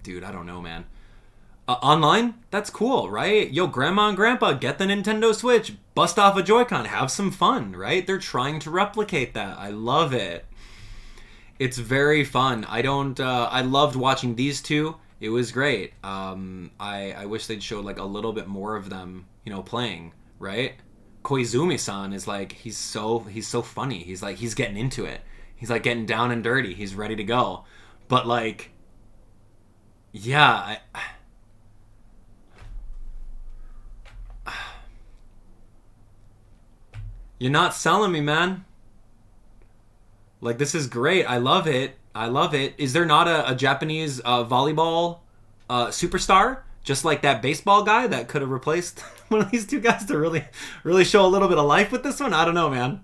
Speaker 1: Dude, I don't know, man. Online? That's cool, right? Yo, grandma and grandpa, get the Nintendo Switch. Bust off a Joy-Con. Have some fun, right? They're trying to replicate that. I love it. It's very fun. I loved watching these two. It was great. I wish they'd showed like a little bit more of them, you know, playing, right? Koizumi-san is like, he's so funny. He's like, he's getting into it. He's like getting down and dirty. He's ready to go. But like, yeah, you're not selling me, man. Like, this is great. I love it. I love it. Is there not a Japanese volleyball superstar? Just like that baseball guy that could have replaced one of these two guys to really show a little bit of life with this one? I don't know, man.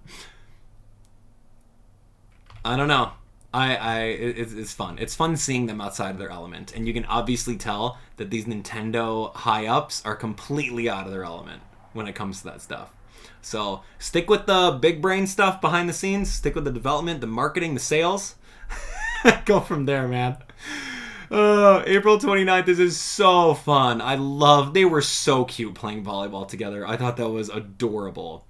Speaker 1: I don't know. It's fun. It's fun seeing them outside of their element. And you can obviously tell that these Nintendo high-ups are completely out of their element when it comes to that stuff. So stick with the big brain stuff behind the scenes. Stick with the development, the marketing, the sales. Go from there, man. April 29th. This is so fun. They were so cute playing volleyball together. I thought that was adorable.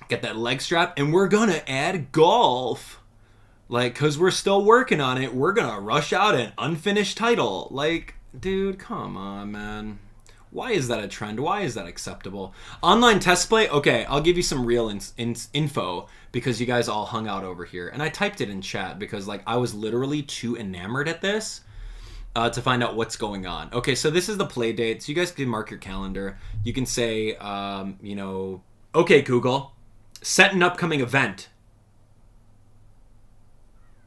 Speaker 1: Get that leg strap, and we're gonna add golf. Like, cause we're still working on it. We're gonna rush out an unfinished title. Like, dude, come on, man. Why is that a trend? Why is that acceptable? Online test play? Okay, I'll give you some real info because you guys all hung out over here. And I typed it in chat because like I was literally too enamored at this to find out what's going on. Okay, so this is the play date. So you guys can mark your calendar. You can say, you know, okay, Google, set an upcoming event.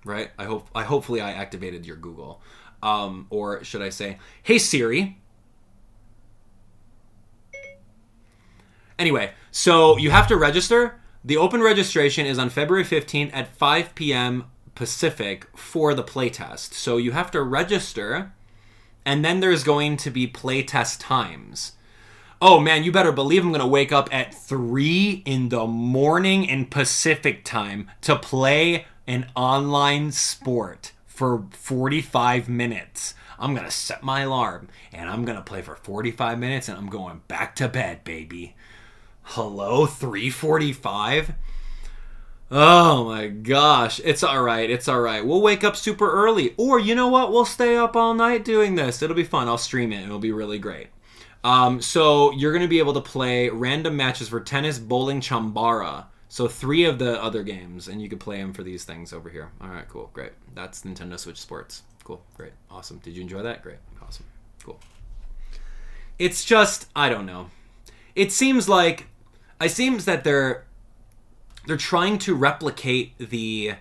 Speaker 1: Right? Hopefully I activated your Google. Or should I say, hey Siri. Anyway, so you have to register. The open registration is on February 15th at 5 p.m. Pacific for the playtest. So you have to register, and then there's going to be playtest times. Oh man, you better believe I'm going to wake up at 3 in the morning in Pacific time to play an online sport for 45 minutes. I'm going to set my alarm, and I'm going to play for 45 minutes, and I'm going back to bed, baby. Hello, 3:45? Oh my gosh. It's alright. It's alright. We'll wake up super early. Or, you know what? We'll stay up all night doing this. It'll be fun. I'll stream it. It'll be really great. So you're going to be able to play random matches for tennis, bowling, chambara. So 3 of the other games. And you can play them for these things over here. Alright, cool. Great. That's Nintendo Switch Sports. Cool. Great. Awesome. Did you enjoy that? Great. Awesome. Cool. It's just, I don't know. It seems that they're trying to replicate the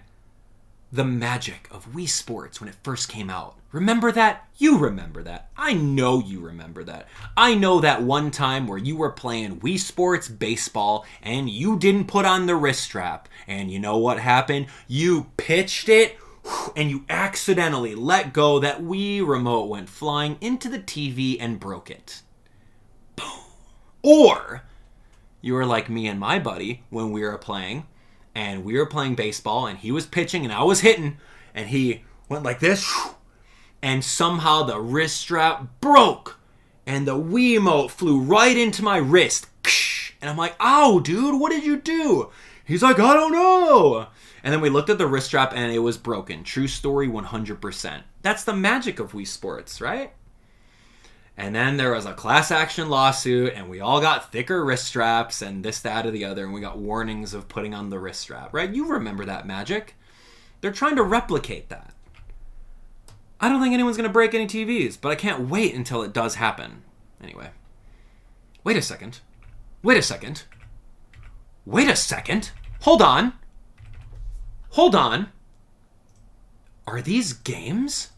Speaker 1: magic of Wii Sports when it first came out. Remember that? You remember that. I know you remember that. I know that one time where you were playing Wii Sports baseball and you didn't put on the wrist strap. And you know what happened? You pitched it and you accidentally let go. That Wii remote went flying into the TV and broke it. Boom. Or you were like me and my buddy when we were playing, and we were playing baseball, and he was pitching, and I was hitting, and he went like this, and somehow the wrist strap broke, and the Wiimote flew right into my wrist, and I'm like, ow, dude, what did you do? He's like, I don't know. And then we looked at the wrist strap, and it was broken. True story, 100%. That's the magic of Wii Sports, right? And then there was a class action lawsuit, and we all got thicker wrist straps, and this, that, or the other, and we got warnings of putting on the wrist strap, right? You remember that magic. They're trying to replicate that. I don't think anyone's going to break any TVs, but I can't wait until it does happen. Anyway. Wait a second. Wait a second. Wait a second. Hold on. Hold on. Are these games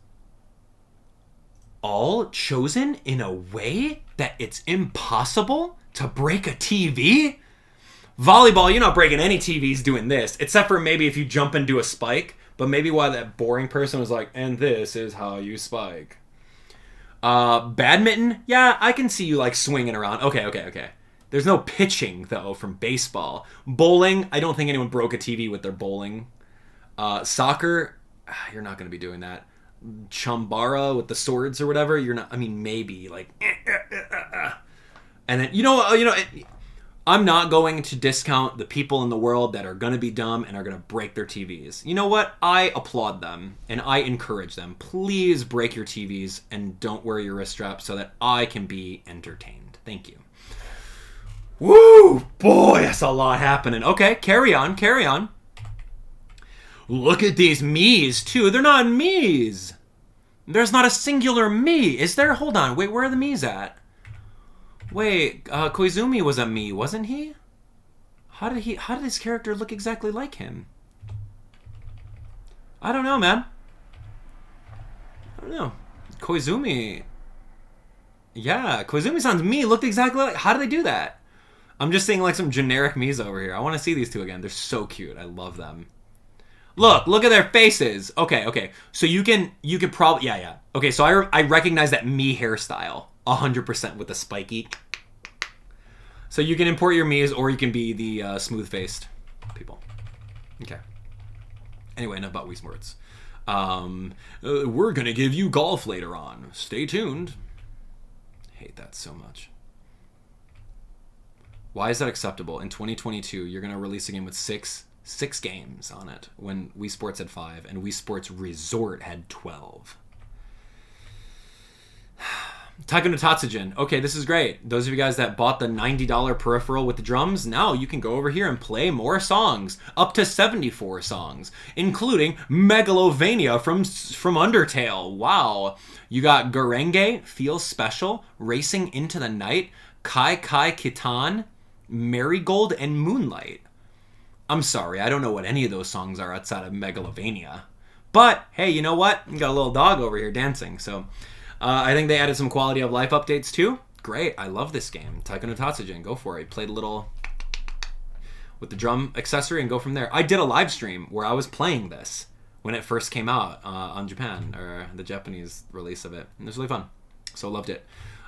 Speaker 1: all chosen in a way that it's impossible to break a TV? Volleyball, you're not breaking any TVs doing this, except for maybe if you jump and do a spike, but maybe why that boring person was like, and this is how you spike. Badminton, yeah, I can see you like swinging around. Okay. There's no pitching, though, from baseball. Bowling, I don't think anyone broke a TV with their bowling. Soccer, you're not going to be doing that. Chambara with the swords or whatever, you're not. I mean, maybe like. And then I'm not going to discount the people in the world that are going to be dumb and are going to break their TVs. You know what? I applaud them and I encourage them. Please break your TVs and don't wear your wrist straps so that I can be entertained. Thank you. Woo! Boy, that's a lot happening. Okay, carry on. Look at these Miis, too. They're not Miis. There's not a singular Mii. Is there? Hold on. Wait, where are the Miis at? Wait, Koizumi was a Mii, wasn't he? How did his character look exactly like him? I don't know, man. I don't know. Koizumi. Yeah, Koizumi-san's Mii looked exactly like... How did they do that? I'm just seeing like some generic Miis over here. I want to see these two again. They're so cute. I love them. Look at their faces. Okay. So you can probably... Yeah. Okay, so I recognize that Mii hairstyle. 100% with the spiky. So you can import your Miis or you can be the smooth-faced people. Okay. Anyway, enough about Wii Sports. We're going to give you golf later on. Stay tuned. Hate that so much. Why is that acceptable? In 2022, you're going to release a game with six games on it when Wii Sports had 5 and Wii Sports Resort had 12. Taiko no Tatsujin. Okay, this is great. Those of you guys that bought the $90 peripheral with the drums, now you can go over here and play more songs. Up to 74 songs, including Megalovania from Undertale. Wow. You got Gurenge, Feel Special, Racing into the Night, Kai Kai Kitan, Marigold, and Moonlight. I'm sorry, I don't know what any of those songs are outside of Megalovania. But, hey, you know what? You got a little dog over here dancing, so... I think they added some quality of life updates too. Great, I love this game. Taiko no Tatsujin, go for it. Played a little with the drum accessory and go from there. I did a live stream where I was playing this when it first came out on Japan, or the Japanese release of it. And it was really fun, so loved it.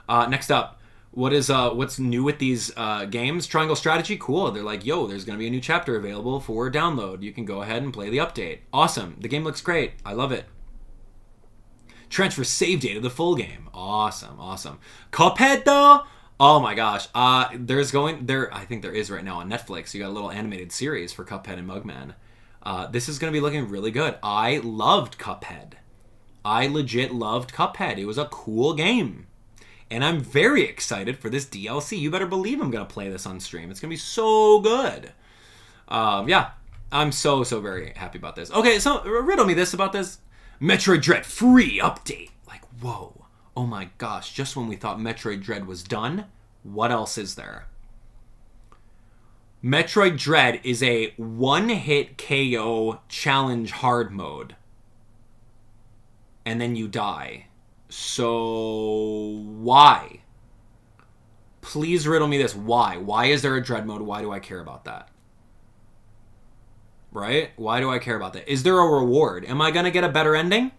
Speaker 1: Next up, what's new with these games? Triangle Strategy, cool. They're like, yo, there's going to be a new chapter available for download. You can go ahead and play the update. Awesome, the game looks great. I love it. Transfer save data to the full game. Awesome. Cuphead though? Oh my gosh. I think there is right now on Netflix. You got a little animated series for Cuphead and Mugman. This is going to be looking really good. I loved Cuphead. I legit loved Cuphead. It was a cool game. And I'm very excited for this DLC. You better believe I'm going to play this on stream. It's going to be so good. Yeah. I'm so very happy about this. Okay, so riddle me this about this. Metroid Dread free update. Like, whoa. Oh my gosh. Just when we thought Metroid Dread was done, what else is there? Metroid Dread is a one-hit KO challenge hard mode. And then you die. So, why? Please riddle me this. Why? Why is there a Dread mode? Why do I care about that? Right? Why do I care about that? Is there a reward? Am I going to get a better ending?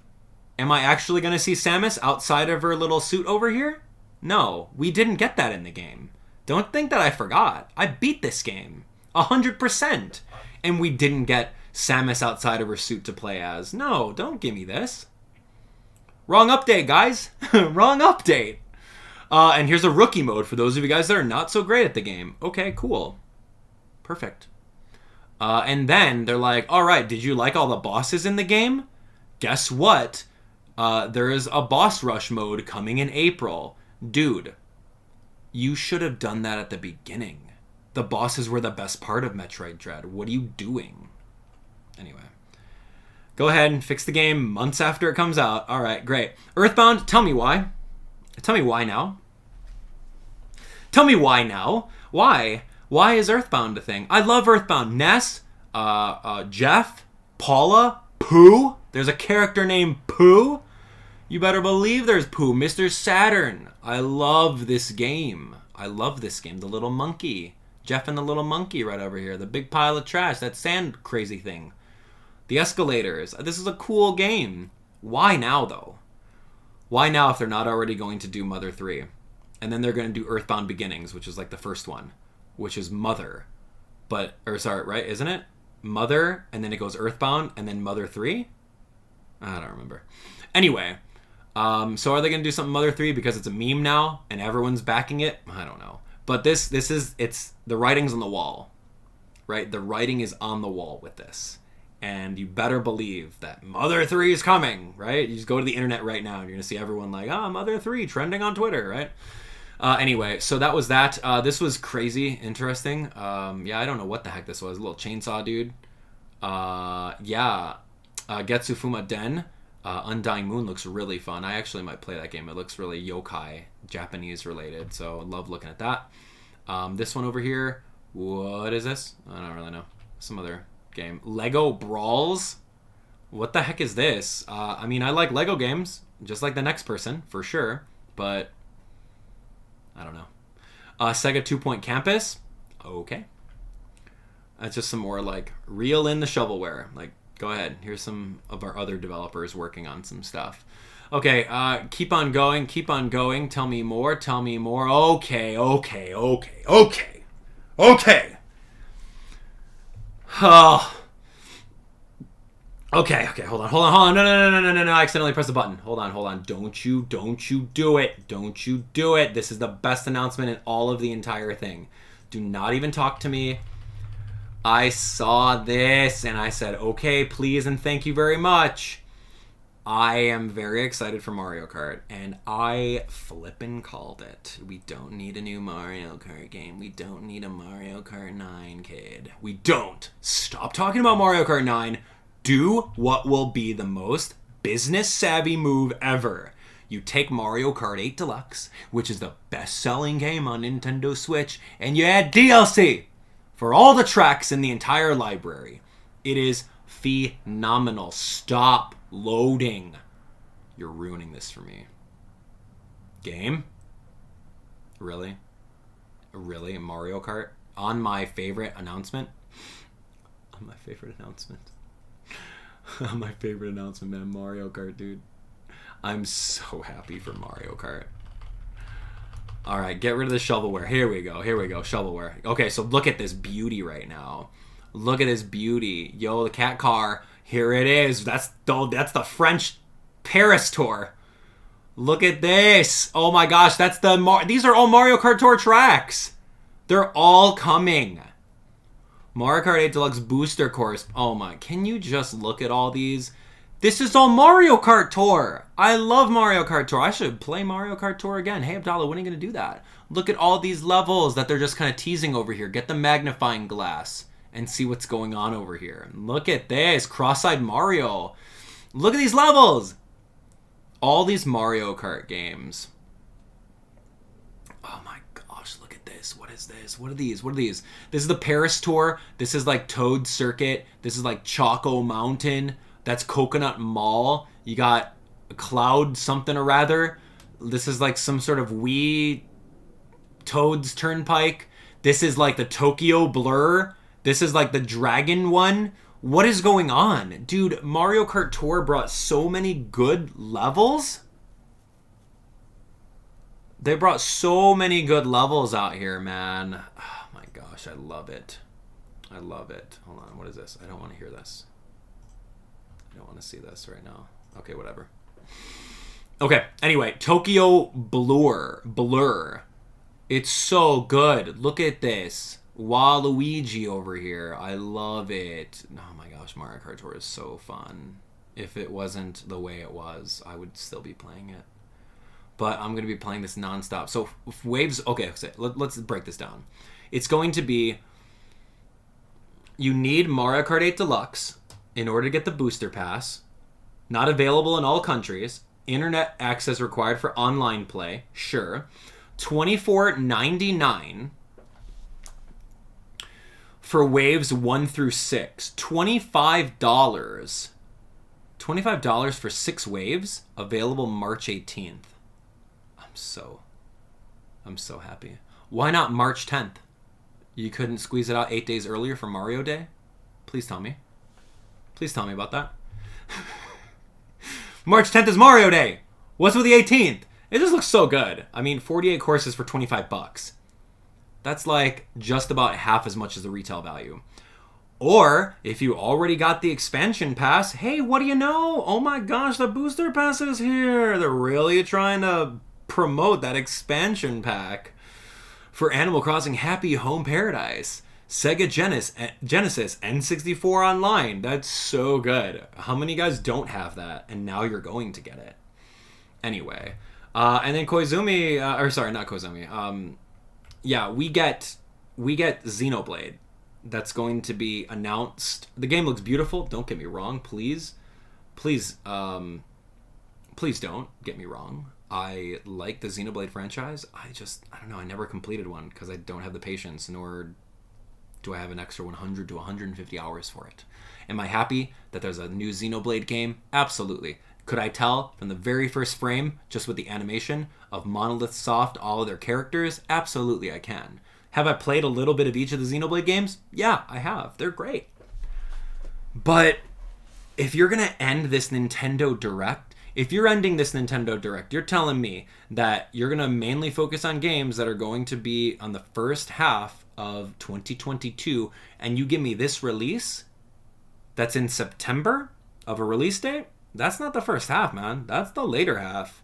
Speaker 1: Am I actually going to see Samus outside of her little suit over here? No, we didn't get that in the game. Don't think that I forgot. I beat this game 100%. And we didn't get Samus outside of her suit to play as. No, don't give me this. Wrong update, guys. Wrong update. And here's a rookie mode for those of you guys that are not so great at the game. Okay, cool. Perfect. And then they're like, all right, did you like all the bosses in the game? Guess what? There is a boss rush mode coming in April. Dude, you should have done that at the beginning. The bosses were the best part of Metroid Dread. What are you doing? Anyway. Go ahead and fix the game months after it comes out. All right, great. EarthBound, tell me why. Tell me why now. Tell me why now. Why? Why is EarthBound a thing? I love EarthBound. Ness, Jeff, Paula, Pooh. There's a character named Pooh. You better believe there's Pooh. Mr. Saturn. I love this game. I love this game. The little monkey. Jeff and the little monkey right over here. The big pile of trash. That sand crazy thing. The escalators. This is a cool game. Why now, though? Why now if they're not already going to do Mother 3? And then they're going to do EarthBound Beginnings, which is like the first one. Which is Mother. Right? Isn't it? Mother, and then it goes EarthBound, and then Mother 3? I don't remember. Anyway, so are they going to do something Mother 3 because it's a meme now and everyone's backing it? I don't know. But this is, it's, the writing's on the wall, right? The writing is on the wall with this. And you better believe that Mother 3 is coming, right? You just go to the internet right now and you're going to see everyone like, Mother 3 trending on Twitter, right? Anyway, so that was that. This was crazy interesting. Yeah, I don't know what the heck this was. A little chainsaw dude. GetsuFumaDen. Undying Moon looks really fun. I actually might play that game. It looks really yokai, Japanese related, so I love looking at that. This one over here, what is this? I don't really know. Some other game. Lego Brawls? What the heck is this? I mean, I like Lego games, just like the next person, for sure, but I don't know. Sega 2 Point Campus? Okay. That's just some more, like, reel in the shovelware. Like, go ahead. Here's some of our other developers working on some stuff. Okay, keep on going. Keep on going. Tell me more. Tell me more. Okay. Oh. Okay, hold on. No. I accidentally pressed the button. Hold on. Don't you do it. Don't you do it. This is the best announcement in all of the entire thing. Do not even talk to me. I saw this and I said, okay, please and thank you very much. I am very excited for Mario Kart, and I flippin' called it. We don't need a new Mario Kart game. We don't need a Mario Kart 9, kid. We don't. Stop talking about Mario Kart 9. Do what will be the most business-savvy move ever. You take Mario Kart 8 Deluxe, which is the best-selling game on Nintendo Switch, and you add DLC for all the tracks in the entire library. It is phenomenal. Stop loading. You're ruining this for me. Game? Really? Mario Kart? On my favorite announcement? On my favorite announcement, man. Mario Kart, dude. I'm so happy for Mario Kart. Alright, get rid of the shovelware. Here we go. Shovelware. Okay, so look at this beauty right now. Look at this beauty. Yo, the cat car. Here it is. That's the French Paris tour. Look at this. Oh my gosh, these are all Mario Kart Tour tracks. They're all coming. Mario Kart 8 Deluxe Booster Course. Oh my, can you just look at all these? This is all Mario Kart Tour. I love Mario Kart Tour. I should play Mario Kart Tour again. Hey, Abdallah, when are you going to do that? Look at all these levels that they're just kind of teasing over here. Get the magnifying glass and see what's going on over here. Look at this. Cross-eyed Mario. Look at these levels. All these Mario Kart games. Oh my gosh, look at this. What is this? What are these? This is the Paris Tour. This is like Toad Circuit. This is like Choco Mountain. That's Coconut Mall. You got Cloud something or rather. This is like some sort of Wii Toad's Turnpike. This is like the Tokyo Blur. This is like the Dragon one. What is going on? Dude, Mario Kart Tour brought so many good levels. They brought so many good levels out here, man. Oh my gosh, I love it. Hold on, what is this? I don't want to hear this. I don't want to see this right now. Okay, whatever. Okay, anyway, Tokyo Blur. It's so good. Look at this. Waluigi over here. I love it. Oh my gosh, Mario Kart Tour is so fun. If it wasn't the way it was, I would still be playing it. But I'm going to be playing this nonstop. So, waves... Okay, let's break this down. It's going to be... You need Mario Kart 8 Deluxe in order to get the booster pass. Not available in all countries. Internet access required for online play. Sure. $24.99 for waves 1 through 6. $25. $25 for 6 waves. Available March 18th. I'm so happy. Why not March 10th? You couldn't squeeze it out 8 days earlier for Mario Day? Please tell me. Please tell me about that. March 10th is Mario Day. What's with the 18th? It just looks so good. I mean, 48 courses for $25. That's like just about half as much as the retail value. Or if you already got the expansion pass, hey, what do you know? Oh my gosh, the booster pass is here. They're really trying to promote that expansion pack for Animal Crossing Happy Home Paradise. Sega Genesis N64 Online. That's so good. How many guys don't have that? And now you're going to get it. Anyway. And then Koizumi, or sorry, not Koizumi. Yeah, we get Xenoblade. That's going to be announced. The game looks beautiful. Don't get me wrong, please. Please don't get me wrong. I like the Xenoblade franchise. I don't know. I never completed one because I don't have the patience, nor do I have an extra 100 to 150 hours for it. Am I happy that there's a new Xenoblade game? Absolutely. Could I tell from the very first frame, just with the animation, of Monolith Soft, all of their characters? Absolutely, I can. Have I played a little bit of each of the Xenoblade games? Yeah, I have. They're great. But if you're going to end this Nintendo Direct, if you're ending this Nintendo Direct, you're telling me that you're going to mainly focus on games that are going to be on the first half of 2022, and you give me this release that's in September of a release date? That's not the first half, man. That's the later half.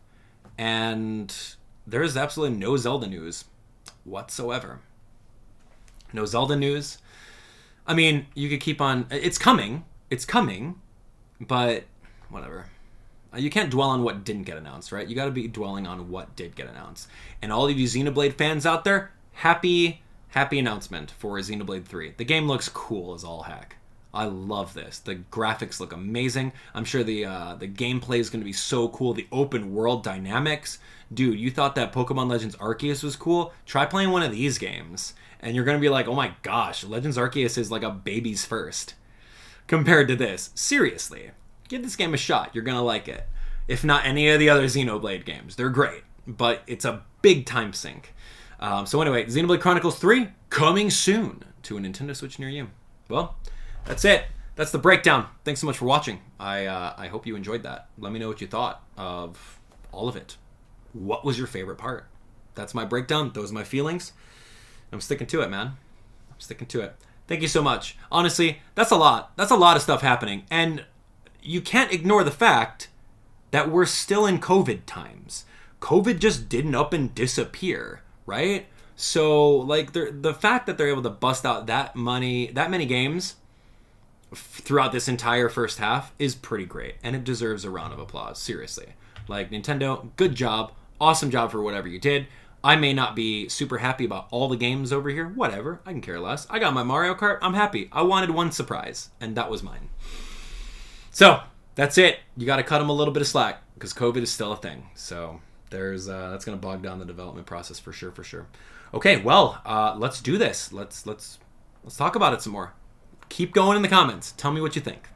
Speaker 1: And there's absolutely no Zelda news whatsoever. No Zelda news. I mean, you could keep on... It's coming, but whatever. You can't dwell on what didn't get announced, right? You got to be dwelling on what did get announced. And all of you Xenoblade fans out there, happy announcement for Xenoblade 3. The game looks cool as all heck. I love this. The graphics look amazing. I'm sure the gameplay is going to be so cool. The open world dynamics. Dude, you thought that Pokemon Legends Arceus was cool? Try playing one of these games. And you're going to be like, oh my gosh, Legends Arceus is like a baby's first. Compared to this. Seriously. Give this game a shot. You're going to like it. If not any of the other Xenoblade games. They're great. But it's a big time sink. So anyway, Xenoblade Chronicles 3 coming soon to a Nintendo Switch near you. Well, that's it. That's the breakdown. Thanks so much for watching. I hope you enjoyed that. Let me know what you thought of all of it. What was your favorite part? That's my breakdown. Those are my feelings. I'm sticking to it, man. I'm sticking to it. Thank you so much. Honestly, that's a lot. That's a lot of stuff happening. And you can't ignore the fact that we're still in COVID times. COVID just didn't up and disappear, right? So, like, the fact that they're able to bust out that many games throughout this entire first half is pretty great, and it deserves a round of applause. Seriously, like, Nintendo, good job, awesome job for whatever you did. I may not be super happy about all the games over here, whatever, I can care less. I got my Mario Kart, I'm happy. I wanted one surprise, and that was mine. So that's it. You got to cut them a little bit of slack because COVID is still a thing. So there's that's gonna bog down the development process for sure. Okay, well, let's do this. Let's talk about it some more. Keep going in the comments. Tell me what you think.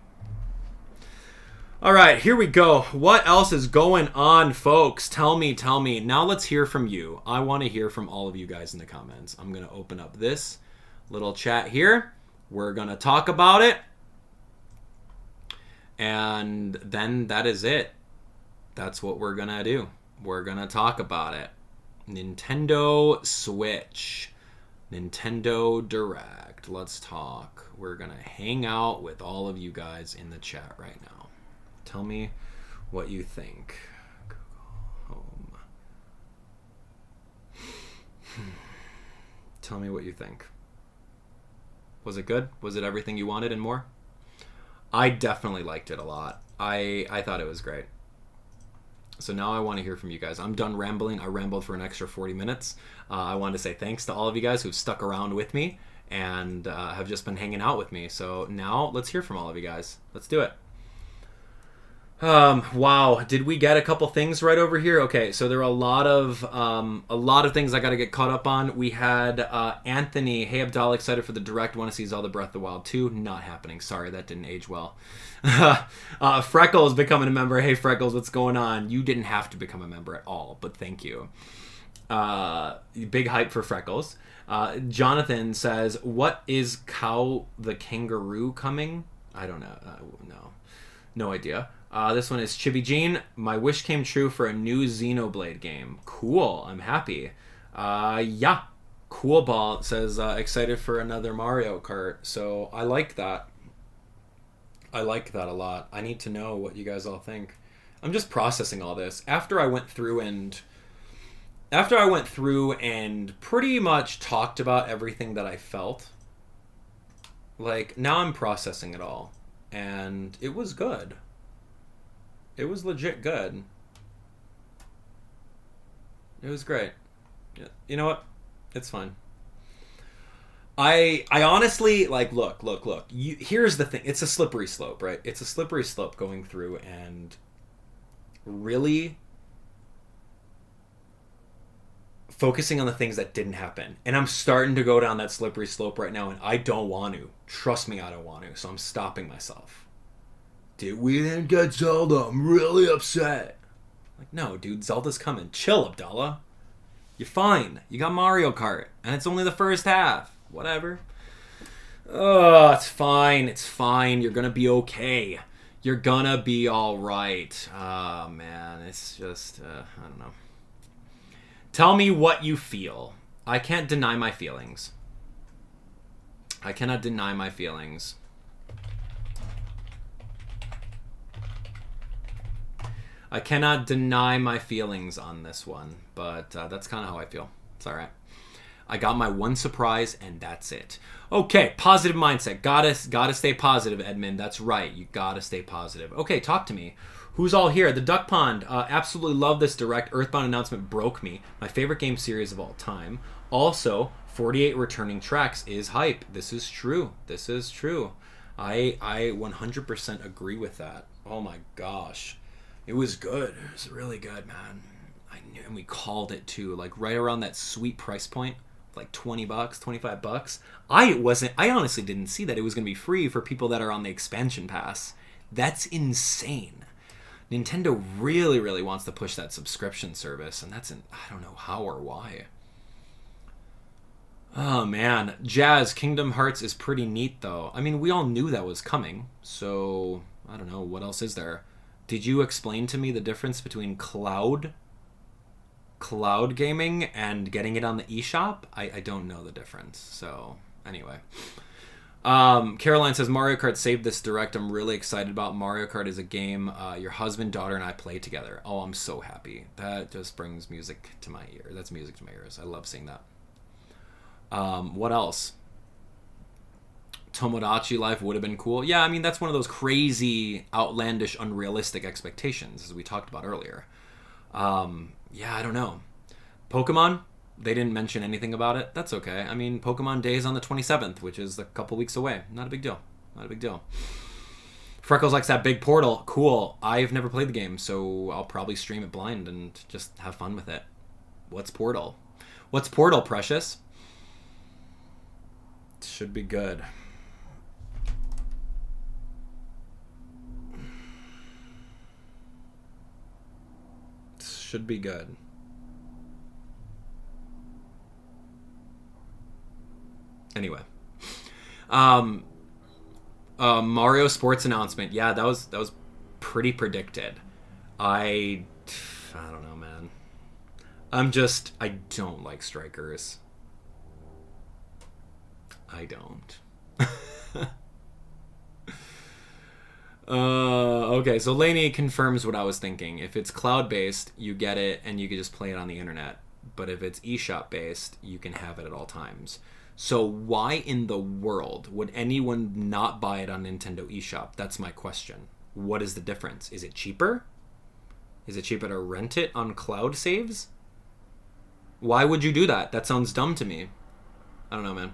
Speaker 1: All right, here we go. What else is going on, folks? Tell me. Now let's hear from you. I want to hear from all of you guys in the comments. I'm going to open up this little chat here. We're going to talk about it. And then that is it. That's what we're going to do. We're going to talk about it. Nintendo Switch. Nintendo Direct. Let's talk. We're going to hang out with all of you guys in the chat right now. Tell me what you think. Google Home. Tell me what you think. Was it good? Was it everything you wanted and more? I definitely liked it a lot. I thought it was great. So now I want to hear from you guys. I'm done rambling. I rambled for an extra 40 minutes. I wanted to say thanks to all of you guys who've stuck around with me and have just been hanging out with me. So now let's hear from all of you guys. Let's do it. Wow, did we get a couple things right over here? Okay, so there are a lot of things I got to get caught up on. We had Anthony, hey Abdallah, excited for the Direct, want to see Zelda Breath of the Wild 2. Not happening. Sorry, that didn't age well. Freckles becoming a member. Hey Freckles, what's going on? You didn't have to become a member at all, but thank you. Big hype for Freckles. Jonathan says, what is Cow the Kangaroo coming? I don't know. No idea. This one is Chibi Jean. My wish came true for a new Xenoblade game. Cool. I'm happy. Yeah. Cool Ball says, excited for another Mario Kart. So I like that. I like that a lot. I need to know what you guys all think. I'm just processing all this. After I went through and pretty much talked about everything that I felt, like, now I'm processing it all. And it was good. It was legit good. It was great. Yeah. You know what? It's fine. I honestly, like, look. Here's the thing. It's a slippery slope, right? It's a slippery slope going through and really focusing on the things that didn't happen. And I'm starting to go down that slippery slope right now, and I don't want to. Trust me, I don't want to. So I'm stopping myself. Dude, we didn't get Zelda. I'm really upset. Like, no, dude, Zelda's coming. Chill, Abdallah. You're fine. You got Mario Kart, and it's only the first half. Whatever. Oh, it's fine. It's fine. You're gonna be okay. You're gonna be all right. Oh, man. It's just, I don't know. Tell me what you feel. I can't deny my feelings. I cannot deny my feelings. I cannot deny my feelings on this one, but that's kind of how I feel. It's all right. I got my one surprise, and that's it. Okay, positive mindset. Gotta stay positive, Edmund. That's right. You gotta stay positive. Okay, talk to me. Who's all here? The Duck Pond. Absolutely love this direct. EarthBound announcement broke me. My favorite game series of all time. Also, 48 returning tracks is hype. This is true. This is true. I 100% agree with that. Oh my gosh. It was good. It was really good, man. I knew, and we called it too. Like right around that sweet price point, like $20, $25. I honestly didn't see that it was going to be free for people that are on the expansion pass. That's insane. Nintendo really, really wants to push that subscription service, and I don't know how or why. Oh man, Jazz, Kingdom Hearts is pretty neat though. I mean, we all knew that was coming, so I don't know, what else is there? Did you explain to me the difference between cloud gaming and getting it on the eShop? I don't know the difference. So anyway, Caroline says Mario Kart saved this direct. I'm really excited about Mario Kart as a game. Your husband, daughter, and I play together. Oh, I'm so happy. That just brings music to my ear. That's music to my ears. I love seeing that. What else? Tomodachi Life would have been cool. Yeah, I mean, that's one of those crazy, outlandish, unrealistic expectations, as we talked about earlier. Yeah, I don't know. Pokemon, they didn't mention anything about it. That's okay. I mean, Pokemon Day is on the 27th, which is a couple weeks away. Not a big deal. Not a big deal. Freckles likes that big Portal. Cool. I've never played the game, so I'll probably stream it blind and just have fun with it. What's Portal? What's Portal, Precious? It should be good. Should be good. Anyway, Mario Sports announcement. Yeah, that was pretty predicted. I don't know, man. I don't like strikers. I don't. Okay, so Lainey confirms what I was thinking. If it's cloud-based, you get it and you can just play it on the internet. But if it's eShop-based, you can have it at all times. So why in the world would anyone not buy it on Nintendo eShop? That's my question. What is the difference? Is it cheaper? Is it cheaper to rent it on cloud saves? Why would you do that? That sounds dumb to me. I don't know, man.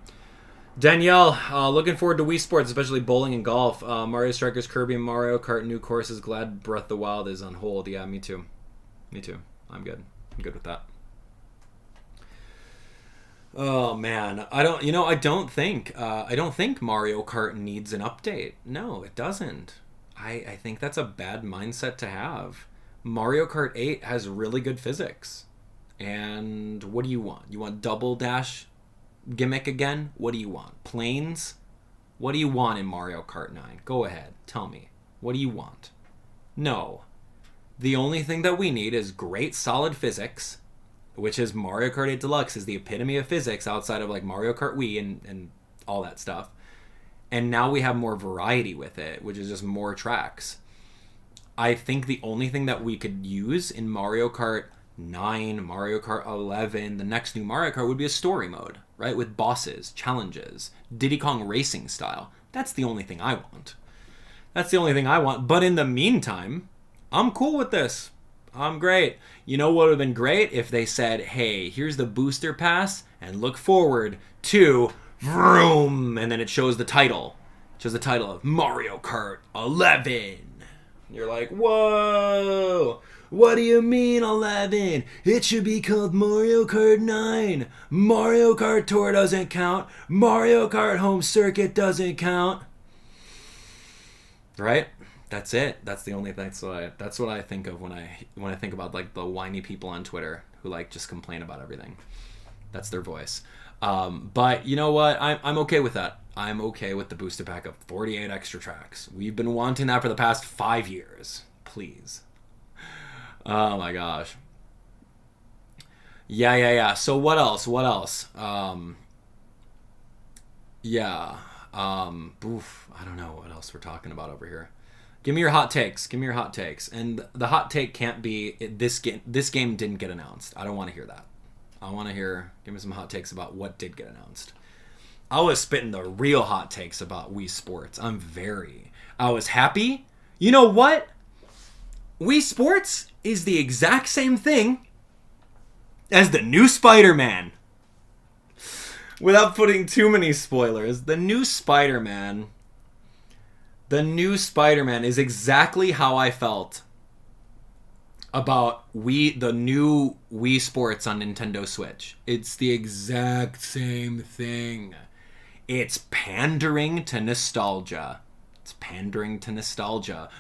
Speaker 1: Danielle, looking forward to Wii Sports, especially bowling and golf. Mario Strikers, Kirby, and Mario Kart new courses. Glad Breath of the Wild is on hold. Yeah, me too. Me too. I'm good. I'm good with that. Oh man, I don't think Mario Kart needs an update. No, it doesn't. I think that's a bad mindset to have. Mario Kart 8 has really good physics. And what do you want? You want double dash gimmick again? What do you want? Planes? What do you want in Mario Kart 9? Go ahead, tell me. What do you want? No. The only thing that we need is great solid physics which is Mario Kart 8 Deluxe, is the epitome of physics outside of like Mario Kart Wii and all that stuff. And now we have more variety with it, which is just more tracks. I think the only thing that we could use in Mario Kart 9, Mario Kart 11, the next new Mario Kart would be a story mode, right? With bosses, challenges, Diddy Kong racing style. That's the only thing I want. That's the only thing I want. But in the meantime, I'm cool with this. I'm great. You know what would have been great? If they said, hey, here's the booster pass, and look forward to Vroom, and then it shows the title. It shows the title of Mario Kart 11. You're like, whoa! What do you mean 11? It should be called Mario Kart 9. Mario Kart Tour doesn't count. Mario Kart Home Circuit doesn't count. Right? That's it. That's the only thing. That's what I think of when I think about like the whiny people on Twitter who like just complain about everything. That's their voice. But you know what? I'm okay with that. I'm okay with the booster pack of 48 extra tracks. We've been wanting that for the past 5 years. Please. Oh my gosh. Yeah. So what else? I don't know what else we're talking about over here. Give me your hot takes. And the hot take can't be this game didn't get announced. I don't want to hear that. I want to give me some hot takes about what did get announced. I was spitting the real hot takes about Wii Sports. I was happy. You know what? Wii Sports is the exact same thing as the new Spider-Man. Without putting too many spoilers, the new Spider-Man is exactly how I felt about the new Wii Sports on Nintendo Switch. It's the exact same thing. It's pandering to nostalgia.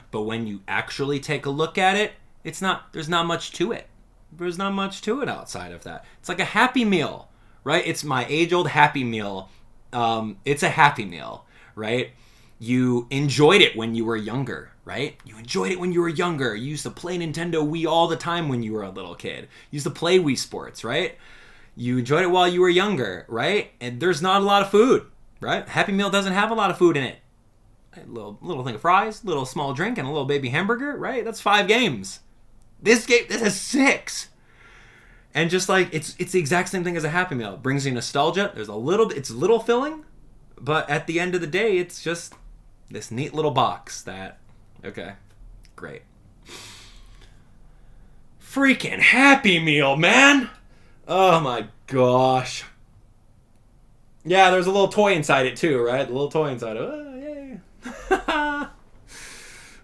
Speaker 1: But when you actually take a look at it, there's not much to it. There's not much to it outside of that. It's like a Happy Meal, right? It's my age-old Happy Meal. It's a Happy Meal, right? You enjoyed it when you were younger, right? You used to play Nintendo Wii all the time when you were a little kid. You used to play Wii Sports, right? You enjoyed it while you were younger, right? And there's not a lot of food, right? Happy Meal doesn't have a lot of food in it. A little thing of fries, little small drink, and a little baby hamburger, right? That's 5 games. This has 6. And just like, it's the exact same thing as a Happy Meal. It brings you nostalgia. It's a little filling, but at the end of the day, it's just this neat little box that, okay, great. Freaking Happy Meal, man! Oh my gosh. Yeah, there's a little toy inside it too, right? A little toy inside it. Oh, yay.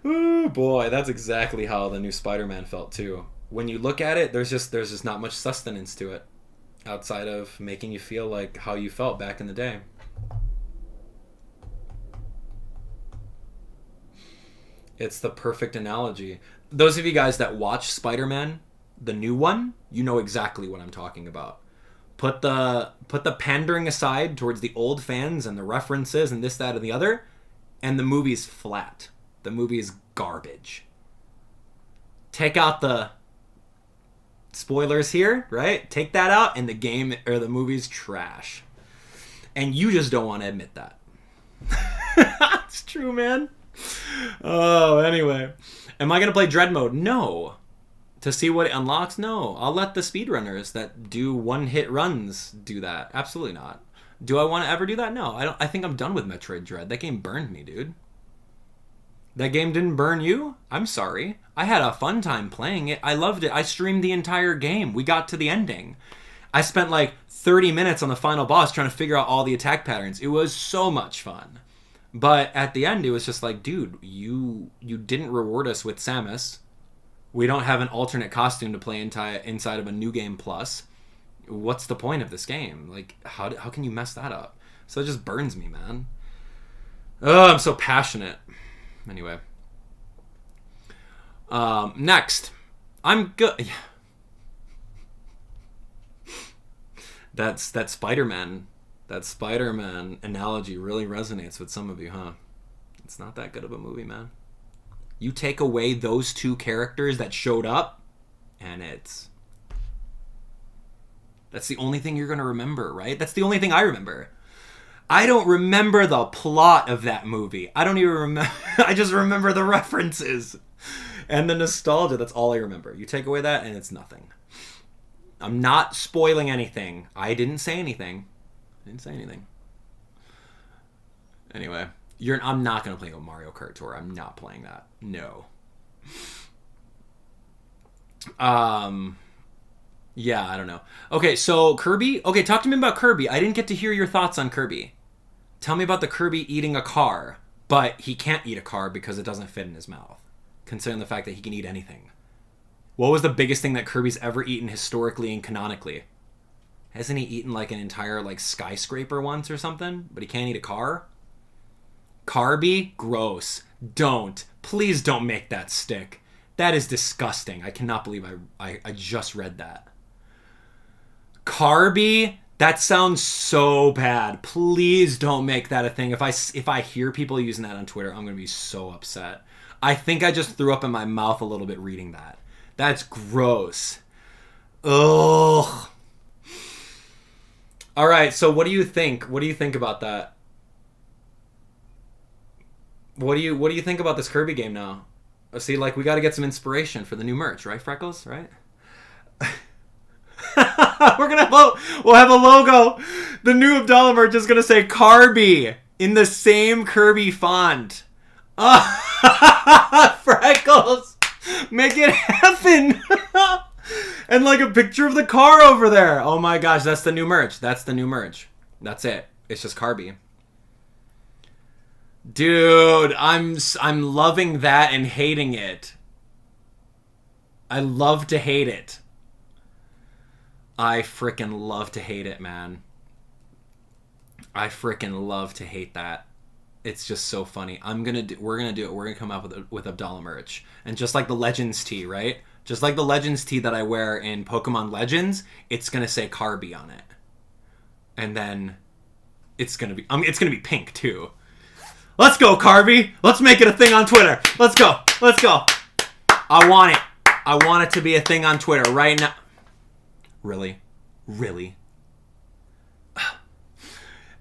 Speaker 1: Ooh, boy, that's exactly how the new Spider-Man felt too. When you look at it, there's just not much sustenance to it outside of making you feel like how you felt back in the day. It's the perfect analogy. Those of you guys that watch Spider-Man, the new one, you know exactly what I'm talking about. Put the pandering aside towards the old fans and the references and this, that, and the other, and the movie's flat. The movie is garbage. Take out the spoilers here, right? Take that out, and the movie's trash. And you just don't want to admit that. It's true, man. Oh, anyway. Am I going to play Dread Mode? No. To see what it unlocks? No. I'll let the speedrunners that do one-hit runs do that. Absolutely not. Do I want to ever do that? No. I think I'm done with Metroid Dread. That game burned me, dude. That game didn't burn you? I'm sorry. I had a fun time playing it. I loved it. I streamed the entire game. We got to the ending. I spent like 30 minutes on the final boss trying to figure out all the attack patterns. It was so much fun. But at the end, it was just like, dude, you didn't reward us with Samus. We don't have an alternate costume to play inside of a New Game Plus. What's the point of this game? Like, how can you mess that up? So it just burns me, man. Oh, I'm so passionate. Anyway. Next. I'm good. That Spider-Man analogy really resonates with some of you, huh? It's not that good of a movie, man. You take away those 2 characters that showed up, and it's That's the only thing you're going to remember, right? That's the only thing I remember. I don't remember the plot of that movie. I don't even remember. I just remember the references and the nostalgia. That's all I remember. You take away that and it's nothing. I'm not spoiling anything. I didn't say anything. Anyway, I'm not going to play a Mario Kart Tour. I'm not playing that. No. Yeah, I don't know. Okay, so Kirby. Okay, talk to me about Kirby. I didn't get to hear your thoughts on Kirby. Tell me about the Kirby eating a car, but he can't eat a car because it doesn't fit in his mouth, considering the fact that he can eat anything. What was the biggest thing that Kirby's ever eaten historically and canonically? Hasn't he eaten like an entire like skyscraper once or something? But he can't eat a car? Kirby? Gross. Don't. Please don't make that stick. That is disgusting. I cannot believe I just read that. Kirby? That sounds so bad. Please don't make that a thing. If I hear people using that on Twitter, I'm going to be so upset. I think I just threw up in my mouth a little bit reading that. That's gross. Ugh. All right, so what do you think? What do you think about that? What do you think about this Kirby game now? See, like, we got to get some inspiration for the new merch, right, Freckles? Right? We'll have a logo. The new Abdallah merch is gonna say Kirby in the same Kirby font. Freckles, make it happen. And like a picture of the car over there. Oh my gosh, that's the new merch. That's the new merch. That's it. It's just Kirby. Dude, I'm loving that and hating it. I love to hate it. I freaking love to hate it, man. I freaking love to hate that. It's just so funny. We're gonna do it. We're gonna come up with Abdallah merch, and just like the Legends tee, right? Just like the Legends tee that I wear in Pokemon Legends, it's gonna say Kirby on it, and then it's gonna be pink too. Let's go, Kirby. Let's make it a thing on Twitter. Let's go. Let's go. I want it. I want it to be a thing on Twitter right now. Really?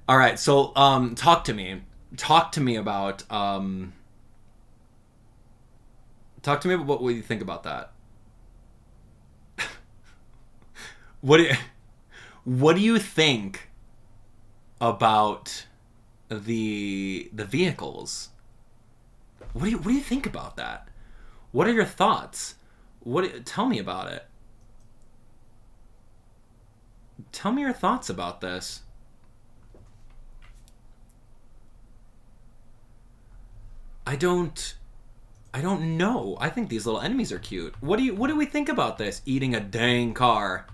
Speaker 1: All right, so talk to me about what you think about that. What do you think about the vehicles? What do you think about that? What are your thoughts? Tell me about it. Tell me your thoughts about this. I don't know. I think these little enemies are cute. What do we think about this? Eating a dang car.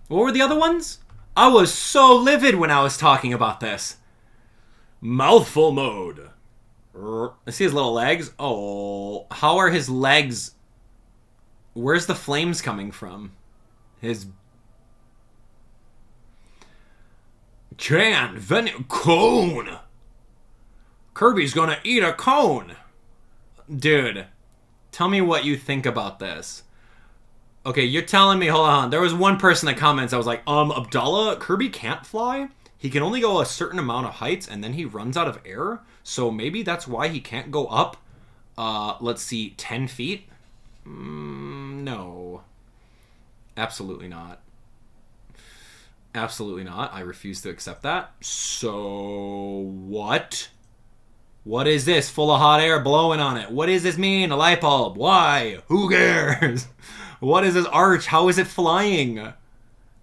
Speaker 1: What were the other ones? I was so livid when I was talking about this. Mouthful mode. I see his little legs. Oh, how are his legs? Where's the flames coming from? His cone. Kirby's gonna eat a cone. Dude, tell me what you think about this. Okay, you're telling me, hold on. There was one person that comments, I was like, Abdallah, Kirby can't fly? He can only go a certain amount of heights and then he runs out of air? So maybe that's why he can't go up, let's see, 10 feet? No. Absolutely not. Absolutely not. I refuse to accept that. So, what? What is this? Full of hot air blowing on it. What does this mean? A light bulb. Why? Who cares? What is this arch? How is it flying?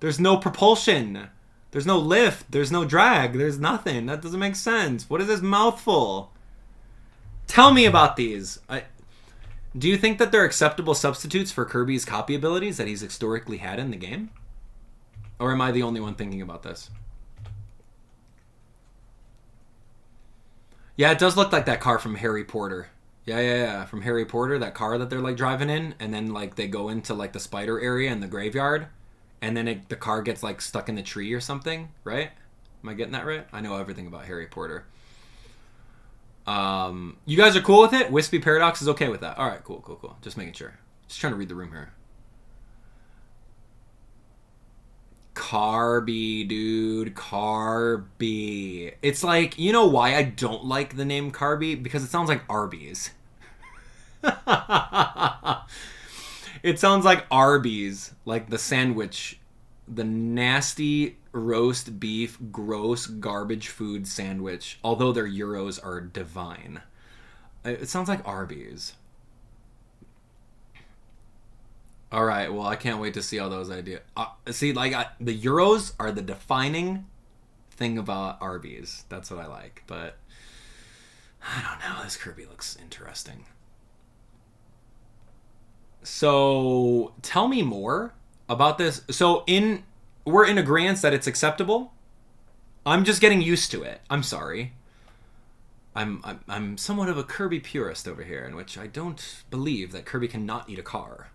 Speaker 1: There's no propulsion. There's no lift. There's no drag. There's nothing. That doesn't make sense. What is this mouthful? Tell me about these. Do you think that they're acceptable substitutes for Kirby's copy abilities that he's historically had in the game? Or am I the only one thinking about this? Yeah, it does look like that car from Harry Potter. Yeah. From Harry Potter, that car that they're like driving in, and then like they go into like the spider area in the graveyard, and then the car gets like stuck in the tree or something, right? Am I getting that right? I know everything about Harry Potter. You guys are cool with it? Wispy Paradox is okay with that. All right, cool. Just making sure. Just trying to read the room here. Kirby, dude. Kirby. It's like, you know why I don't like the name Kirby? Because it sounds like Arby's. It sounds like Arby's, like the sandwich, the nasty roast beef, gross garbage food sandwich. Although their euros are divine, it sounds like Arby's. All right, well, I can't wait to see all those ideas. The euros are the defining thing about Arby's. That's what I like, but I don't know. This Kirby looks interesting. So tell me more about this. So we're in agreement that it's acceptable. I'm just getting used to it. I'm sorry. I'm somewhat of a Kirby purist over here, in which I don't believe that Kirby cannot eat a car.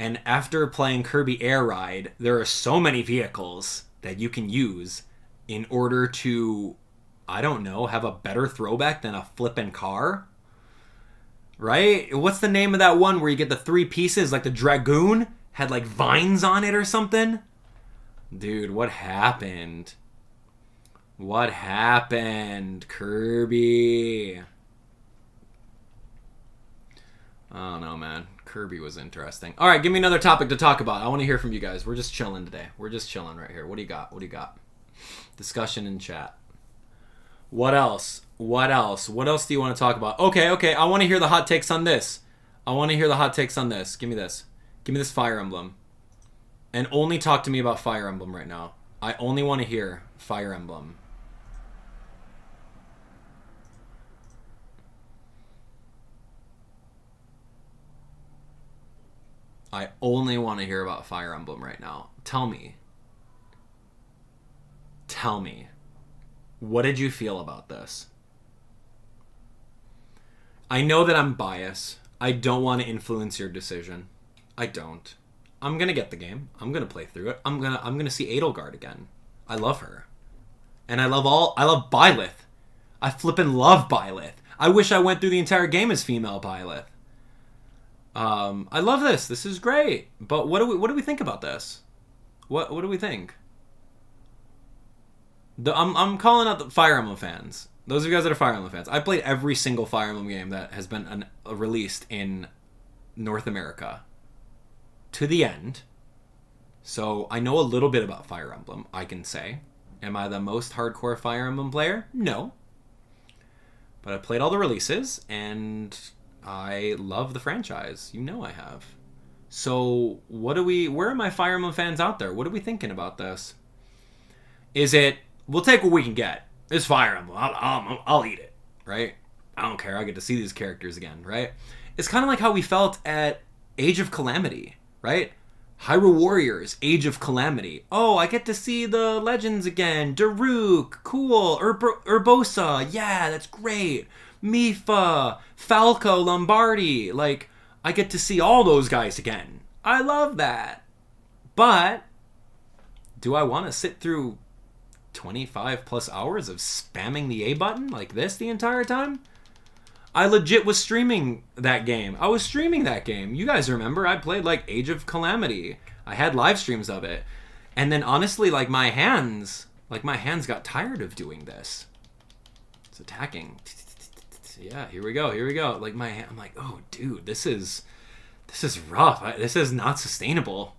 Speaker 1: And after playing Kirby Air Ride, there are so many vehicles that you can use in order to, I don't know, have a better throwback than a flippin' car. Right? What's the name of that one where you get the 3 pieces, like the Dragoon had like vines on it or something? Dude, what happened? What happened, Kirby? I don't know, man. Kirby was interesting. All right, give me another topic to talk about. I want to hear from you guys. We're just chilling today. We're just chilling right here. What do you got? What do you got? Discussion in chat. What else? What else? What else do you want to talk about? Okay. I want to hear the hot takes on this. Give me this. Give me this Fire Emblem. And only talk to me about Fire Emblem right now. I only want to hear Fire Emblem. I only want to hear about Fire Emblem right now. Tell me. What did you feel about this? I know that I'm biased. I don't want to influence your decision. I don't. I'm gonna get the game. I'm gonna play through it. I'm gonna see Edelgard again. I love her. And I love Byleth. I flippin' love Byleth. I wish I went through the entire game as female Byleth. I love this. This is great. But what do we think about this? What do we think? I'm calling out the Fire Emblem fans. Those of you guys that are Fire Emblem fans. I played every single Fire Emblem game that has been released in North America to the end. So I know a little bit about Fire Emblem, I can say. Am I the most hardcore Fire Emblem player? No. But I played all the releases, and I love the franchise. You know I have. So where are my Fire Emblem fans out there? What are we thinking about this? Is it, we'll take what we can get. It's Fire Emblem. I'll eat it, right? I don't care. I get to see these characters again, right? It's kind of like how we felt at Age of Calamity, right? Hyrule Warriors, Age of Calamity. Oh, I get to see the legends again. Daruk, cool. Urbosa, yeah, that's great. Mifa, Falco, Lombardi. Like, I get to see all those guys again. I love that. But do I want to sit through 25 plus hours of spamming the A button like this the entire time? I legit was streaming that game. You guys remember, I played like Age of Calamity. I had live streams of it. And then honestly, like my hands got tired of doing this. It's attacking. Yeah, here we go. Like I'm like, oh dude, this is rough. This is not sustainable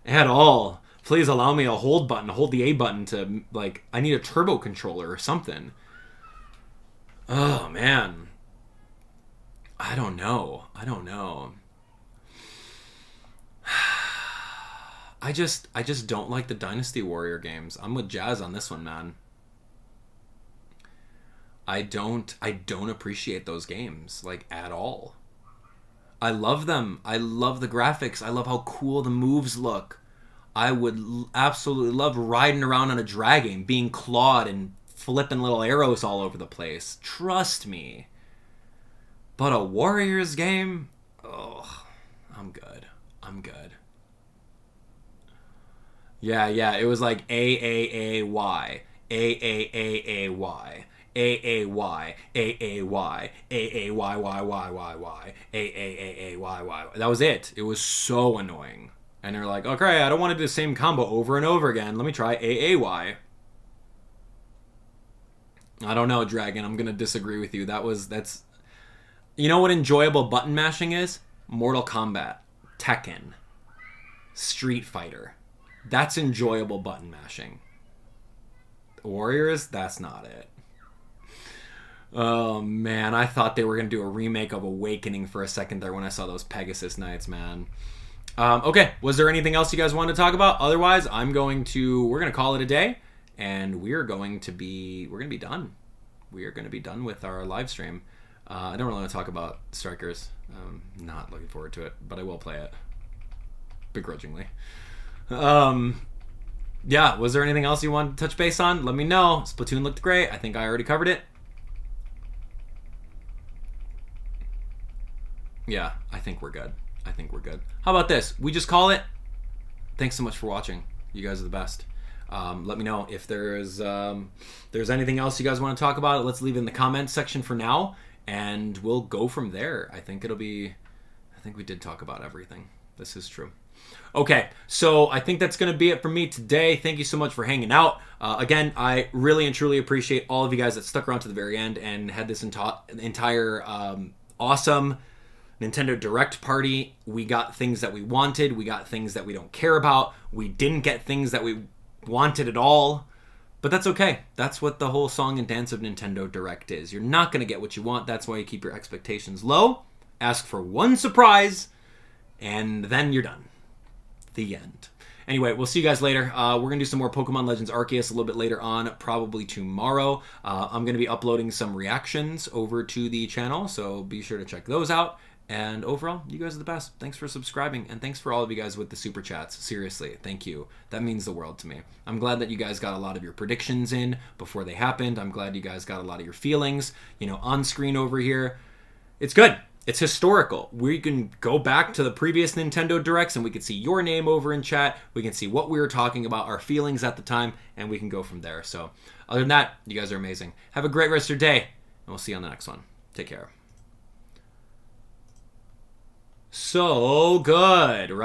Speaker 1: at all. Please allow me a hold the A button to, like, I need a turbo controller or something. Oh man. I don't know. I just don't like the Dynasty Warrior games. I'm with Jazz on this one, man. I don't appreciate those games, like, at all. I love them. I love the graphics. I love how cool the moves look. I would absolutely love riding around on a dragon, being clawed and flipping little arrows all over the place. Trust me. But a Warriors game? Oh, I'm good. Yeah, it was like A-A-A-Y. A-A-A-A-Y. A-A-Y. A-A-Y. A-A-Y-Y-Y-Y-Y. A-A-A-A-Y-Y. That was it. It was so annoying. And they're like, okay, I don't want to do the same combo over and over again. Let me try AAY. I don't know, Dragon. I'm going to disagree with you. That's... You know what enjoyable button mashing is? Mortal Kombat, Tekken, Street Fighter. That's enjoyable button mashing. Warriors, that's not it. Oh, man. I thought they were going to do a remake of Awakening for a second there when I saw those Pegasus Knights, man. Okay, was there anything else you guys wanted to talk about? Otherwise, we're going to call it a day, and we're going to be done. We are going to be done with our live stream. I don't really want to talk about Strikers. Not looking forward to it, but I will play it. Begrudgingly. Yeah, was there anything else you wanted to touch base on? Let me know. Splatoon looked great. I think I already covered it. Yeah, I think we're good. How about this? We just call it. Thanks so much for watching. You guys are the best. Let me know if there's anything else you guys want to talk about. Let's leave it in the comments section for now, and we'll go from there. I think we did talk about everything. This is true. Okay, so I think that's going to be it for me today. Thank you so much for hanging out. Again, I really and truly appreciate all of you guys that stuck around to the very end and had this entire awesome Nintendo Direct party. We got things that we wanted. We got things that we don't care about. We didn't get things that we wanted at all. But that's okay. That's what the whole song and dance of Nintendo Direct is. You're not going to get what you want. That's why you keep your expectations low. Ask for one surprise. And then you're done. The end. Anyway, we'll see you guys later. We're going to do some more Pokemon Legends Arceus a little bit later on, probably tomorrow. I'm going to be uploading some reactions over to the channel, so be sure to check those out. And overall, you guys are the best. Thanks for subscribing, and thanks for all of you guys with the super chats. Seriously, thank you. That means the world to me. I'm glad that you guys got a lot of your predictions in before they happened. I'm glad you guys got a lot of your feelings, on screen over here. It's good. It's historical. We can go back to the previous Nintendo Directs and we can see your name over in chat. We can see what we were talking about, our feelings at the time, and we can go from there. So other than that, you guys are amazing. Have a great rest of your day, and we'll see you on the next one. Take care. So good, right?